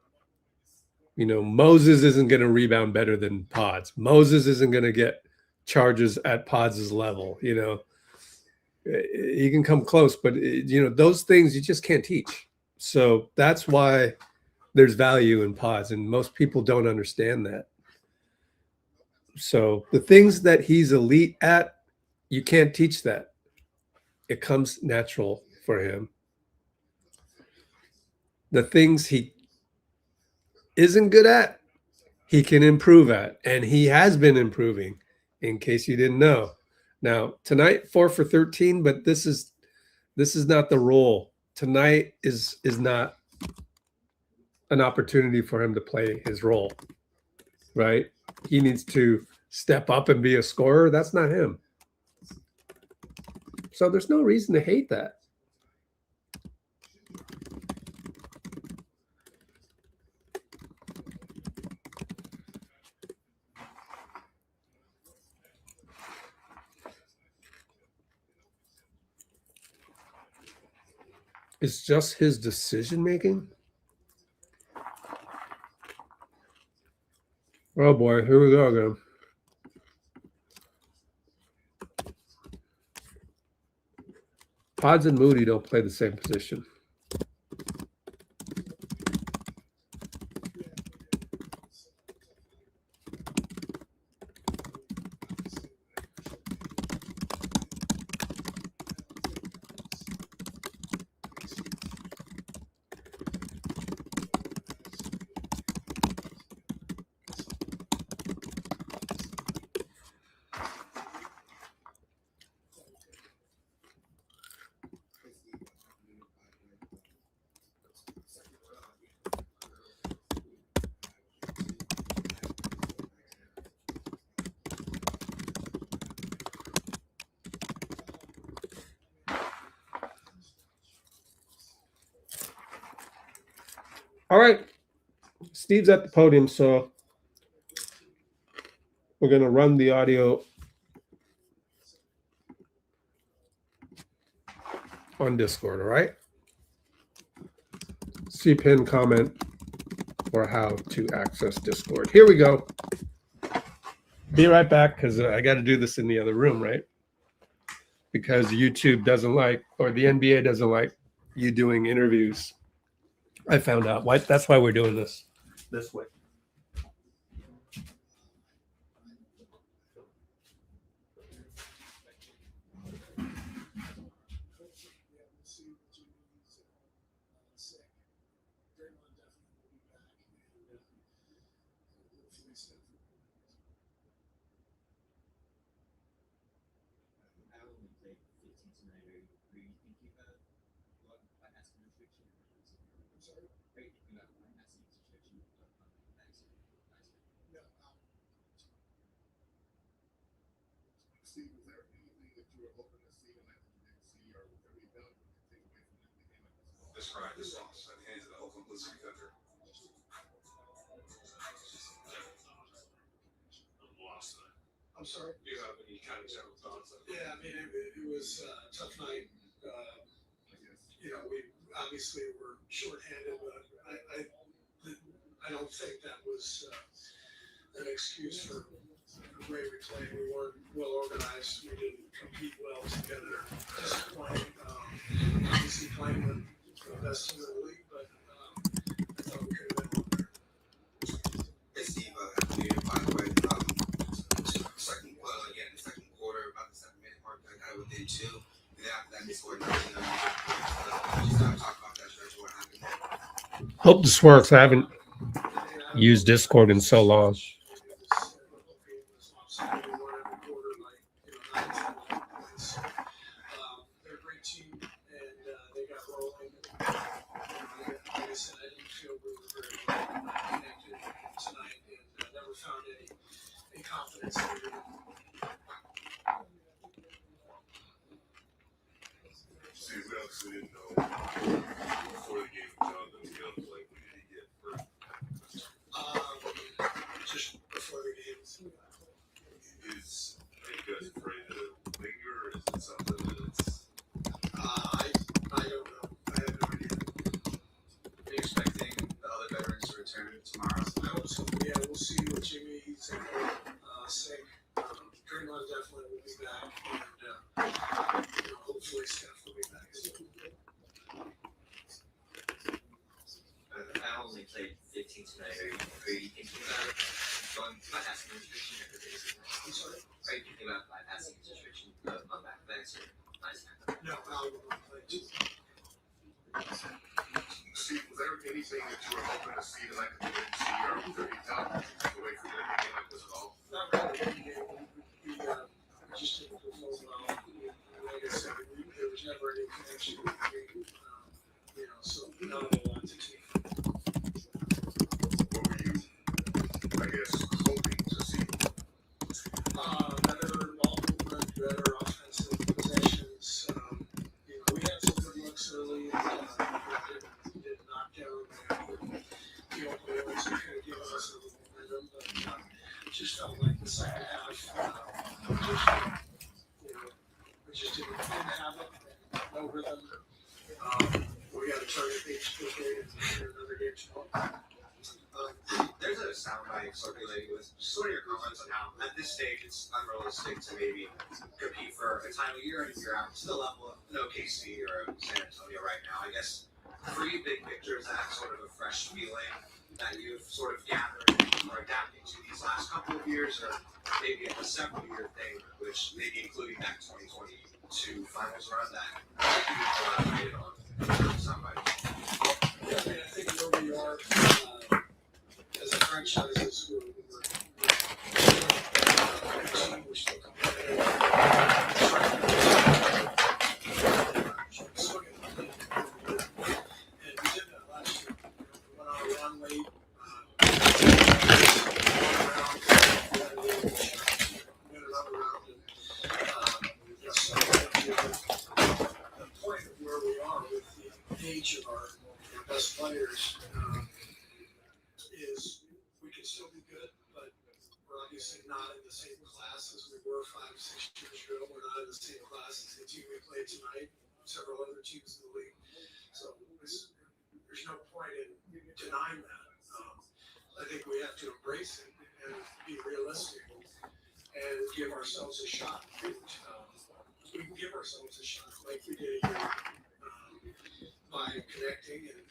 you know, Moses isn't going to rebound better than Podz. Moses isn't going to get charges at Podz's level. You know, he can come close, but you know, those things you just can't teach. So that's why there's value in Podz, and most people don't understand that. So the things that he's elite at, you can't teach that. It comes natural for him. The things he isn't good at, he can improve at, and he has been improving, in case you didn't know. Now, tonight, 4 for 13, but this is not the role. Tonight is not an opportunity for him to play his role, right? He needs to step up and be a scorer. That's not him. So there's no reason to hate that. It's just his decision making. Oh boy, here we go again. Podz and Moody don't play the same position. All right, Steve's at the podium, so we're going to run the audio on Discord, all right? See pin comment for how to access Discord. Here we go. Be right back, because I got to do this in the other room, right? Because YouTube doesn't like, or the NBA doesn't like you doing interviews. I found out. That's why we're doing this way. Steve, was there anything that you were hoping to see tonight that you didn't see, or was there any benefit you could take away from the game like this? Describe this loss at the hands of the Oakland Blizzard Thunder. Lost tonight. I'm sorry. Do you have any kind of general thoughts? Yeah, I mean, it was a tough night. You know, we obviously were shorthanded, but I don't think that was an excuse for the way we played. We weren't well organized. We didn't compete well together. Disappointing. Obviously playing with the best in the league, but I thought we could have been better. Hey Steve, by the way, second quarter, about the 7-minute mark, I got it within 2. And after that, they scored 19. Just talk about that stretch, what happened. Hope this works. I haven't used Discord in so long. They're a great team, and they got rolling. Like I said, I didn't feel we were very connected tonight, and never found any confidence in it. See, we obviously didn't know before the game was done that we got to play. We didn't get hurt. Just before the game. Are you guys afraid to linger, or is it something that's... I don't know. I have no idea. Are you expecting the other veterans to return tomorrow? I hope so. Yeah, we'll see what Jimmy sick. Draymond definitely will be back, and hopefully Steph will be back as well. I only played 15 tonight. Are you thinking about going bypassing the restriction? I'm sorry? Are you thinking about bypassing the restriction on back-to-backs or nice? No, I will not play. Steve, was there anything that you were hoping to see tonight that you didn't see, or was there any doubt that you took away from the game like this at all? Not really. We just didn't perform well. Like I said, there was never any connection between, so not a lot to take. What were you, I guess, hoping to see? Better ball movement, better offensive possessions. We had some good looks early, and did knock down the open ones that could have given us a little momentum, but just felt like the second half, we just didn't have it, no rhythm. We got to turn the page quickly and another game tomorrow. There's a soundbite circulating with sort of your comments on how at this stage it's unrealistic to maybe compete for a title year in and year out to the level of an OKC or a San Antonio right now. I guess for you, big picture, is that sort of a fresh feeling that you've sort of gathered or adapted to these last couple of years, or maybe a several-year thing, which maybe including that 2022 finals run that you elaborated on somebody? Yeah, I mean, I think where we are as a franchise is we're still competitive. And we did that last year. We went on a run late. Win another round. So the point of where we are with the age of our best players is we can still be good, but we're obviously not in the same class as we were 5-6 years ago. We're not in the same class as the team we played tonight, several other teams in the league. So there's no point in denying that. I think we have to embrace it and be realistic and give ourselves a shot. We can give ourselves a shot like we did here by connecting and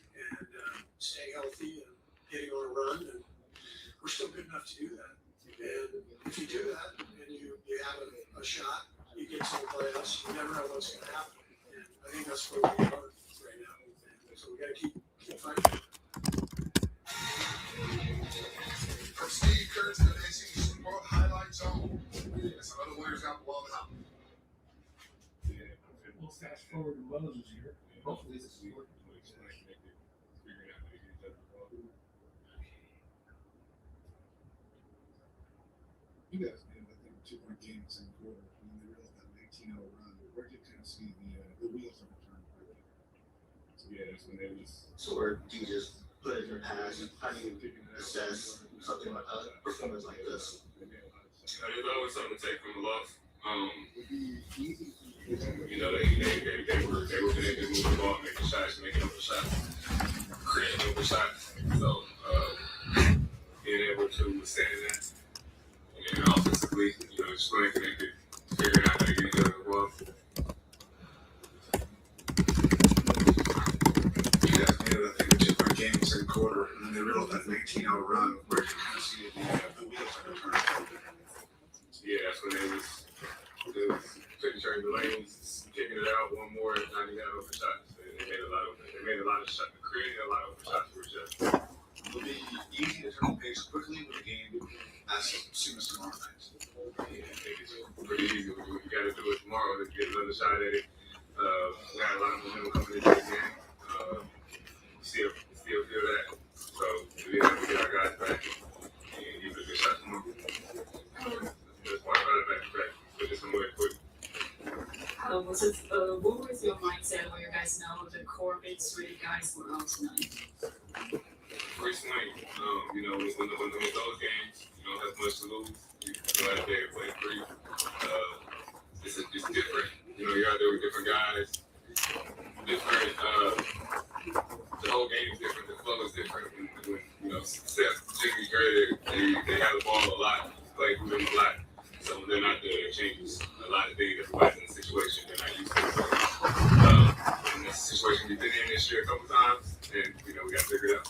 staying healthy and getting on a run, and we're still good enough to do that. And if you do that and you have a shot, you get to the playoffs, you never know what's going to happen. And I think that's where we are right now. And so we got to keep fighting. From Steve Kerr to the NCAA World Highlight Zone, and some other Warriors got blown up. We'll fast forward to Moses here. Hopefully this is working. Figuring out how to use that ball. You guys made, I think, 2-point game in the second quarter, and then they realized that 19-0 run. Where did you kind of see the wheels of return? Yeah, that's when they was. So where do you just put it in your pass? How do you assess something like a performance like this? There's always something to take from the loss. You know, they were able to move the ball, making shots, making open shots, creating open shots. So being able to withstand that, and offensively, you know, just playing connected, figuring out how to get each other the ball. You guys made it, I think, a 2-point game in the second quarter, and then they realized that 19-0 run. Where did you kind of see the wheels of return? Yeah, that's when they was taking turn the lanes, kicking it out one more, and not even open shots. They made a lot of shots, creating a lot of open shots for just. Will it be easy to turn the pace quickly with a game as soon as tomorrow night? Yeah, I think it's pretty easy. We got to do it tomorrow to get another shot at it. We got a lot of momentum coming into the game. Still feel that. So we have to get our guys back and give it a good shot tomorrow. That's part about it back. Put this somewhere quick. What was your mindset when you guys know the core big three guys were out tonight? Free swing. You know, when those games, you don't have much to lose. You go out there and play free. It's different. You know, you're out there with different guys. Different. The whole game is different. The flow is different. When you know, Steph, Jimmy, Kerr, they have the ball a lot. Play with them a lot. So when they're not there, it changes a lot of things. Everybody's in the situation they're not used to. In this situation we've been in this year a couple times, and you know we got to figure it out.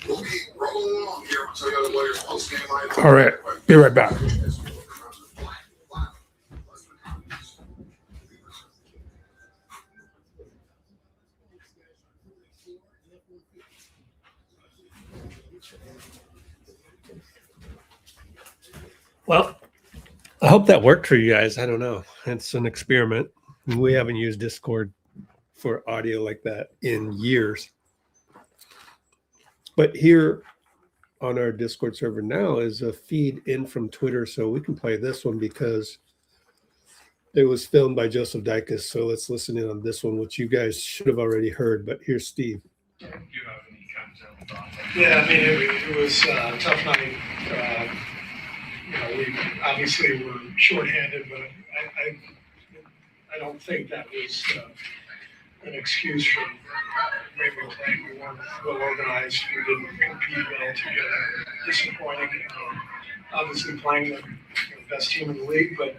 We'll keep rolling along here until the other Warriors post-game live. All right, be right back. Well, I hope that worked for you guys. I don't know. It's an experiment. We haven't used Discord for audio like that in years. But here on our Discord server now is a feed in from Twitter. So we can play this one because it was filmed by Joseph Dicus. So let's listen in on this one, which you guys should have already heard. But here's Steve. Do you have any comments on thoughts? Yeah, I mean, it was a tough night. You know, we obviously were shorthanded, but I don't think that was an excuse for the way we played. We weren't well organized. We didn't compete well together. Disappointing. Obviously playing the best team in the league, but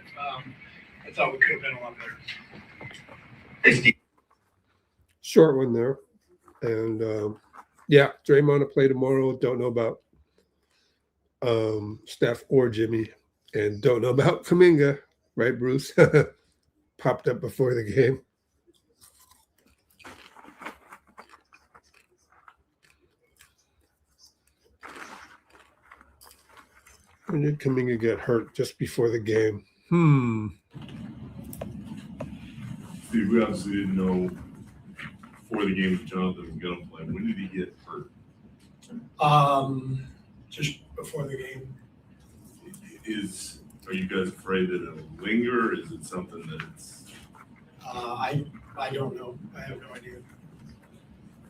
I thought we could have been a lot better. Short one there. And yeah, Draymond to play tomorrow. Don't know about Steph or Jimmy, and don't know about Kuminga, right, Bruce? Popped up before the game. When did Kuminga get hurt? Just before the game. Steve, we obviously didn't know before the game if Jonathan was going to play. When did he get hurt? Just before the game. Are you guys afraid that it'll linger? Is it something that it's? I don't know. I have no idea.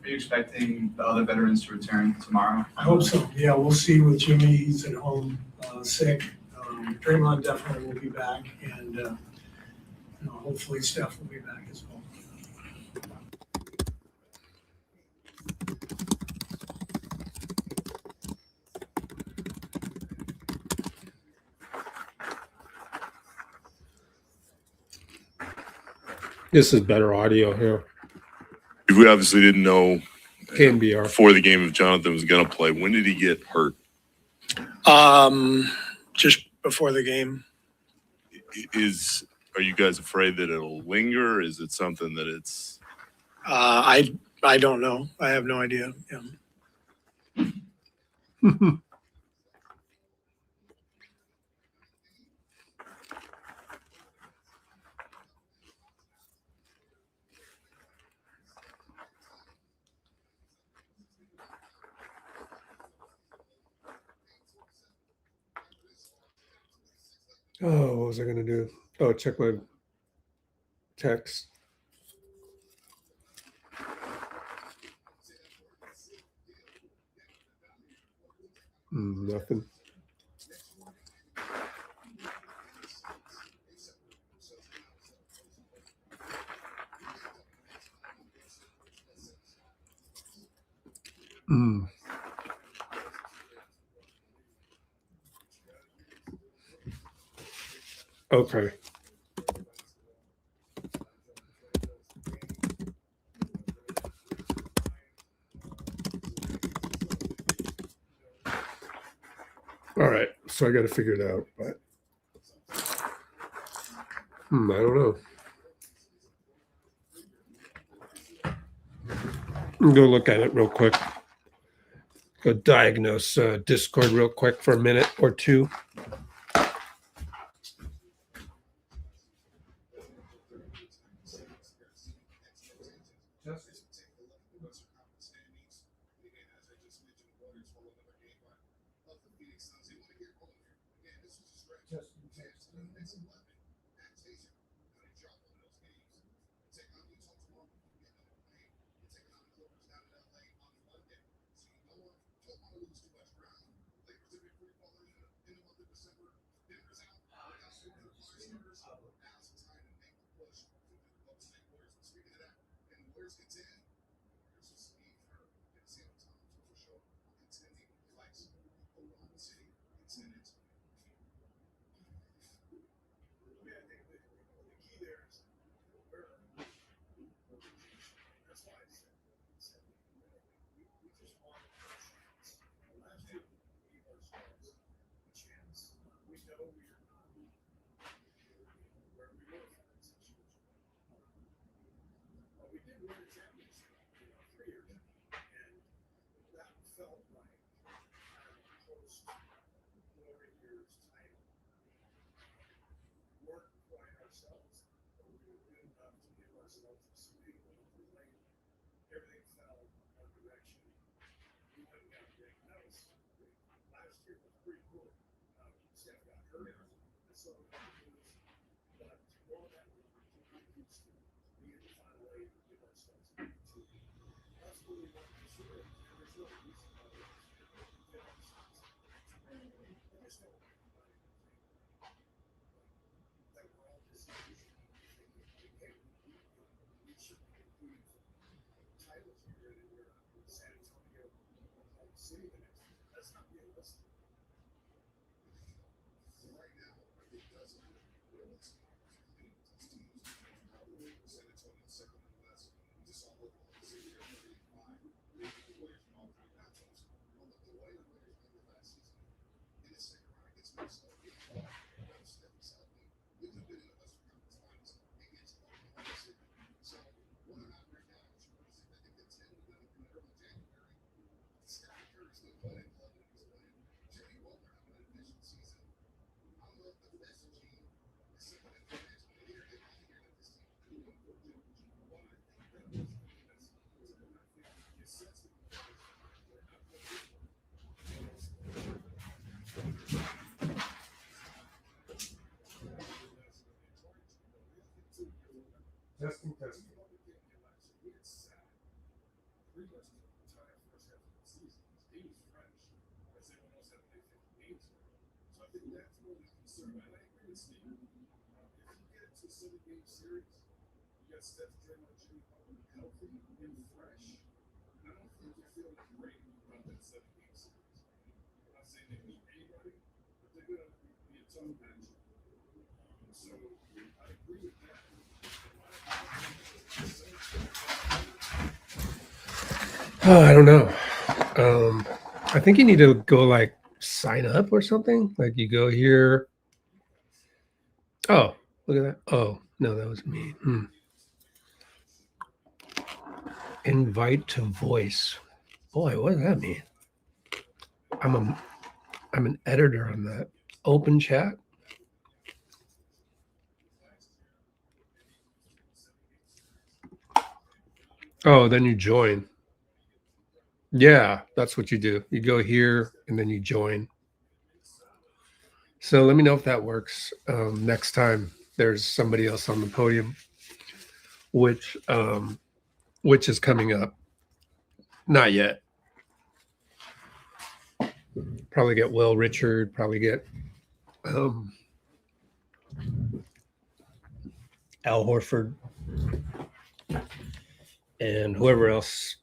Are you expecting the other veterans to return tomorrow? I hope so. Yeah, we'll see with Jimmy. He's at home sick. Draymond definitely will be back, and hopefully Steph will be back as well. This is better audio here. We obviously didn't know KNBR. before the game if Jonathan was going to play. When did he get hurt? Just before the game. Are you guys afraid that it'll linger? Is it something that it's? I don't know. I have no idea. Yeah. Oh, what was I going to do? Oh, check my text. Nothing. Okay. All right, so I got to figure it out, but I don't know. Go look at it real quick. Go diagnose Discord real quick for a minute or two. Testing. Steph, Dray, healthy and fresh. I don't think you're feeling great about that 7-game series. I'm not saying they beat anybody, but they're going to be a tough matchup. So I agree with that. I don't know. I think you need to go like sign up or something. Like you go here. Oh, look at that. Oh, no, that was me. Invite to voice. Boy, what does that mean? I'm an editor on that. Open chat. Oh, then you join. Yeah, that's what you do. You go here and then you join. So let me know if that works. Next time there's somebody else on the podium, which is coming up. Not yet. Probably get Will Richard. Probably get Al Horford, and whoever else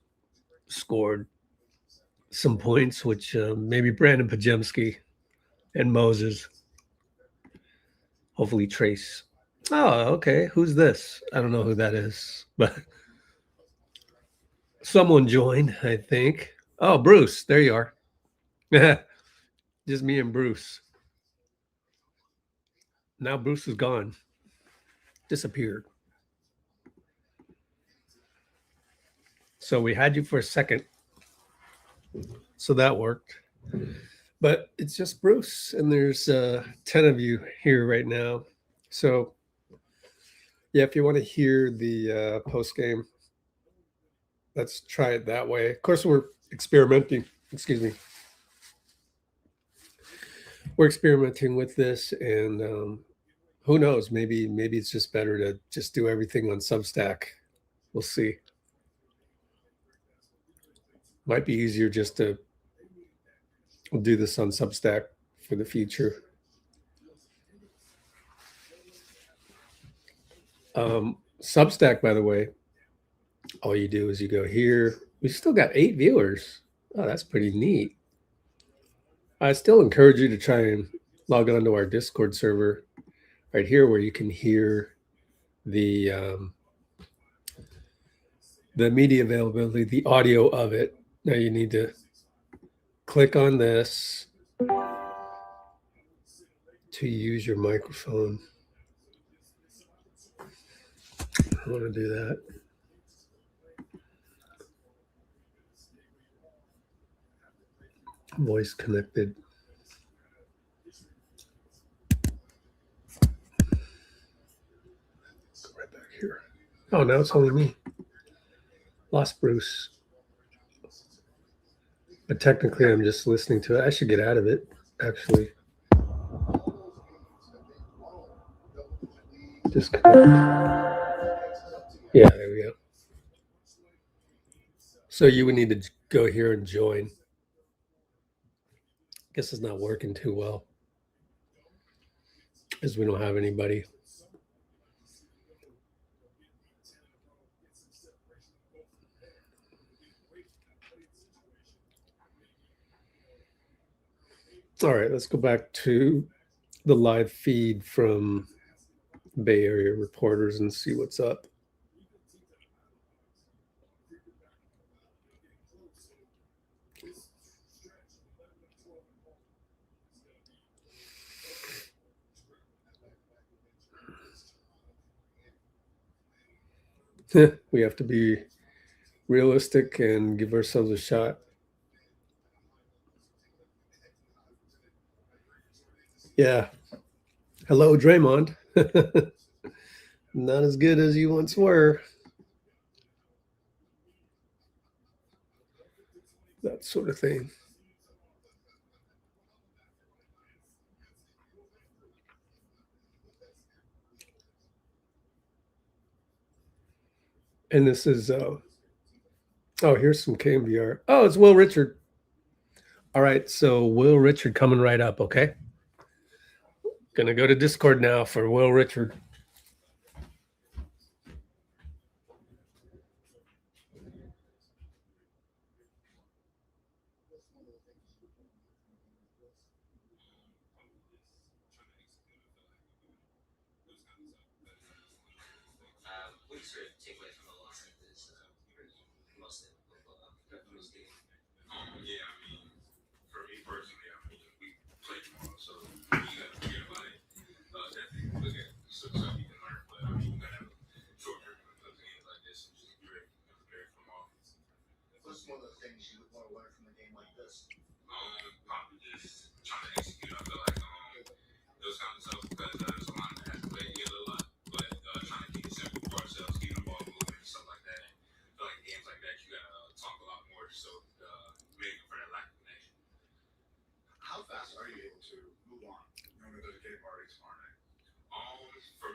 scored some points, which maybe Brandon Pajemski and Moses. Hopefully Trayce. Oh, okay. Who's this? I don't know who that is, but someone joined, I think. Oh, Bruce. There you are. Just me and Bruce. Now Bruce is gone. Disappeared. So we had you for a second. So that worked. But it's just Bruce, and there's 10 of you here right now. So, yeah, if you want to hear the post game, let's try it that way. Of course, we're experimenting. Excuse me. We're experimenting with this, and who knows? Maybe it's just better to just do everything on Substack. We'll see. Might be easier just to do this on Substack for the future. Substack, by the way, all you do is you go here. We still got 8 viewers. Oh, that's pretty neat. I still encourage you to try and log on to our Discord server right here, where you can hear the media availability, the audio of it. Now you need to click on this to use your microphone. I want to do that. Voice connected. Go right back here. Oh, now it's only me. Lost Bruce. But technically, I'm just listening to it. I should get out of it, actually. Disconnect. Yeah, there we go. So you would need to go here and join. Guess it's not working too well, as we don't have anybody. All right, let's go back to the live feed from Bay Area reporters and see what's up. We have to be realistic and give ourselves a shot. Yeah. Hello, Draymond. Not as good as you once were. That sort of thing. And this is, oh, here's some KMVR. Oh, it's Will Richard. All right, so Will Richard coming right up, okay? Gonna go to Discord now for Will Richard. Yeah, I mean, for me personally, I mean, we play tomorrow, so you got to forget about it. Definitely look at some stuff you can learn, but I mean, you got to have a short term when it comes to games like this and just be ready and prepare for tomorrow. What's one of the things you would want to learn from a game like this? Probably just trying to execute. I feel like it was kind of tough because there's a lot that has to play together a lot, but trying to keep it simple for ourselves, keep the ball moving.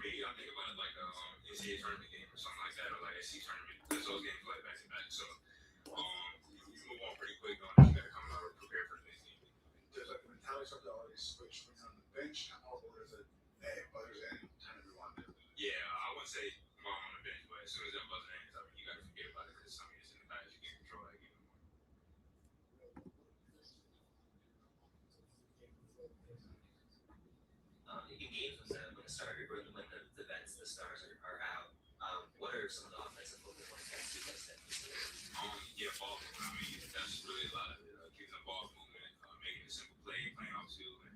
me, I think about it like a NCAA tournament game or something like that, or like SC tournament, because those games play back to back. So you move on pretty quick on it. You gotta come out and prepare for the next game. There's like a mentality already switch when you're on the bench now, or is it, hey, buzzers in, time to move on? Yeah, I wouldn't say mom on the bench, but as soon as that buzzer ends, I mean, you gotta forget about it because I mean, it's in the past. You can control that game more. In games when the starter, when the vets, the stars are out, what are some of the offensive focal points that you guys set? Yeah, ball movement. I mean, that's really a lot of it. Keeping the ball movement, making a simple play, playing out two, and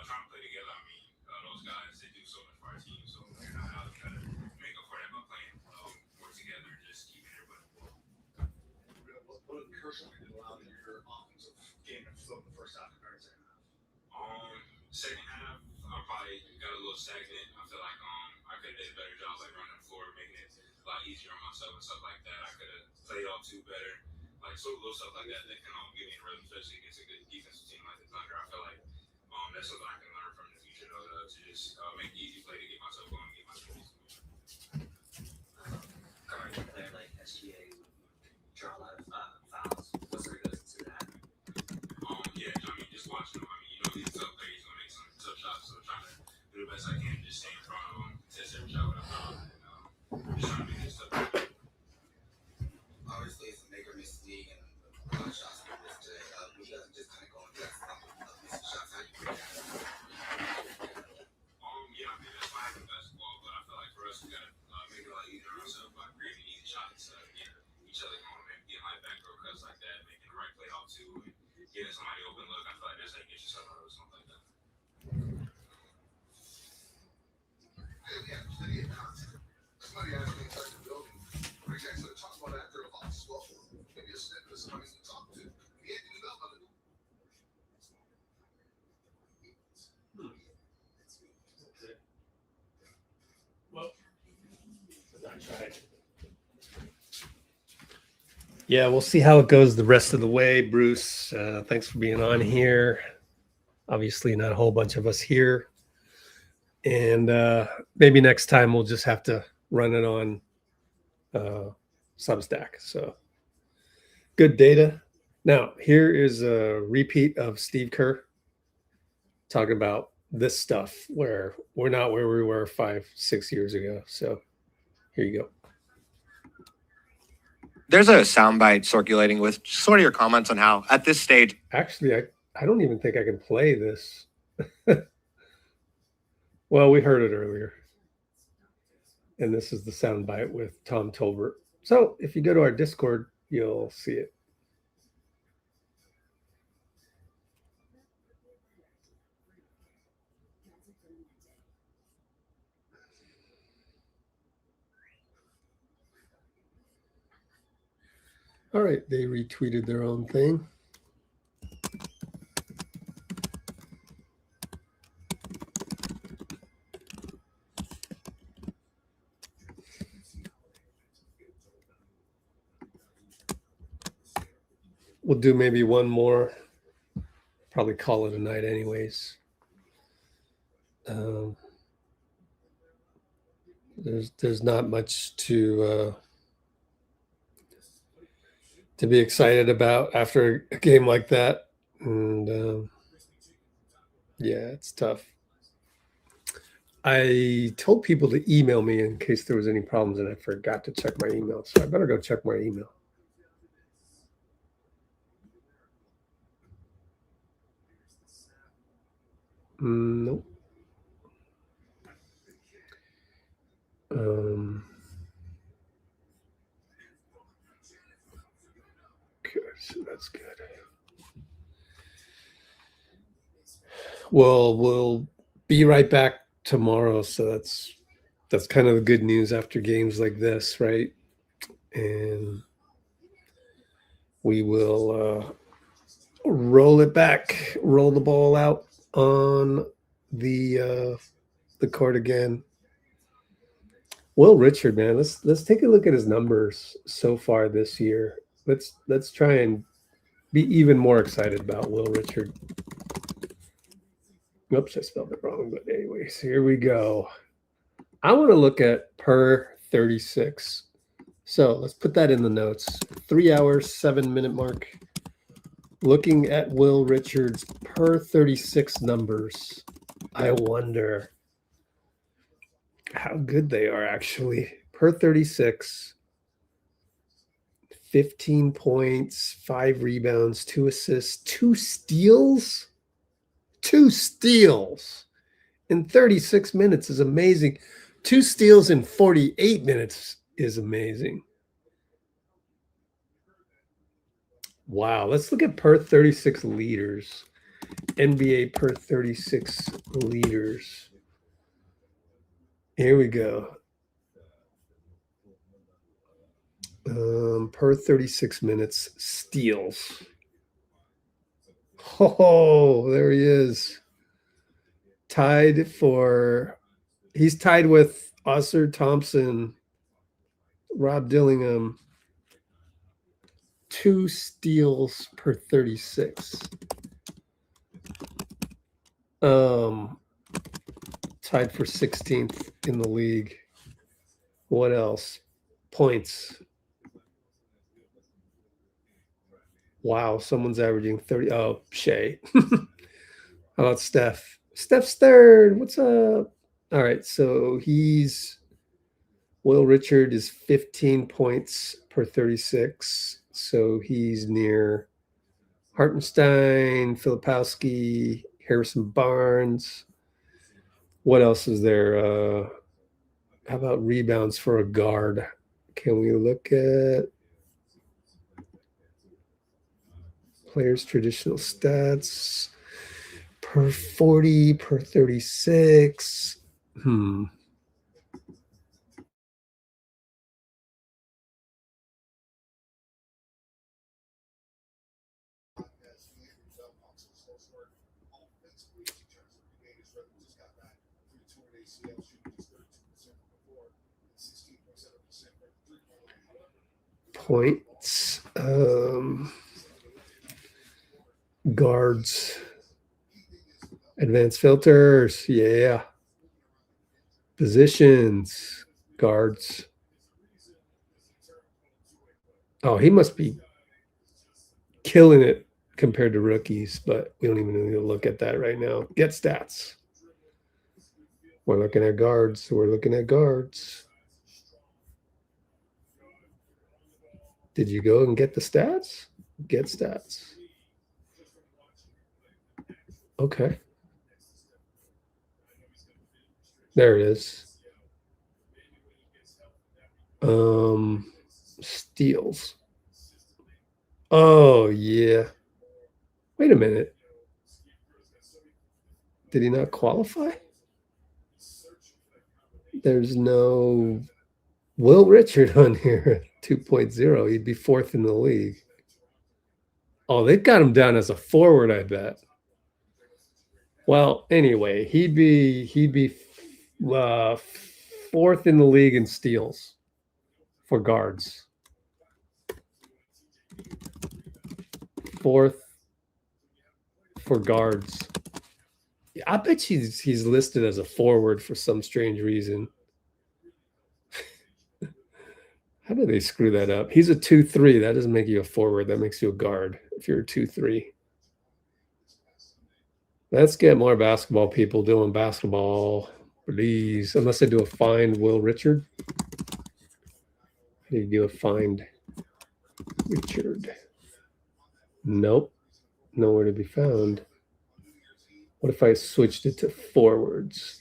trying to play together. I mean, those guys, they do so much for our team. So you know how to kind of make up for that by playing more together and just keeping everybody involved. What did Kerr did allow your offensive game to flip the first half compared to second half? Second half, I probably got a little stagnant. I feel like I could have did a better job like running the floor, making it a lot easier on myself and stuff like that. I could have played off two better, like so little stuff like that that can give me a rhythm, especially against a good defensive team like the Thunder. I feel like that's something I can learn from in the future, though, to just make the easy play to get myself going and get my space. Guarding a player like SGA draw a lot of fouls. What sort of goes into that? Yeah, I mean, just watching him. I mean, you know, he's a tough player. He's gonna make some tough shots, so trying to do the best I can to just stay in front of him, test every shot with him, and just trying to make this stuff. Obviously, it's a make or miss league, and a lot of shots like this today. You guys are just kind of going against missing shots. How do you break that? Yeah, I mean, that's why I like basketball, but I feel like for us, we gotta make it a lot easier on ourselves by creating easy shots, getting each other going, and getting like back row cuts like that, making the right play off two, and getting somebody open look. I feel like that's how you get yourself out of something like that. Hey, we have plenty of content. Somebody asked me inside the building, what exactly to talk about after a box? Well, maybe a snippet of somebody to talk to. We had to develop it. Yeah, we'll see how it goes the rest of the way. Bruce, thanks for being on here. Obviously, not a whole bunch of us here. And maybe next time we'll just have to run it on Substack. So good data. Now, here is a repeat of Steve Kerr talking about this stuff where we're not where we were 5-6 years ago. So here you go. There's a soundbite circulating with sort of your comments on how at this stage. Actually, I don't even think I can play this. Well, we heard it earlier. And this is the soundbite with Tom Tolbert. So if you go to our Discord, you'll see it. All right, they retweeted their own thing. We'll do maybe one more. Probably call it a night anyways. There's not much to be excited about after a game like that. And yeah, it's tough. I told people to email me in case there was any problems, and I forgot to check my email. So I better go check my email. Nope. Good, so that's good. Well, we'll be right back tomorrow. So that's kind of the good news after games like this, right? And we will roll it back, roll the ball out on the court again. Will Richard, man, let's take a look at his numbers so far this year. Let's try and be even more excited about Will Richard. Oops, I spelled it wrong, but anyways, here we go. I want to look at per 36. So let's put that in the notes. 3 hours, 7-minute mark. Looking at Will Richards per 36 numbers. I wonder how good they are actually. Per 36, 15 points, 5 rebounds, 2 assists, 2 steals. 2 steals in 36 minutes is amazing. 2 steals in 48 minutes is amazing. Wow, let's look at per 36 leaders. NBA per 36 leaders. Here we go. Per 36 minutes, steals. Oh, there he is. He's tied with Oscar Thompson, Rob Dillingham. 2 steals per 36. Tied for 16th in the league. What else? Points. Wow, someone's averaging 30. Oh, Shai. How about Steph? Steph's third. What's up? All right, so Will Richard is 15 points per 36. So he's near Hartenstein, Filipowski, Harrison Barnes. What else is there? How about rebounds for a guard? Can we look at players' traditional stats? Per 40, per 36. Points. Guards. Advanced filters. Yeah. Positions. Guards. Oh, he must be killing it compared to rookies, but we don't even need to look at that right now. Get stats. We're looking at guards. We're looking at guards. Did you go and get the stats? Get stats. Okay. There it is. Steals. Oh, yeah. Wait a minute. Did he not qualify? There's no Will Richard on here, 2.0. He'd be 4th in the league. Oh, they've got him down as a forward, I bet. Well, anyway, he'd be 4th in the league in steals for guards. 4th for guards. I bet he's listed as a forward for some strange reason. How do they screw that up? He's a 2-3. That doesn't make you a forward. That makes you a guard if you're a 2-3. Let's get more basketball people doing basketball, please. Unless I do a find Will Richard. How do you do a find Richard? Nope. Nowhere to be found. What if I switched it to forwards?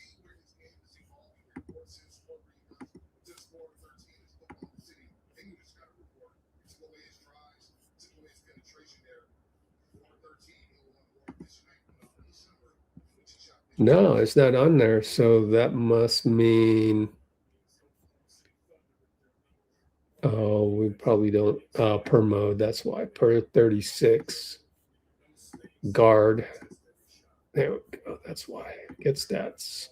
No, it's not on there. So that must mean, oh, we probably don't, per mode. That's why. Per 36. Guard. There we go. That's why. Get stats.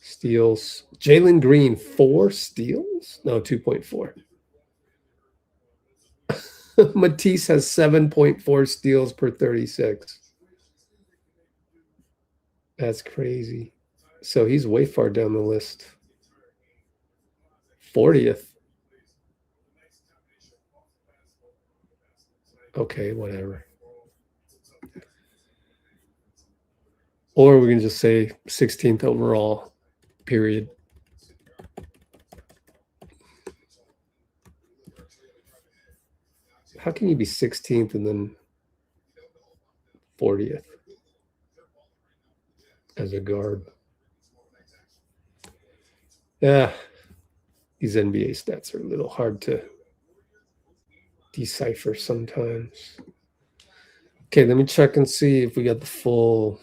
Steals. Jalen Green, 4 steals? No, 2.4. Matisse has 7.4 steals per 36. That's crazy. So he's way far down the list. 40th. Okay, whatever. Or we can just say 16th overall, period. How can you be 16th and then 40th as a guard? Yeah, these NBA stats are a little hard to decipher sometimes. Okay, let me check and see if we got the full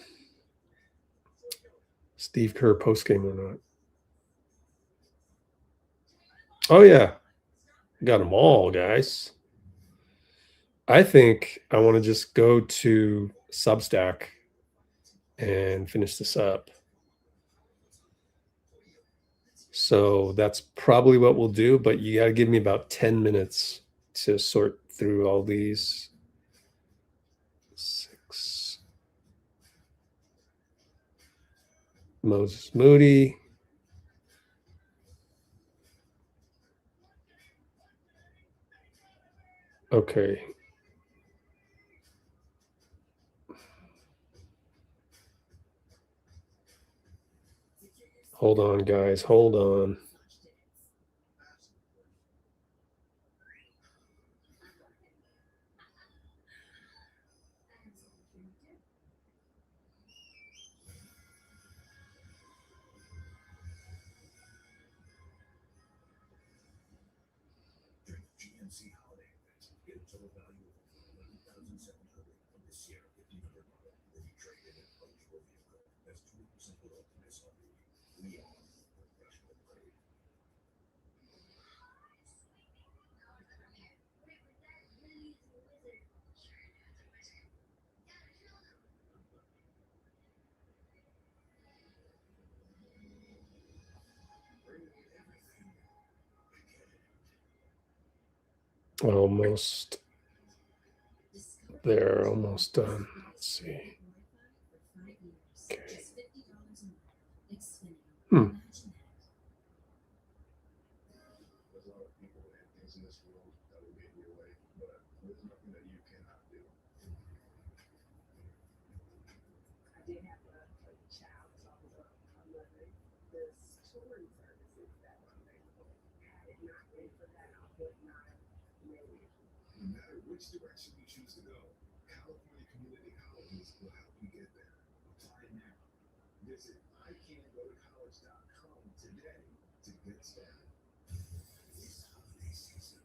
Steve Kerr postgame or not. Oh, yeah. Got them all, guys. I think I want to just go to Substack and finish this up. So that's probably what we'll do, but you got to give me about 10 minutes to sort through all these. 6. Moses Moody. Okay. Hold on, guys. Hold on. Almost there, almost done. Let's see. Okay. Which direction you choose to go, California Community Colleges will help you get there. Apply now. Visit iCan'tGoToCollege.com today to get started. This holiday season,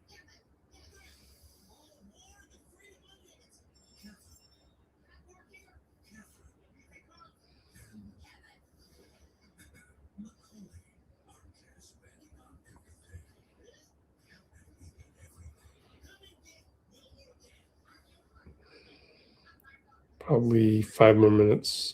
Probably 5 more minutes.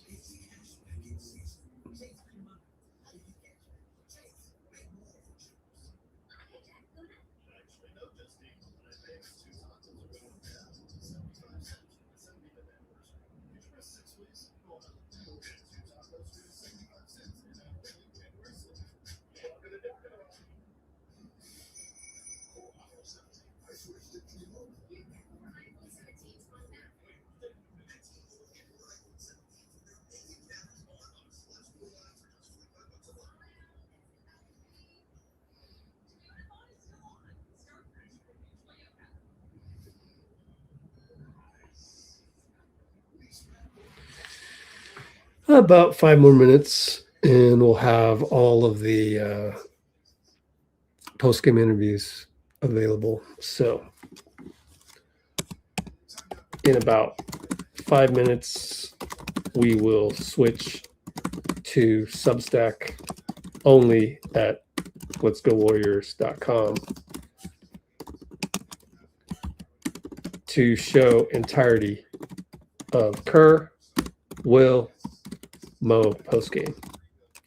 About 5 more minutes, and we'll have all of the post-game interviews available. So in about 5 minutes, we will switch to Substack only at letsgowarriors.com to show entirety of Kerr, Will, Mo postgame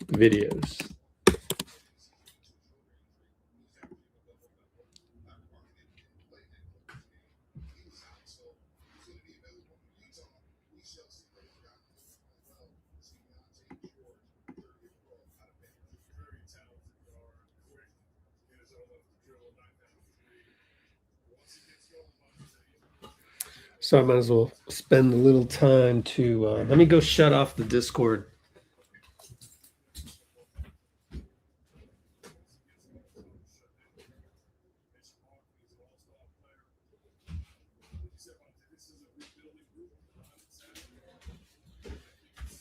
videos. So I might as well spend a little time to, let me go shut off the Discord.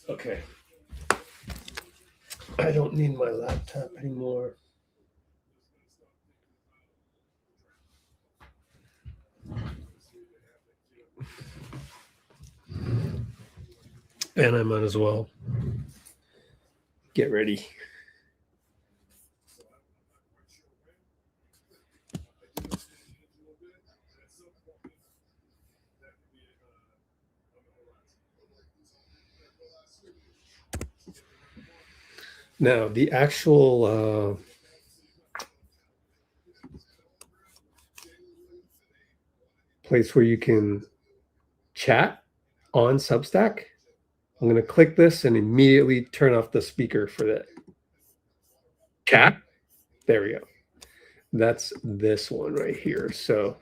Okay. I don't need my laptop anymore. And I might as well get ready. Now, the actual place where you can chat on Substack, I'm going to click this and immediately turn off the speaker for that. Chat. There we go. That's this one right here. So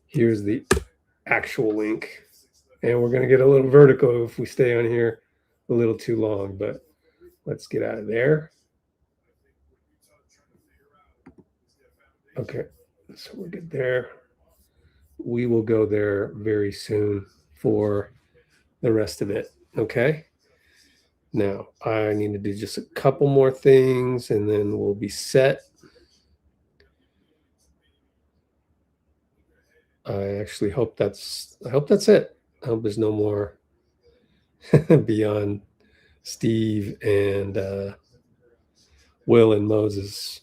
here's the actual link. And we're going to get a little vertical if we stay on here a little too long, but let's get out of there. Okay, so we're good there. We will go there very soon for the rest of it. Okay. Now I need to do just a couple more things and then we'll be set. I actually hope that's it. I hope there's no more beyond Steve and Will and Moses.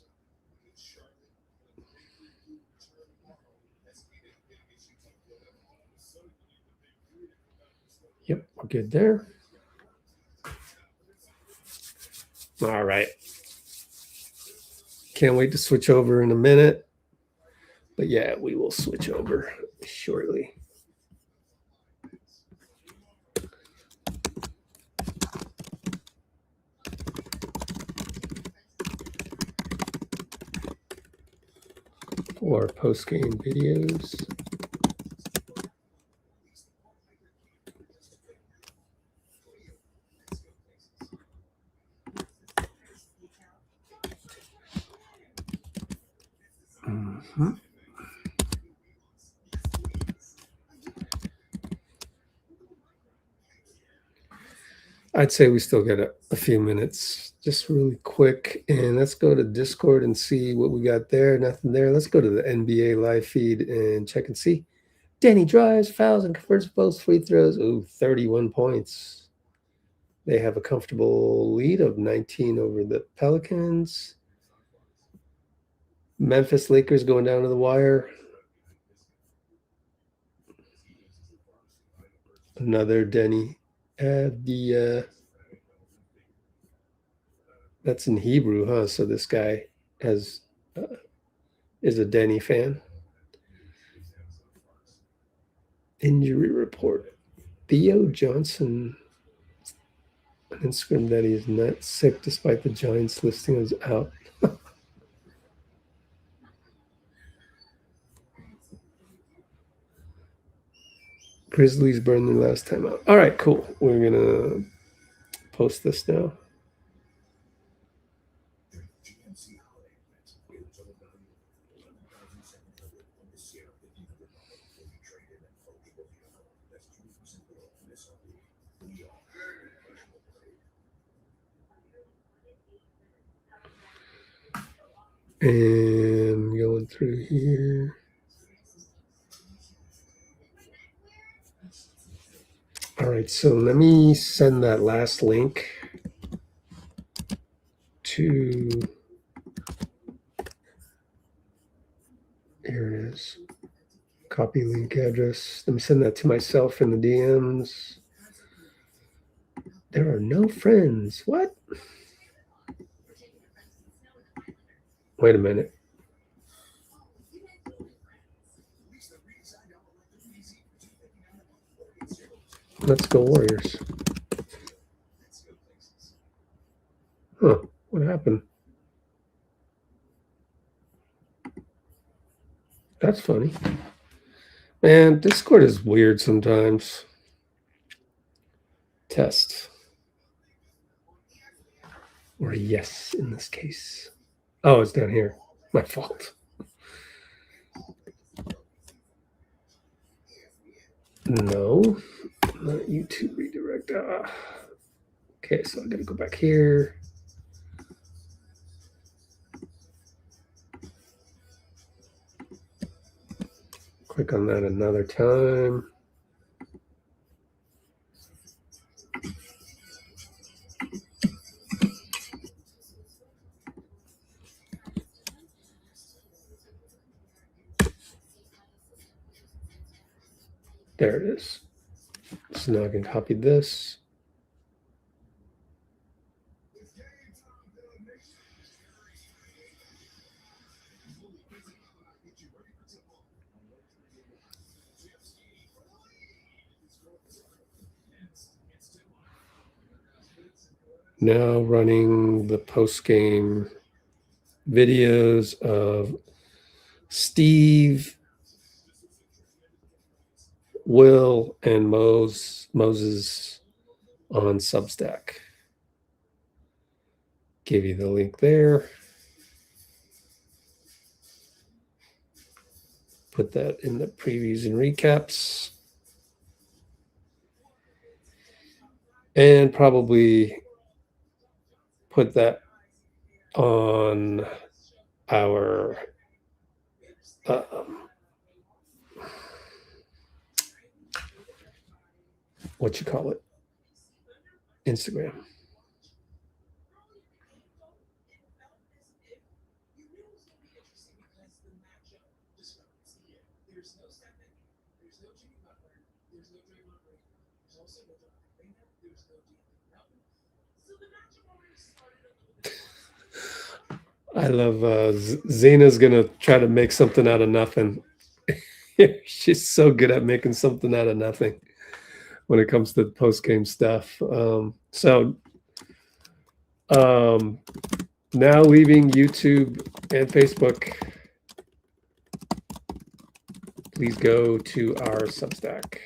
Yep, we're good there. All right. Can't wait to switch over in a minute. But yeah, we will switch over shortly. For post-game videos. Mm-hmm. I'd say we still got a few minutes, just really quick. And let's go to Discord and see what we got there. Nothing there. Let's go to the NBA live feed and check and see. Danny drives, fouls, and converts both free throws. Ooh, 31 points. They have a comfortable lead of 19 over the Pelicans. Memphis Lakers going down to the wire. Another Denny. That's in Hebrew, huh? So this guy is a Denny fan. Injury report. Theo Johnson on Instagram that he is not sick despite the Giants listing as out. Grizzlies burned their last time out. All right, cool. We're going to post this now. And going through here. All right, so let me send that last link to, here it is, copy link address. Let me send that to myself in the DMs. There are no friends. What? Wait a minute. Let's go Warriors. Huh, what happened? That's funny. Man, Discord is weird sometimes. Test. Or a yes in this case. Oh, it's down here. My fault. No, not YouTube redirect. Okay, so I gotta go back here. Click on that another time. There it is. So now I can copy this. Now running the post-game videos of Steve, Will, and Moses on Substack. Give you the link there. Put that in the previews and recaps. And probably put that on our what you call it, Instagram. I love Zena's gonna try to make something out of nothing. She's so good at making something out of nothing when it comes to post-game stuff. Now leaving YouTube and Facebook, please go to our Substack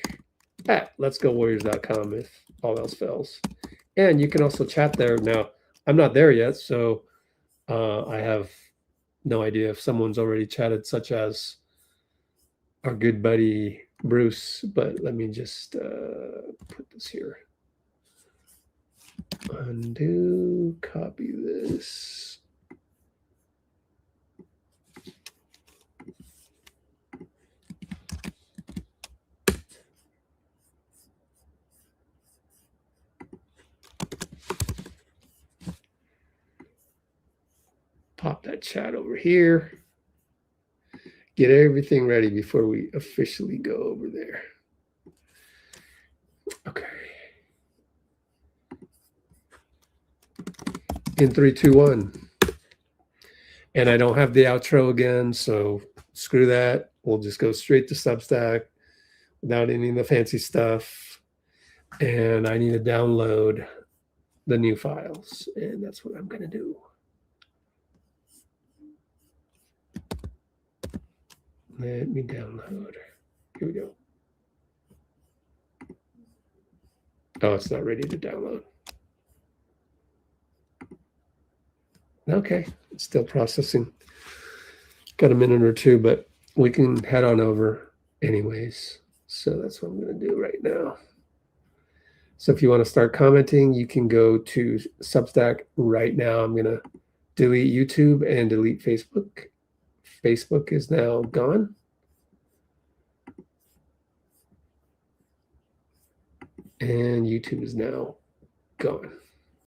at letsgowarriors.com if all else fails. And you can also chat there. Now, I'm not there yet, so I have no idea if someone's already chatted, such as our good buddy Bruce, but let me just put this here. Undo, copy this. Pop that chat over here. Get everything ready before we officially go over there. Okay. In 3, 2, 1. And I don't have the outro again, so screw that. We'll just go straight to Substack without any of the fancy stuff. And I need to download the new files, and that's what I'm going to do. Let me download. Here we go. Oh, it's not ready to download. Okay, it's still processing. Got a minute or two, but we can head on over anyways. So that's what I'm going to do right now. So if you want to start commenting, you can go to Substack right now. I'm going to delete YouTube and delete Facebook. Facebook is now gone. And YouTube is now gone.